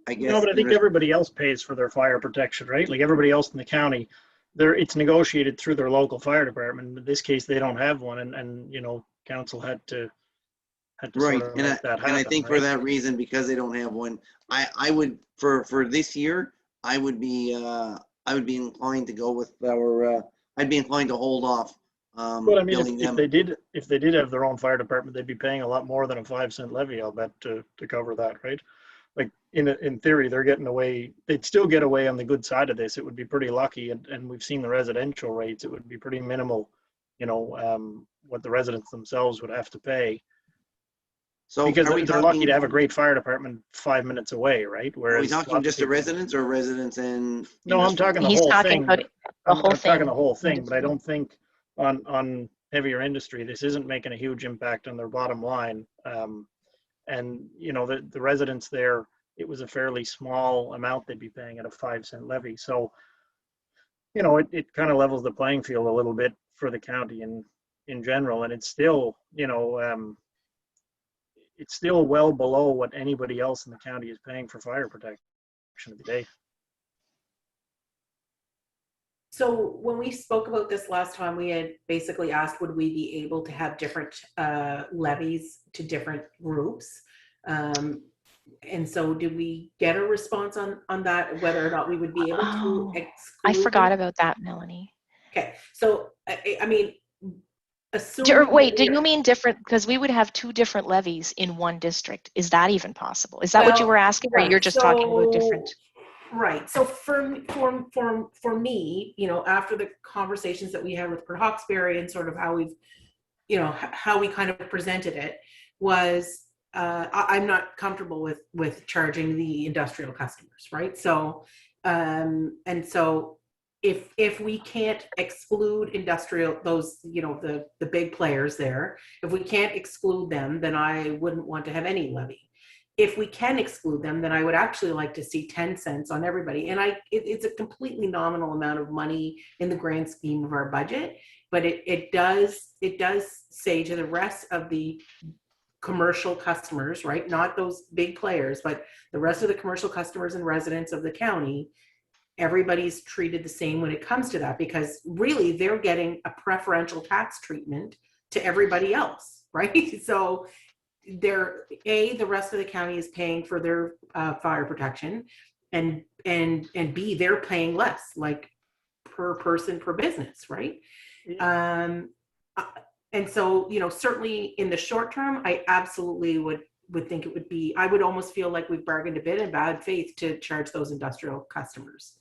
I guess. No, but I think everybody else pays for their fire protection, right? Like everybody else in the county, it's negotiated through their local fire department. In this case, they don't have one, and council had to Right, sort of and make that happen. I think for right? that reason, because they don't have one, I would, for this year, I would be inclined to go with I'd be inclined to hold off. But I mean, billing if them. they did have their own fire department, they'd be paying a lot more than a 5 cent levy, I'll bet, to cover that, right? Like in theory, they're getting away. They'd still get away on the good side of this. It would be pretty lucky, and we've seen the residential rates. It would be pretty minimal, what the residents themselves would have to pay. So Because are we they're lucky talking, to have a great fire department 5 minutes away, right? are we Whereas talking lots just of the people- residents or residents and? No, I'm industrial? talking the He's whole talking thing. about the I'm whole talking thing. the whole thing, but I don't think on heavier industry, this isn't making a huge impact on their bottom line. And the residents there, it was a fairly small amount they'd be paying at a 5 cent levy. So, it kind of levels the playing field a little bit for the county in general. And it's still, it's still well below what anybody else in the county is paying for fire protection today. So when we spoke about this last time, we had basically asked, would we be able to have different levies to different groups? And so did we get a response on that, whether or not we would be able to exclude? I forgot about that, Melanie. Okay, so I mean, assuming. Wait, do you mean different? Because we would have two different levies in one district. Is that even possible? Is that what you were asking, or you're just talking about different? Right. So for me, after the conversations that we had with Port Hawkesbury and sort of how we've, how we kind of presented it was, I'm not comfortable with charging the industrial customers, right? So, and so if we can't exclude industrial, those, the big players there, if we can't exclude them, then I wouldn't want to have any levy. If we can exclude them, then I would actually like to see 10 cents on everybody. And it's a completely nominal amount of money in the grand scheme of our budget, but it does say to the rest of the commercial customers, right? Not those big players, but the rest of the commercial customers and residents of the county, everybody's treated the same when it comes to that, because really they're getting a preferential tax treatment to everybody else, right? So the rest of the county is paying for their fire protection, and B, they're paying less, like per person per business, right? And so, certainly in the short term, I absolutely would think it would be, I would almost feel like we've bargained a bit in bad faith to charge those industrial customers.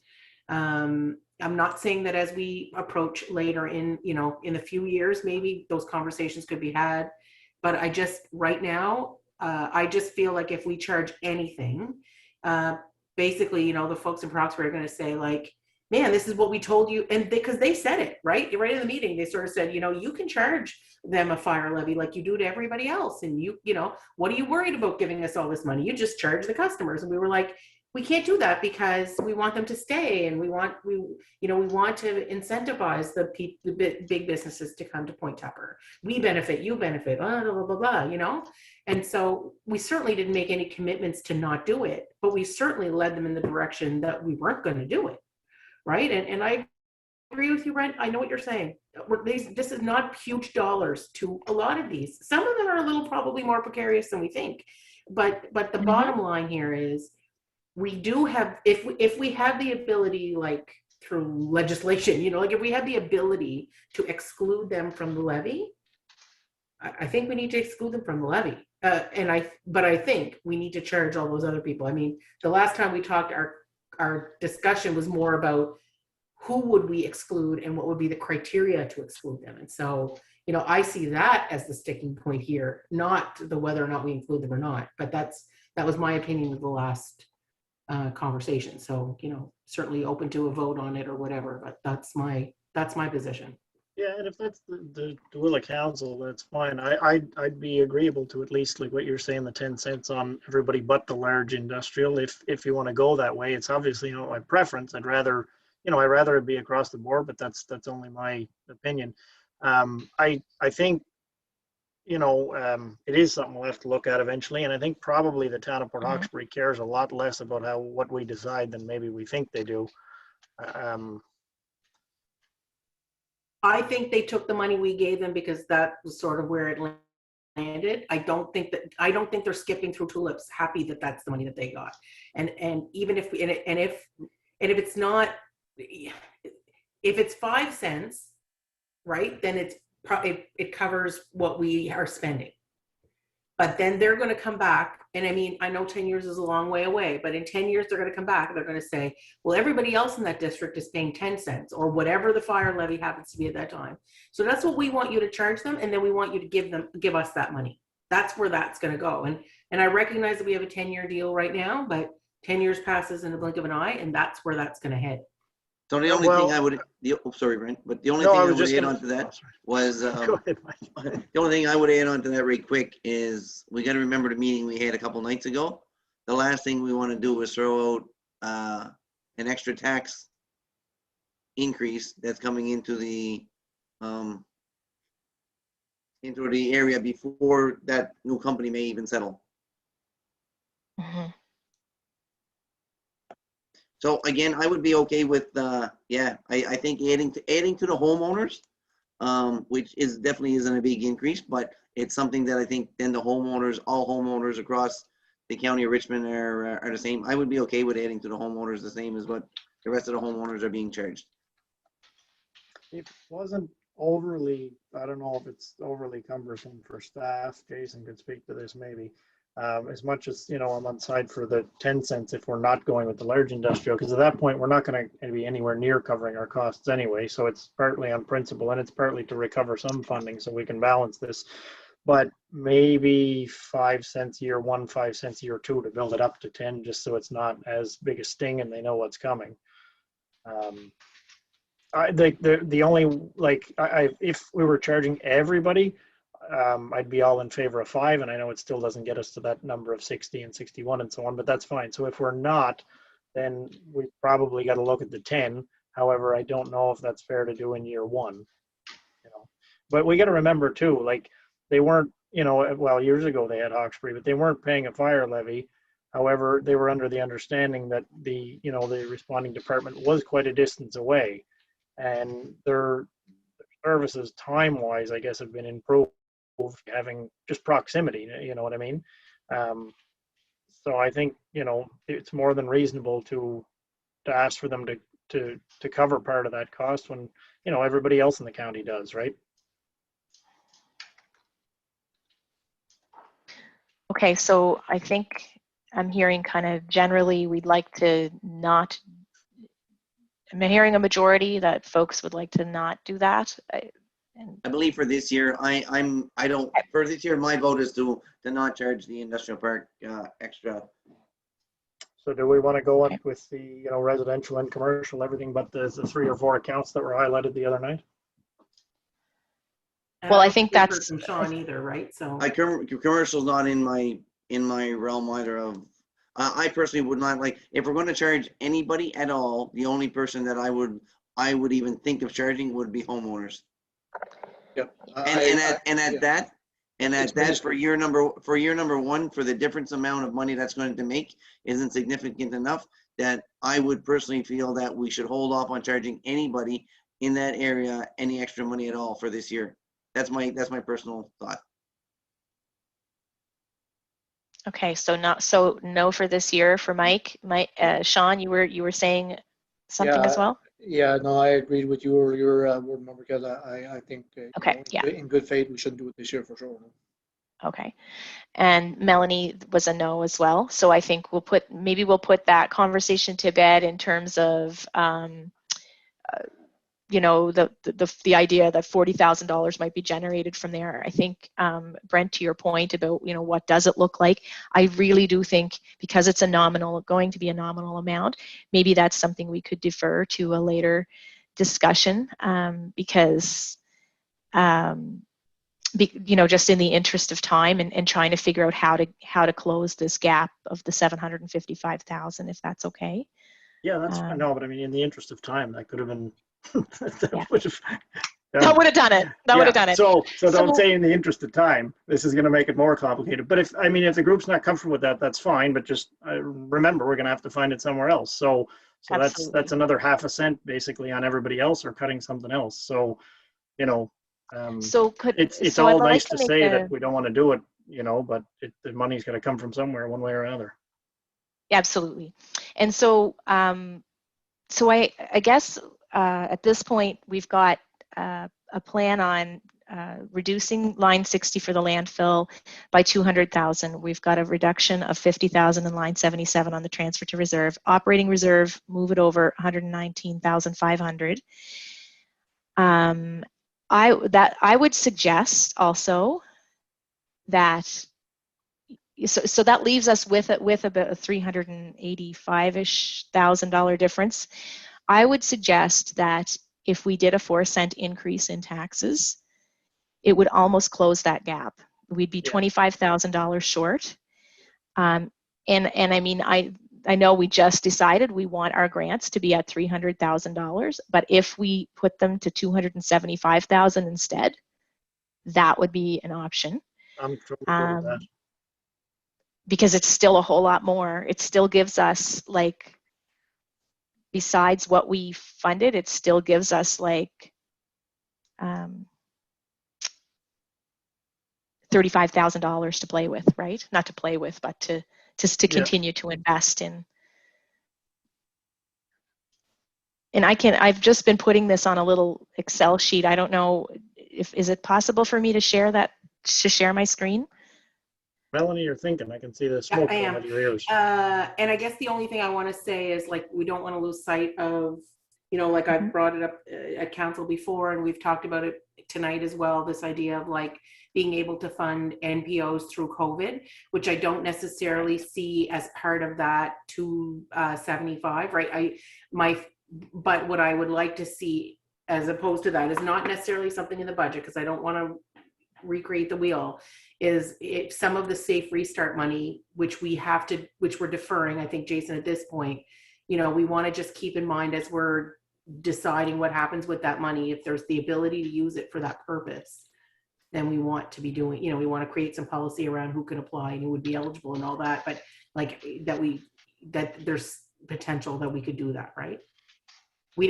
I'm not saying that as we approach later in a few years, maybe those conversations could be had. But I just, right now, I just feel like if we charge anything, basically, the folks in Proxbury are going to say like, man, this is what we told you. And because they said it, right in the meeting, they sort of said, you can charge them a fire levy like you do to everybody else. And what are you worried about giving us all this money? You just charge the customers. And we were like, we can't do that because we want them to stay, and we want to incentivize the big businesses to come to Point Tupper. We benefit, you benefit, blah, blah, blah, blah, And so we certainly didn't make any commitments to not do it, but we certainly led them in the direction that we weren't going to do it, right? And I agree with you, Brent. I know what you're saying. This is not huge dollars to a lot of these. Some of them are a little probably more precarious than we think. But the bottom line here is we do have, if we have the ability, like through legislation, you know, like if we have the ability to exclude them from the levy, I think we need to exclude them from the levy. But I think we need to charge all those other people. I mean, the last time we talked, our discussion was more about who would we exclude and what would be the criteria to exclude them. And so, you know, I see that as the sticking point here, not the whether or not we include them or not. But that was my opinion of the last conversation. So, you know, certainly open to a vote on it or whatever. But that's my position. Yeah, and if that's the will of council, that's fine. I'd be agreeable to at least like what you're saying, the 10 cents on everybody but the large industrial. If you want to go that way, it's obviously not my preference. I'd rather it be across the board, but that's only my opinion. I think, you know, it is something we'll have to look at eventually, and I think probably the town of Port Hawkesbury cares a lot less about what we decide than maybe we think they do. I think they took the money we gave them because that was sort of where it landed. I don't think they're skipping through tulips, happy that that's the money that they got. And even if if it's not, if it's 5 cents, right, then it covers what we are spending. But then they're going to come back, and I mean, I know 10 years is a long way away, but in 10 years they're going to come back and they're going to say, well, everybody else in that district is paying 10 cents or whatever the fire levy happens to be at that time. So that's what we want you to charge them, and then we want you to give us that money. That's where that's going to go. And I recognize that we have a 10-year deal right now, but 10 years passes in the blink of an eye, and that's where that's going to head. So the only thing I would, sorry, Brent, but the only thing I would add on to that was, the only thing I would add on to that right quick is we got to remember the meeting we had a couple nights ago. The last thing we want to do is throw out an extra tax increase that's coming into the area before that new company may even settle. So again, I would be okay with, I think adding to the homeowners, which definitely isn't a big increase, but it's something that I think then all homeowners across the county of Richmond are the same. I would be okay with adding to the homeowners the same as what the rest of the homeowners are being charged. It wasn't overly, I don't know if it's overly cumbersome for staff. Jason could speak to this maybe. As much as, you know, I'm on side for the 10 cents if we're not going with the large industrial, because at that point we're not going to be anywhere near covering our costs anyway. So it's partly on principle and it's partly to recover some funding so we can balance this. But maybe 5 cents year one, 5 cents year two to build it up to 10, just so it's not as big a sting and they know what's coming. The only, like, if we were charging everybody, I'd be all in favor of 5, and I know it still doesn't get us to that number of 60 and 61 and so on, but that's fine. So if we're not, then we probably got to look at the 10. However, I don't know if that's fair to do in year one, you know. But we got to remember too, like, they weren't, you know, well, years ago they had Hawkesbury, but they weren't paying a fire levy. However, they were under the understanding that the responding department was quite a distance away, and their services time-wise, I guess, have been improved, having just proximity, you know what I mean? So I think, you know, it's more than reasonable to ask for them to cover part of that cost when, you know, everybody else in the county does, right? Okay, so I think I'm hearing kind of generally we'd like to not, I'm hearing a majority that folks would like to not do that. I believe for this year, for this year, my vote is to not charge the industrial park extra. So do we want to go up with the, you know, residential and commercial, everything but the 3 or 4 accounts that were highlighted the other night? Well, I think that's from Sean either, right? So Commercial's not in my realm either. Of I personally would not like, if we're going to charge anybody at all, the only person that I would even think of charging would be homeowners. Yep. And at that for year number 1, for the difference amount of money that's going to make isn't significant enough that I would personally feel that we should hold off on charging anybody in that area any extra money at all for this year. That's my personal thought. Okay, so no for this year for Mike. Sean, you were saying something as well? Yeah, no, I agreed with your board member, because I think Okay, yeah. in good faith, we shouldn't do it this year for sure. Okay. And Melanie was a no as well. So I think maybe we'll put that conversation to bed in terms of you know, the idea that $40,000 might be generated from there. I think, Brent, to your point about, you know, what does it look like? I really do think, because it's going to be a nominal amount, maybe that's something we could defer to a later discussion, because, you know, just in the interest of time and trying to figure out how to close this gap of the 755,000, if that's okay. Yeah, that's fine. No, but I mean, in the interest of time, that could have been. Yeah. would have That would have done it. That would have done it. So don't say in the interest of time. This is going to make it more complicated. But if the group's not comfortable with that, that's fine. But just remember, we're going to have to find it somewhere else. So that's another half a cent basically on everybody else, or cutting something else. So, you know, it's all nice to say that we don't want to do it, you know, but the money's got to come from somewhere, one way or another. Absolutely. And so, so I guess at this point we've got a plan on reducing line 60 for the landfill by 200,000. We've got a reduction of 50,000 in line 77 on the transfer to reserve. Operating reserve, move it over 119,500. I would suggest also that. So that leaves us with about a $385,000-ish difference. I would suggest that if we did a 4-cent increase in taxes, it would almost close that gap. We'd be $25,000 short. And I mean, I know we just decided we want our grants to be at $300,000, but if we put them to $275,000 instead, that would be an option. I'm totally with that. Because it's still a whole lot more. It still gives us, like, besides what we funded, it still gives us like $35,000 to play with, right? Not to play with, but to continue to invest in. And I've just been putting this on a little Excel sheet. I don't know is it possible for me to share my screen? Melanie, you're thinking. I can see the smoke coming out of your ears. And I guess the only thing I want to say is, like, we don't want to lose sight of, you know, like I've brought it up at council before, and we've talked about it tonight as well, this idea of like being able to fund NPOs through COVID, which I don't necessarily see as part of that 275, right? But what I would like to see as opposed to that is not necessarily something in the budget, because I don't want to recreate the wheel, is some of the safe restart money, which we're deferring, I think, Jason, at this point, you know, we want to just keep in mind as we're deciding what happens with that money, if there's the ability to use it for that purpose, then we want to be doing, you know, we want to create some policy around who can apply and who would be eligible and all that, but like that there's potential that we could do that, right?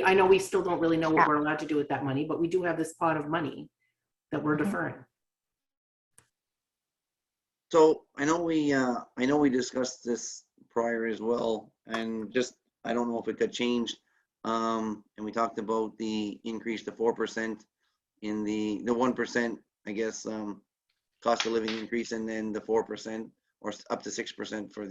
I know we still don't really know what we're allowed to do with that money, but we do have this pot of money that we're deferring. So I know we discussed this prior as well, and just I don't know if it got changed. And we talked about the increase to 4% in the 1%, I guess, cost of living increase, and then the 4% or up to 6% for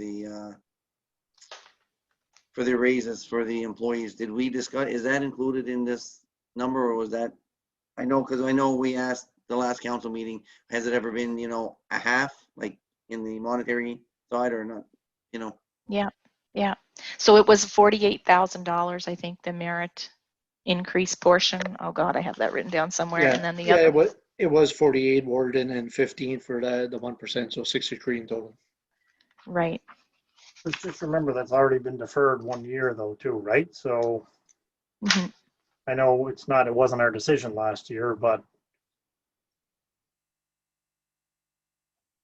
the raises for the employees. Did we discuss? Is that included in this number, or was that? I know we asked the last council meeting, has it ever been, you know, a half, like in the monetary side, or not, you know? Yeah. So it was $48,000, I think, the merit increase portion. Oh God, I have that written down somewhere. Yeah, and then the other. It was 48 Warden and 15 for the 1%, so 63 in total. Right. Let's just remember that's already been deferred 1 year though, too, right? So I know it wasn't our decision last year, but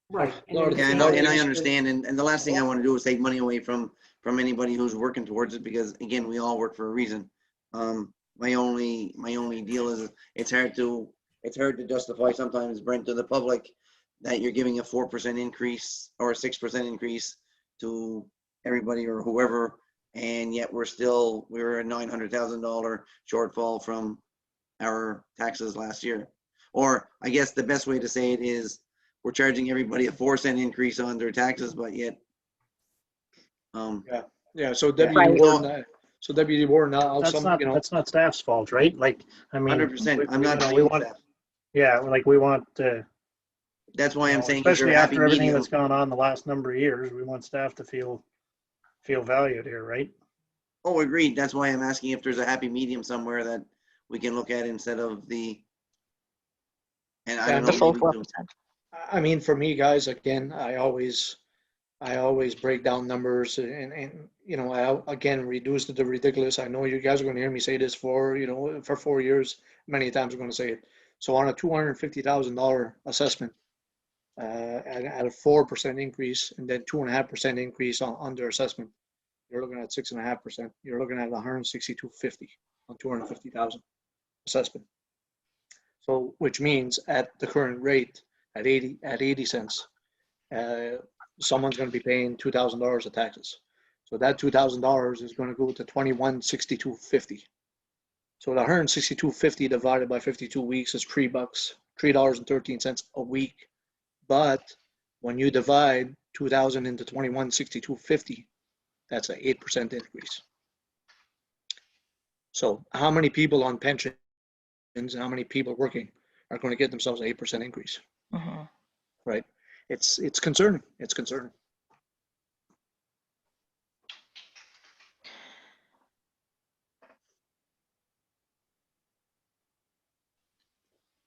right. Yeah, I know, and I understand. And the last thing I want to do is take money away from anybody who's working towards it, because again, we all work for a reason. my only deal is it's hard to justify sometimes, Brent, to the public that you're giving a 4% increase or a 6% increase to everybody or whoever, and yet we're a $900,000 shortfall from our taxes last year. Or I guess the best way to say it is we're charging everybody a 4-cent increase on their taxes, but yet. Yeah. So Deputy Right. Warden, I'll That's not staff's fault, right? Like, I mean, 100%. I'm not we blaming want, staff. yeah, like we want to, That's why I'm saying, is there especially a happy after everything medium? that's gone on the last number of years, we want staff to feel valued here, right? Oh, agreed. That's why I'm asking if there's a happy medium somewhere that we can look at instead of the. And I don't The know. full maybe 4%. I mean, for me, guys, again, I always break down numbers and I again reduce the ridiculous. I know you guys are going to hear me say this for 4 years. Many times I'm going to say it. So on a $250,000 assessment, at a 4% increase and then 2.5% increase on under assessment, you're looking at 6.5%. You're looking at $162.50 on 250,000 assessment. So which means at the current rate at 80 cents, someone's going to be paying $2,000 of taxes. So that $2,000 is going to go to $21.6250. So the $162.50 divided by 52 weeks is $3.13 a week. But when you divide 2,000 into 21.6250, that's an 8% increase. So how many people on pensions and how many people working are going to get themselves an 8% increase? Mm-hmm. Right? It's concerning. It's concerning.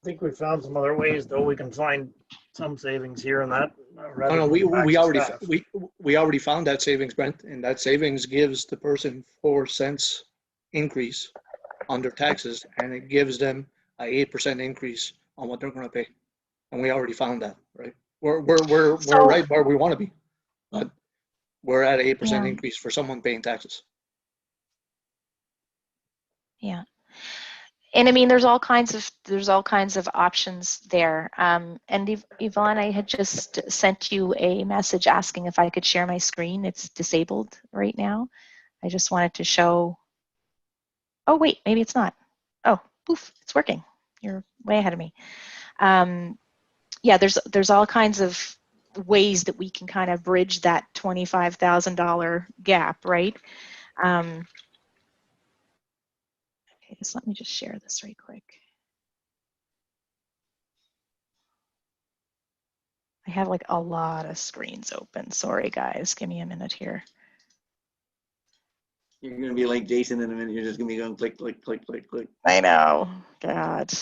I think we found some other ways, though. We can find some savings here and that. No, we already found that savings, Brent, and that savings gives the person 4 cents increase on their taxes, and it gives them a 8% increase on what they're going to pay, and we already found that, right? We're right where we want to be, but we're at an 8% increase for someone paying taxes. Yeah. And I mean, there's all kinds of options there. And Yvonne, I had just sent you a message asking if I could share my screen. It's disabled right now. I just wanted to show. Oh wait, maybe it's not. Oh, poof, it's working. You're way ahead of me. Yeah, there's all kinds of ways that we can kind of bridge that $25,000 gap, right? Okay, so let me just share this right quick. I have like a lot of screens open. Sorry, guys. Give me a minute here. You're going to be like Jason in a minute. You're just going to be going click, click, click, click, click. I know. God.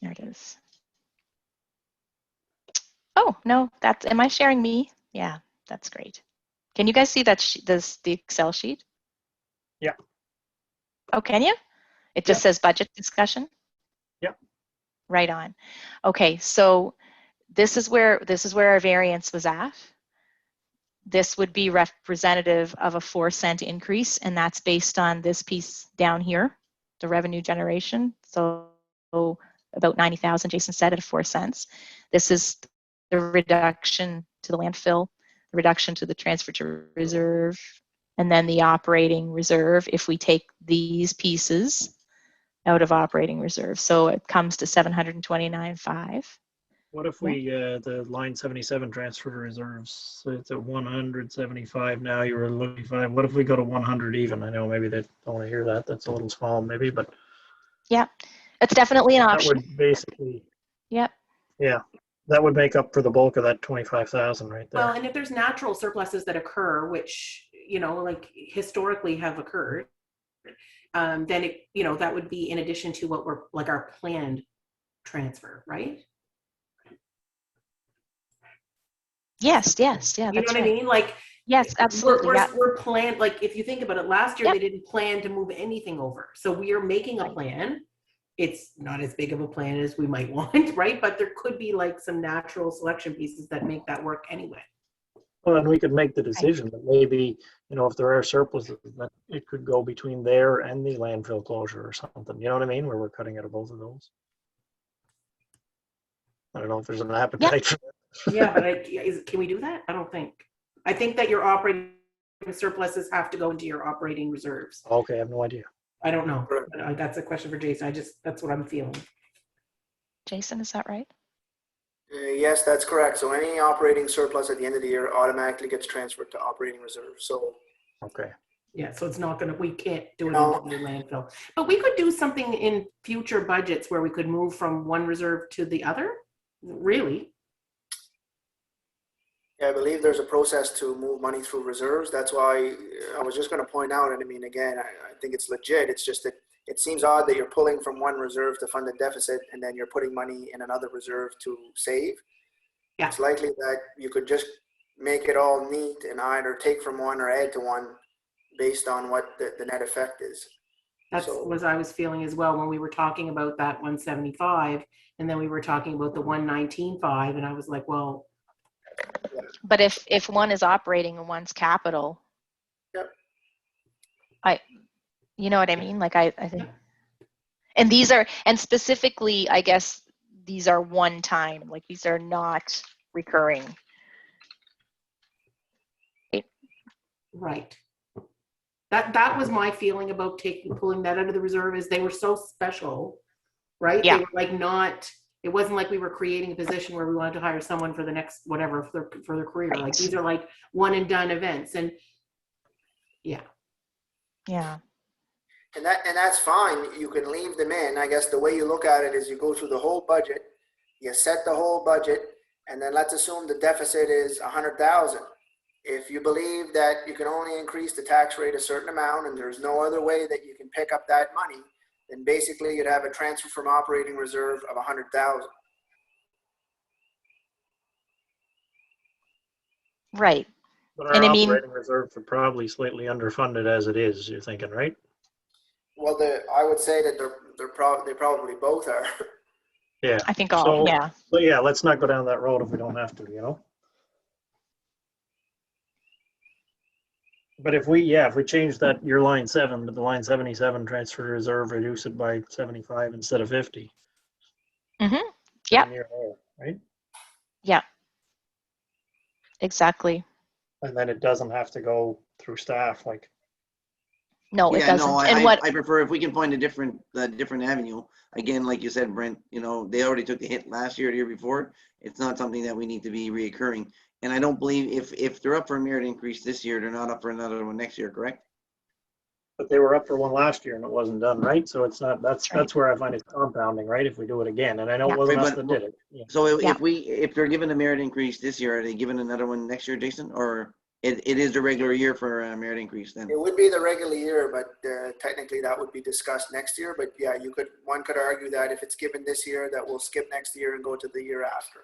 There it is. Oh, no, am I sharing me? Yeah, that's great. Can you guys see that the Excel sheet? Yeah. Oh, can you? It just says budget discussion? Yeah. Right on. Okay, so this is where our variance was at. This would be representative of a 4-cent increase, and that's based on this piece down here, the revenue generation. So about 90,000, Jason said, at 4 cents. This is the reduction to the landfill, the reduction to the transfer to reserve, and then the operating reserve if we take these pieces out of operating reserve. So it comes to 729.5. What if we, the line 77 transfer to reserves, so it's at 175 now, you were looking for, what if we go to 100 even? I know maybe they don't want to hear that. That's a little small maybe, but. Yeah, it's definitely an option. That would basically. Yep. Yeah, that would make up for the bulk of that 25,000 right there. Well, and if there's natural surpluses that occur, which, like historically have occurred, then that would be in addition to what we're like our planned transfer, right? Yes, yeah. You know what I mean? Like, yes, absolutely. We're planned, like if you think about it, last year they didn't plan to move anything over. So we are making a plan it's not as big of a plan as we might want, right? But there could be like some natural selection pieces that make that work anyway. Well, and we could make the decision that maybe, if there are surpluses, that it could go between there and the landfill closure or something, you know what I mean? Where we're cutting out of both of those. I don't know if there's an appetite for that. Yeah, but can we do that? I don't think. I think that your operating surpluses have to go into your operating reserves. Okay, I have no idea. I don't know. That's a question for Jason. That's what I'm feeling. Jason, is that right? Yes, that's correct. So any operating surplus at the end of the year automatically gets transferred to operating reserve. So Okay. Yeah, so it's not we can't do it No. into the landfill. But we could do something in future budgets where we could move from one reserve to the other, really. yeah, I believe there's a process to move money through reserves. That's why I was just going to point out, and I mean, again, I think it's legit. It's just that it seems odd that you're pulling from one reserve to fund the deficit and then you're putting money in another reserve to save. Yeah. It's likely that you could just make it all neat and either take from one or add to one based on what the net effect is. That's what I was feeling as well when we were talking about that 175 and then we were talking about the 119.5 and I was like, well. But if one is operating and one's capital, Yep. You know what I mean? Like I think, and these are, and specifically, I guess these are one time, like these are not recurring. Right. That was my feeling about pulling that out of the reserve is they were so special, right? Yeah. They were like not, it wasn't like we were creating a position where we wanted to hire someone for the next, whatever, for their career. Right. Like these are like one and done events and yeah. Yeah. And that's fine. You can leave them in. I guess the way you look at it is you go through the whole budget, you set the whole budget, and then let's assume the deficit is 100,000. If you believe that you can only increase the tax rate a certain amount and there's no other way that you can pick up that money, then basically you'd have a transfer from operating reserve of 100,000. Right. But our And I mean- operating reserves are probably slightly underfunded as it is, you're thinking, right? Well, I would say that they probably both are. Yeah. I think all, So- yeah. But yeah, let's not go down that road if we don't have to, But if we change that, your line 7 to the line 77 transfer to reserve, reduce it by 75 instead of 50. Mm-hmm. Yeah. then you're there, right? Yeah. Exactly. And then it doesn't have to go through staff, like. No, it Yeah, doesn't. no, And I prefer if we can find a different avenue. Again, like you said, Brent, they already took the hit last year, the year before. It's not something that we need to be reoccurring. And I don't believe if they're up for a merit increase this year, they're not up for another one next year, correct? But they were up for one last year and it wasn't done, right? So it's not, that's Right. where I find it compounding, right? If we do it again, and I know Yeah. it wasn't Right, us that did it. Yeah. So Yeah. if they're given a merit increase this year, are they given another one next year, Jason? Or it is the regular year for a merit increase then? It would be the regular year, but technically that would be discussed next year. But yeah, one could argue that if it's given this year, that we'll skip next year and go to the year after.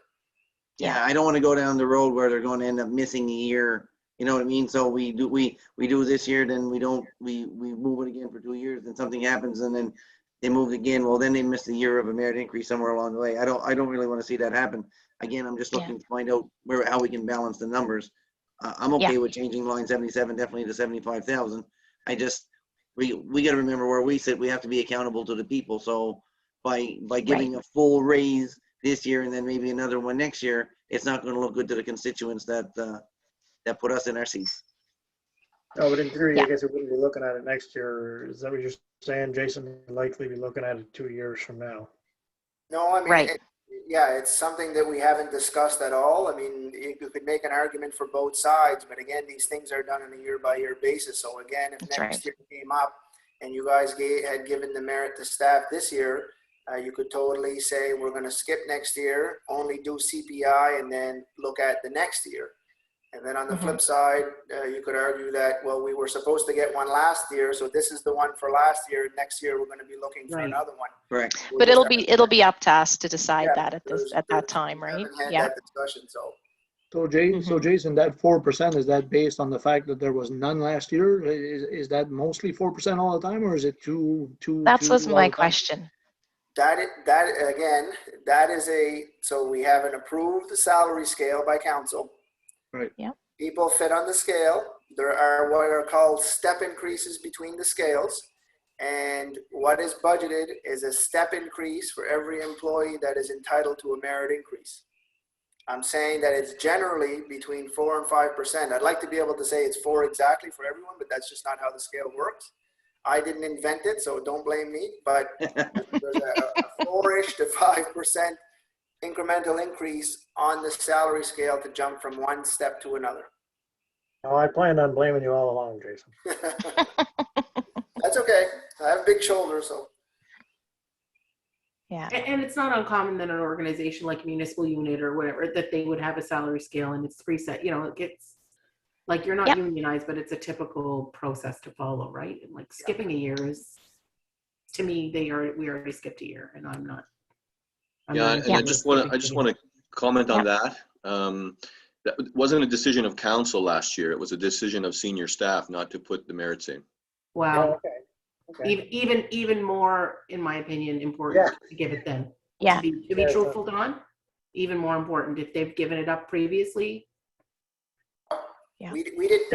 Yeah, I don't want to go down the road where they're going to end up missing a year. You know what I mean? So we do this year, then we move it again for 2 years, then something happens, and then they move again. Well, then they missed a year of a merit increase somewhere along the way. I don't really want to see that happen. Again, I'm just looking to find out how we can balance the numbers. I'm okay with changing line 77 definitely to 75,000. I just we got to remember where we sit. We have to be accountable to the people. So by giving a full raise this year and then maybe another one next year, it's not going to look good to the constituents that put us in our seats. No, but in theory, Yeah. I guess we wouldn't be looking at it next year. Is that what you're saying, Jason? We'd likely be looking at it 2 years from now. No, I mean, Right. it's something that we haven't discussed at all. I mean, you could make an argument for both sides, but again, these things are done on a year-by-year basis. So again, if That's next right. year came up and you guys had given the merit to staff this year, you could totally say, we're going to skip next year, only do CPI, and then look at the next year. And then on the flip side, you could argue that, well, we were supposed to get one last year, so this is the one for last year. Next year, we're going to be looking for Right. another one. Correct. But it'll be up to us to decide Yeah, that at that time, we right? haven't had Yeah. that discussion, so. So Jason, that 4%, is that based on the fact that there was none last year? Is that mostly 4% all the time, or is it two? That was all my the time? question. that is so we have an approved salary scale by council. Right. Yeah. People fit on the scale. There are what are called step increases between the scales. And what is budgeted is a step increase for every employee that is entitled to a merit increase. I'm saying that it's generally between 4 and 5%. I'd like to be able to say it's 4 exactly for everyone, but that's just not how the scale works. I didn't invent it, so don't blame me, but there's a 4-ish to 5% incremental increase on the salary scale to jump from one step to another. No, I planned on blaming you all along, Jason. That's okay. I have big shoulders, so. Yeah. And it's not uncommon that an organization like municipal unit or whatever, that they would have a salary scale and it's preset, it gets, like, you're not Yep. unionized, but it's a typical process to follow, right? And like skipping a year is, to me, we already skipped a year, and I'm not. Yeah, and I just want to comment on that. That wasn't a decision of council last year. It was a decision of senior staff not to put the merits in. Wow. Okay. Even more, in my opinion, important to give it then. Yeah. To be truthful, Don, even more important if they've given it up previously. Yeah. We didn't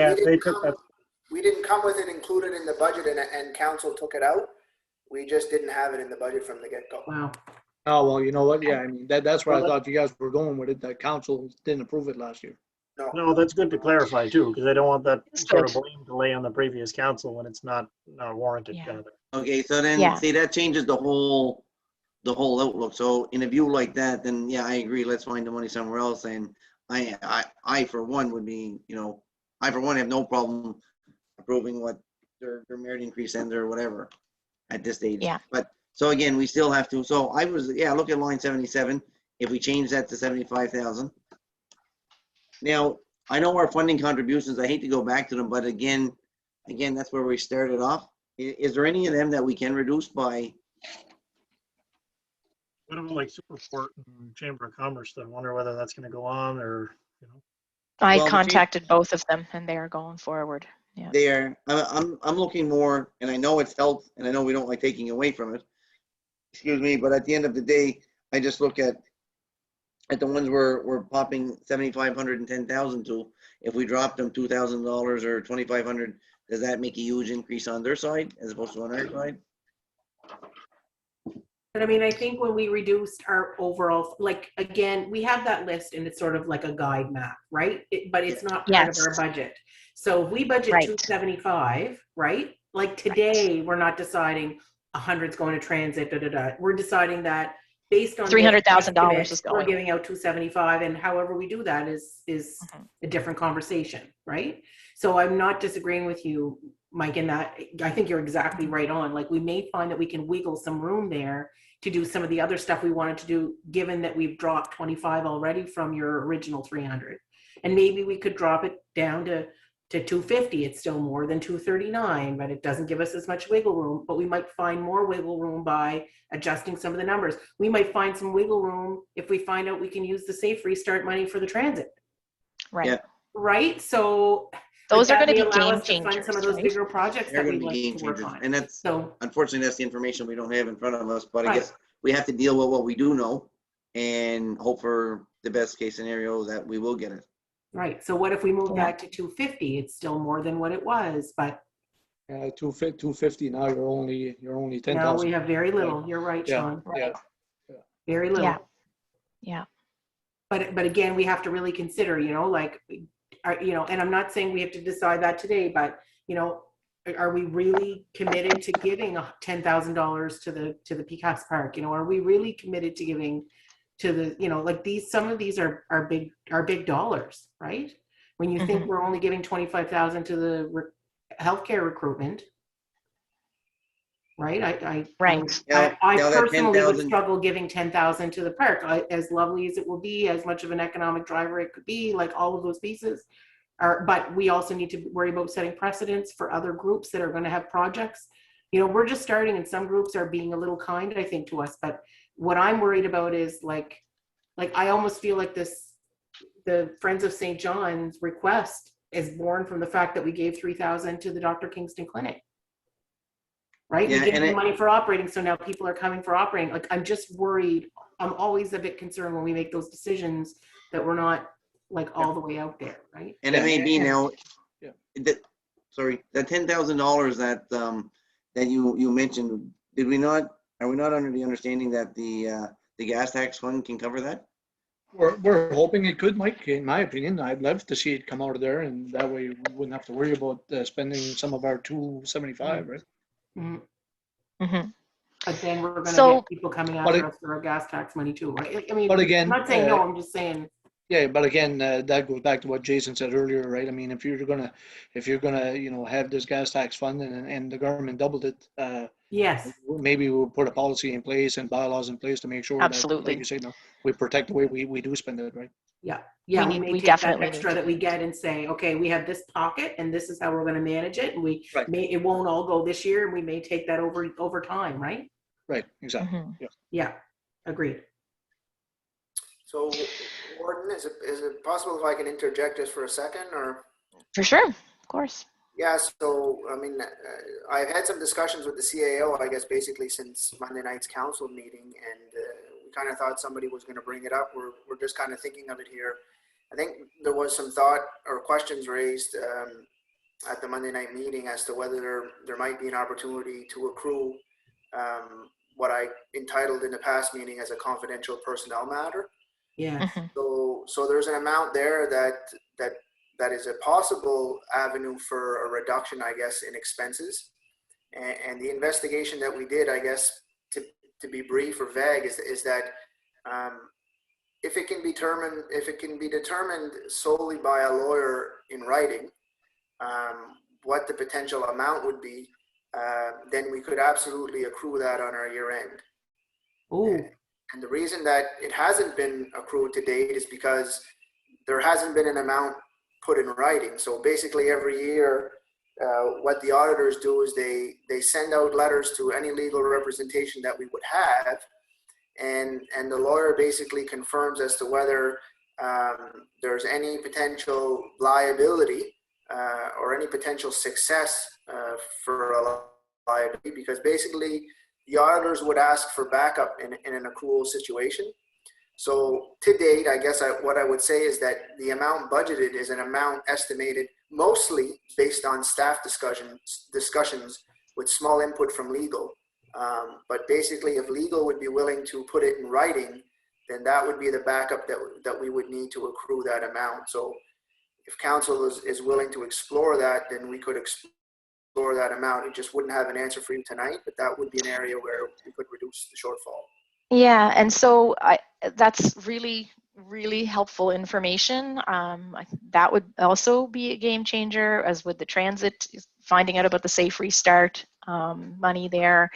come with it included in the budget, and council took it out. We just didn't have it in the budget from the get-go. Wow. Oh, well, you know what? Yeah, I mean, that's where I thought you guys were going with it, that council didn't approve it last year. No, that's good to clarify too, because I don't want that sort of blame to lay on the previous council when it's not warranted. Yeah. Kind of. Okay, so then, see, that changes the whole outlook. So in a view like that, then yeah, I agree. Let's find the money somewhere else. And I for one would be, I for one have no problem approving what their merit increase ends or whatever at this stage. Yeah. But so again, we still have to. So I was, look at line 77. If we change that to 75,000. Now I know our funding contributions. I hate to go back to them, but again, that's where we started off. Is there any of them that we can reduce by? What about like Superport and Chamber of Commerce? I wonder whether that's going to go on or, I contacted both of them and they are going forward. Yeah. They are. I'm looking more, and I know it's health, and I know we don't like taking away from it. Excuse me, but at the end of the day, I just look at the ones we're popping 7,500 and 10,000 to. If we drop them $2,000 or 2,500, does that make a huge increase on their side as opposed to on our side? But I mean, I think when we reduced our overall, like, again, we have that list and it's sort of like a guide map, right? But it's not part of our budget. So if we budget 275, right? Like today, we're not deciding 100's going to transit, We're deciding that based on $300,000 is going. We're giving out 275, and however we do that is a different conversation, right? So I'm not disagreeing with you, Mike, in that. I think you're exactly right on. Like, we may find that we can wiggle some room there to do some of the other stuff we wanted to do, given that we've dropped 25 already from your original 300. And maybe we could drop it down to 250. It's still more than 239, but it doesn't give us as much wiggle room. But we might find more wiggle room by adjusting some of the numbers. We might find some wiggle room if we find out we can use the safe restart money for the transit. Right. Yeah. Right. So those are going to be allow game us to fund changers. some of those bigger projects They're that going we to be game like to work changers, on. and that's unfortunately that's the information we don't have in front of us. But I Right. guess we have to deal with what we do know and hope for the best case scenario that we will get it. Right. So what if we move back to 250? It's still more than what it was, but 250 now. You're only 10,000. now we have very little. You're right, Sean. Yeah. Very little. Yeah. But again, we have to really consider, like, and I'm not saying we have to decide that today, but are we really committed to giving $10,000 to the Peacocks Park? Are we really committed to giving to the, like some of these are big dollars, right? When you think we're only giving 25,000 to the healthcare recruitment, right? I personally would struggle giving 10,000 to the park. As lovely as it will be, as much of an economic driver it could be, like all of those pieces are, but we also need to worry about setting precedents for other groups that are going to have projects. We're just starting, and some groups are being a little kind, I think, to us. But what I'm worried about is like I almost feel like the Friends of St. John's request is born from the fact that we gave 3,000 to the Dr. Kingston Clinic. right? Yeah, We gave and them it- money for operating, so now people are coming for operating. Like, I'm just worried. I'm always a bit concerned when we make those decisions that we're not like all the way out there, right? And it Yeah, may be and- now, yeah. sorry, the $10,000 that, that you mentioned, are we not under the understanding that the gas tax fund can cover that? We're hoping it could, Mike, in my opinion. I'd love to see it come out of there, and that way we wouldn't have to worry about spending some of our 275, right? Mhm. Mhm. But then we're gonna So- get people coming But after it- us for our gas tax money too, right? I mean, But I'm again, not saying no, I'm just saying, yeah, but again, that goes back to what Jason said earlier, right? I mean, if you're gonna, have this gas tax fund and the government doubled it, yes, maybe we'll put a policy in place and bylaws in place to make sure that, Absolutely. like you say, no, we protect the way we do spend it, right? yeah, We may take that definitely need extra to. that we get and say, okay, we have this pocket and this is how we're gonna manage it, and Right. it won't all go this year, and we may take that over time, right? Right, exactly. Mhm. Yeah. Yeah, agreed. So, Warden, is it possible if I can interject just for a second, or? For sure, of course. Yeah, so, I mean, I've had some discussions with the CAO, I guess, basically since Monday night's council meeting, and we kind of thought somebody was going to bring it up. We're just kind of thinking of it here. I think there was some thought or questions raised at the Monday night meeting as to whether there might be an opportunity to accrue what I entitled in the past meeting as a confidential personnel matter. Yeah, Mhm. So there's an amount there that is a possible avenue for a reduction, I guess, in expenses. And the investigation that we did, I guess, to be brief or vague, is that if it can be determined solely by a lawyer in writing, what the potential amount would be, then we could absolutely accrue that on our year end. ooh, And the reason that it hasn't been accrued to date is because there hasn't been an amount put in writing. So basically every year, what the auditors do is they send out letters to any legal representation that we would have, and the lawyer basically confirms as to whether there's any potential liability or any potential success for a liability, because basically the auditors would ask for backup in an accrual situation. So to date, I guess what I would say is that the amount budgeted is an amount estimated mostly based on staff discussions with small input from legal. But basically, if legal would be willing to put it in writing, then that would be the backup that we would need to accrue that amount. So if council is willing to explore that, then we could explore that amount. It just wouldn't have an answer for you tonight, but that would be an area where we could reduce the shortfall. Yeah, and so that's really, really helpful information. That would also be a game changer, as would the transit, finding out about the safe restart money there.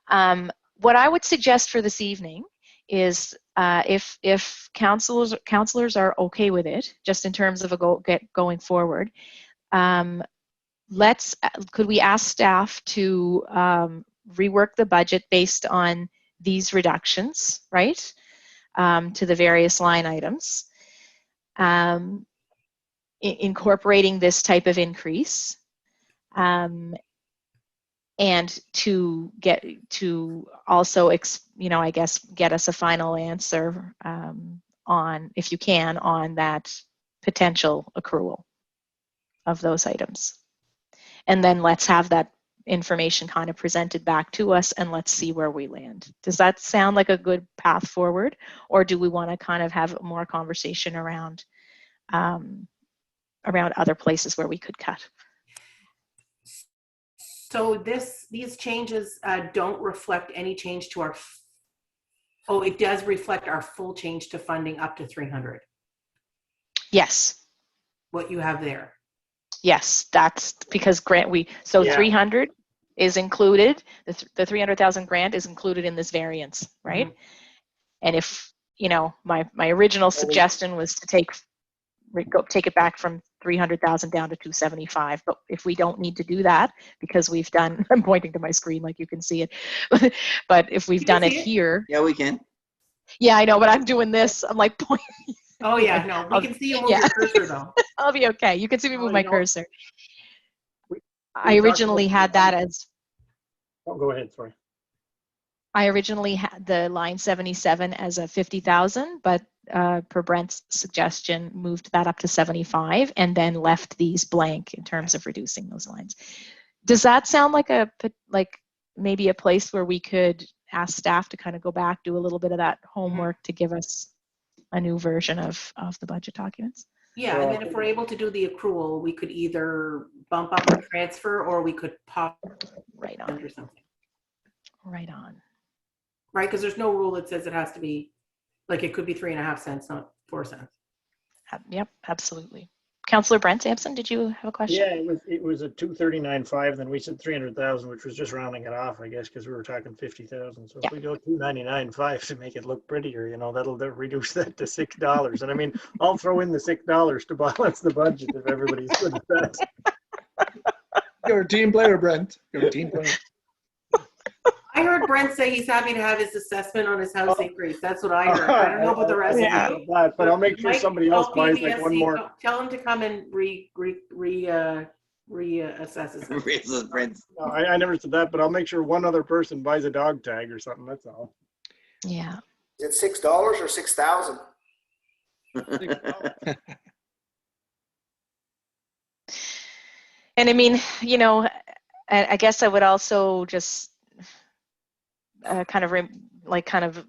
What I would suggest for this evening is if counselors are okay with it, just in terms of going forward, could we ask staff to rework the budget based on these reductions, right, to the various line items, incorporating this type of increase, and to also, I guess, get us a final answer on, if you can, on that potential accrual of those items. And then let's have that information kind of presented back to us, and let's see where we land. Does that sound like a good path forward, or do we want to kind of have more conversation around other places where we could cut? so these changes don't reflect any change to oh, it does reflect our full change to funding up to 300, Yes. what you have there. Yes, that's because Yeah. 300 is included, the 300,000 grant is included in this variance, right? Mhm. And if, my original suggestion was to take it back from 300,000 down to 275, but if we don't need to do that, because we've done, I'm pointing to my screen like you can see it, but if we've done it here, Yeah, we can. yeah, I know, but I'm doing this, I'm like pointing. Oh yeah, no, we can see you move your cursor though. I'll be okay. You can see me move Oh, my you know, cursor. we I talked originally about- had that as Oh, go ahead, sorry. I originally had the line 77 as a 50,000, but per Brent's suggestion, moved that up to 75 and then left these blank in terms of reducing those lines. Does that sound like maybe a place where we could ask staff to kind of go back, do a little bit of that homework to give us a new version of the budget documents? Yeah, and then if we're able to do the accrual, we could either bump up the transfer or we could pop right on under something. Right on. Right, because there's no rule that says it has to be, like it could be 3.5 cents, not 4 cents. Yep, absolutely. Councillor Brent Sampson, did you have a question? Yeah, it was a 239.5. Then we said 300,000, which was just rounding it off, I guess, because we were talking 50,000. So if we go 299.5 to make it look prettier, you know, that'll reduce that to $6. And I mean, I'll throw in the $6 to balance the budget if everybody's good at that. You're a team player, Brent. You're a team player. I heard Brent say he's happy to have his assessment on his house increase. That's what I heard. I don't know about the rest of you. But I'll make sure somebody else buys like one more. Tell him to come and reassess his Brent. I never said that, but I'll make sure one other person buys a dog tag or something. That's all. Yeah. Is it $6 or 6,000? And I mean, you know, I guess I would also just kind of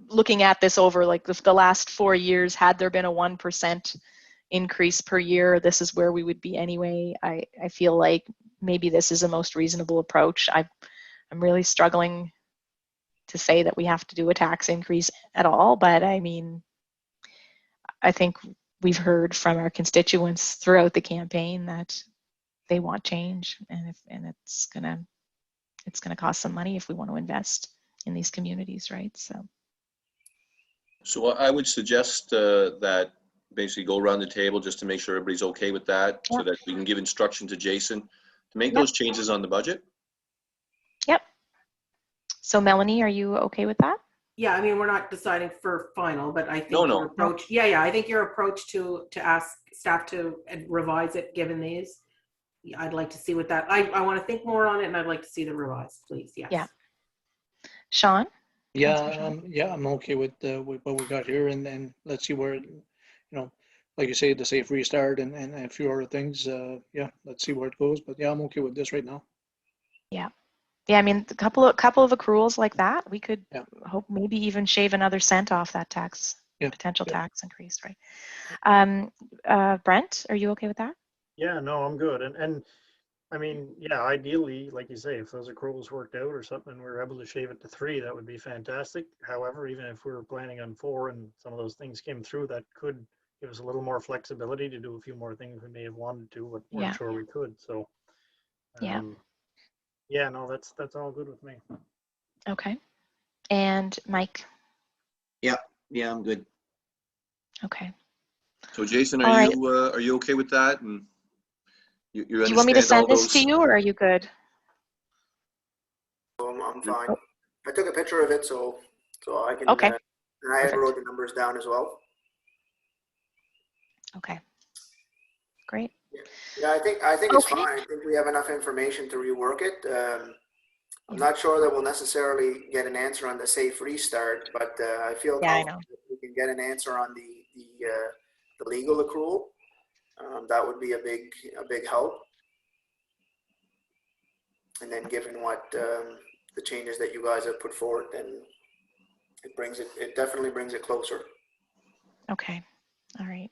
looking at this over like the last 4 years, had there been a 1% increase per year, this is where we would be anyway. I feel like maybe this is the most reasonable approach. I'm really struggling to say that we have to do a tax increase at all, but I mean, I think we've heard from our constituents throughout the campaign that they want change, and it's gonna cost some money if we want to invest in these communities, right? So I would suggest that basically go around the table just to make sure everybody's okay with that, so that we can give instruction to Jason to make those changes on the budget. Yep. So Melanie, are you okay with that? Yeah, I mean, we're not deciding for final, but I think your approach, I think your approach to ask staff to revise it, given these, I'd like to see what that, I want to think more on it, and I'd like to see the revised, please. Yes. Yeah. Sean? Yeah, I'm okay with what we got here, and then let's see where, you know, like you say, the safe restart and a few other things. Yeah, let's see where it goes. But yeah, I'm okay with this right now. Yeah. Yeah, I mean, a couple of accruals like that, we could hope maybe even shave another cent off that potential tax increase, right? Brent, are you okay with that? Yeah, no, I'm good. And I mean, yeah, ideally, like you say, if those accruals worked out or something, we were able to shave it to 3, that would be fantastic. However, even if we were planning on 4 and some of those things came through, that could give us a little more flexibility to do a few more things we may have wanted to, but weren't sure we could. So, yeah, no, that's all good with me. Okay. And Mike? Yeah, I'm good. Okay. So Jason, are you okay with that? And you do you want me to send this to you, or are you good? I'm fine. I took a picture of it, so I can. Okay. And I wrote the numbers down as well. Okay. Great. Yeah, I think it's fine. I think we have enough information to rework it. I'm not sure that we'll necessarily get an answer on the safe restart, but I feel confident that we can get an answer on the legal accrual. That would be a big help. And then, given what the changes that you guys have put forward, then it definitely brings it closer. Okay. All right.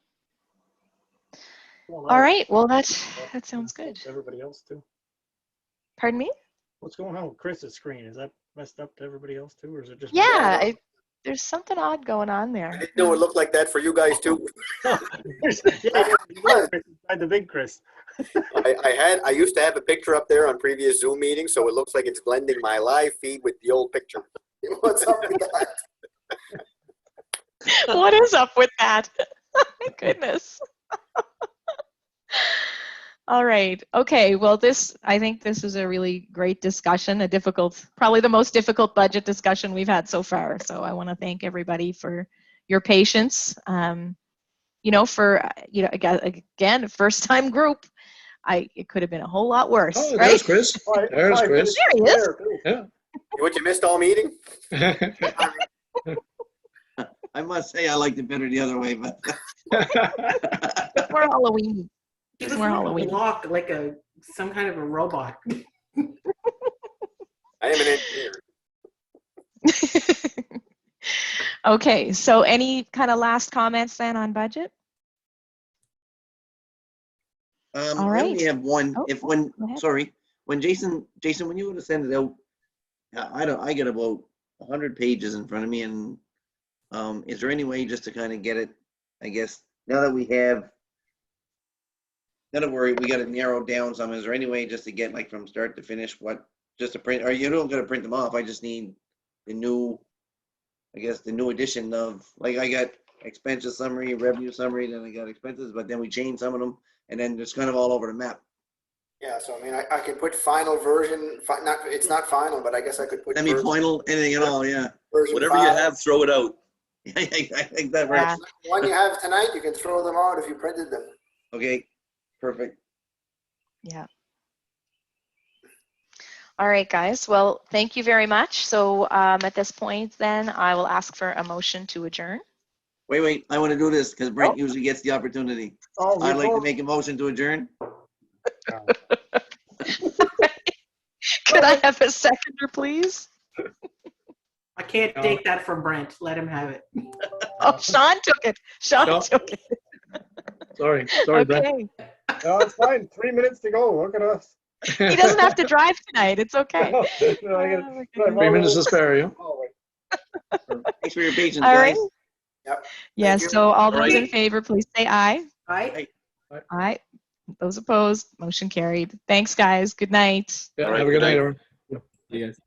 All right. Well, that sounds good. Everybody else too. Pardon me? What's going on with Chris's screen? Is that messed up to everybody else too, or is it just? Yeah, there's something odd going on there. I didn't know it looked like that for you guys too. The big Chris. I used to have a picture up there on previous Zoom meetings, so it looks like it's blending my live feed with the old picture. What's up with that? What is up with that? My goodness. All right. Okay. Well, I think this is a really great discussion, probably the most difficult budget discussion we've had so far. So I want to thank everybody for your patience. Again, first time group, it could have been a whole lot worse. Oh, right? there's Chris. There's Chris. There he is. Yeah. What, you missed all meeting? I must say, I liked it better the other way, but It's more Halloween. He It's was more wearing a Halloween. lock like some kind of a robot. I am an engineer. Okay, so any kind of last comments then on budget? All I only right. have one. Oh, If go when, ahead. sorry, when Jason, when you want to send it out, I get about 100 pages in front of me, and is there any way just to kind of get it, I guess, now that we got it narrowed down some, is there any way just to get like from start to finish just to print, or you don't gotta print them off, I just need the new, I guess, the new edition of, like, I got expenses summary, revenue summary, then I got expenses, but then we changed some of them, and then it's kind of all over the map. Yeah, so I mean, I could put final version, it's not final, but I guess I could put. Semi-final, anything at all, yeah. version Whatever you 5. have, throw it out. I think that Yeah. works. The one you have tonight, you can throw them out if you printed them. Okay, perfect. Yeah. All right, guys. Well, thank you very much. So at this point, then I will ask for a motion to adjourn. Wait, I want to do this because Brent usually gets the opportunity. Oh, I'd like to make a motion to adjourn. Could I have a seconder, please? I can't take that from Brent. Let him have it. Oh, Sean took it. Sean No. took it. Sorry, Brent. Okay. No, it's fine. 3 minutes to go. Look at us. He doesn't have to drive tonight. It's okay. No, I Oh, gotta- my drive goodness. 3 minutes to spare you. Oh, wait. Thanks for your patience, All guys. right. Yep. Yes. you. So all those right. in favor, please say aye. Right? Aye. Those opposed, motion carried. Thanks, guys. Good night. Yeah, All right, have a good good night, night. everyone. You guys.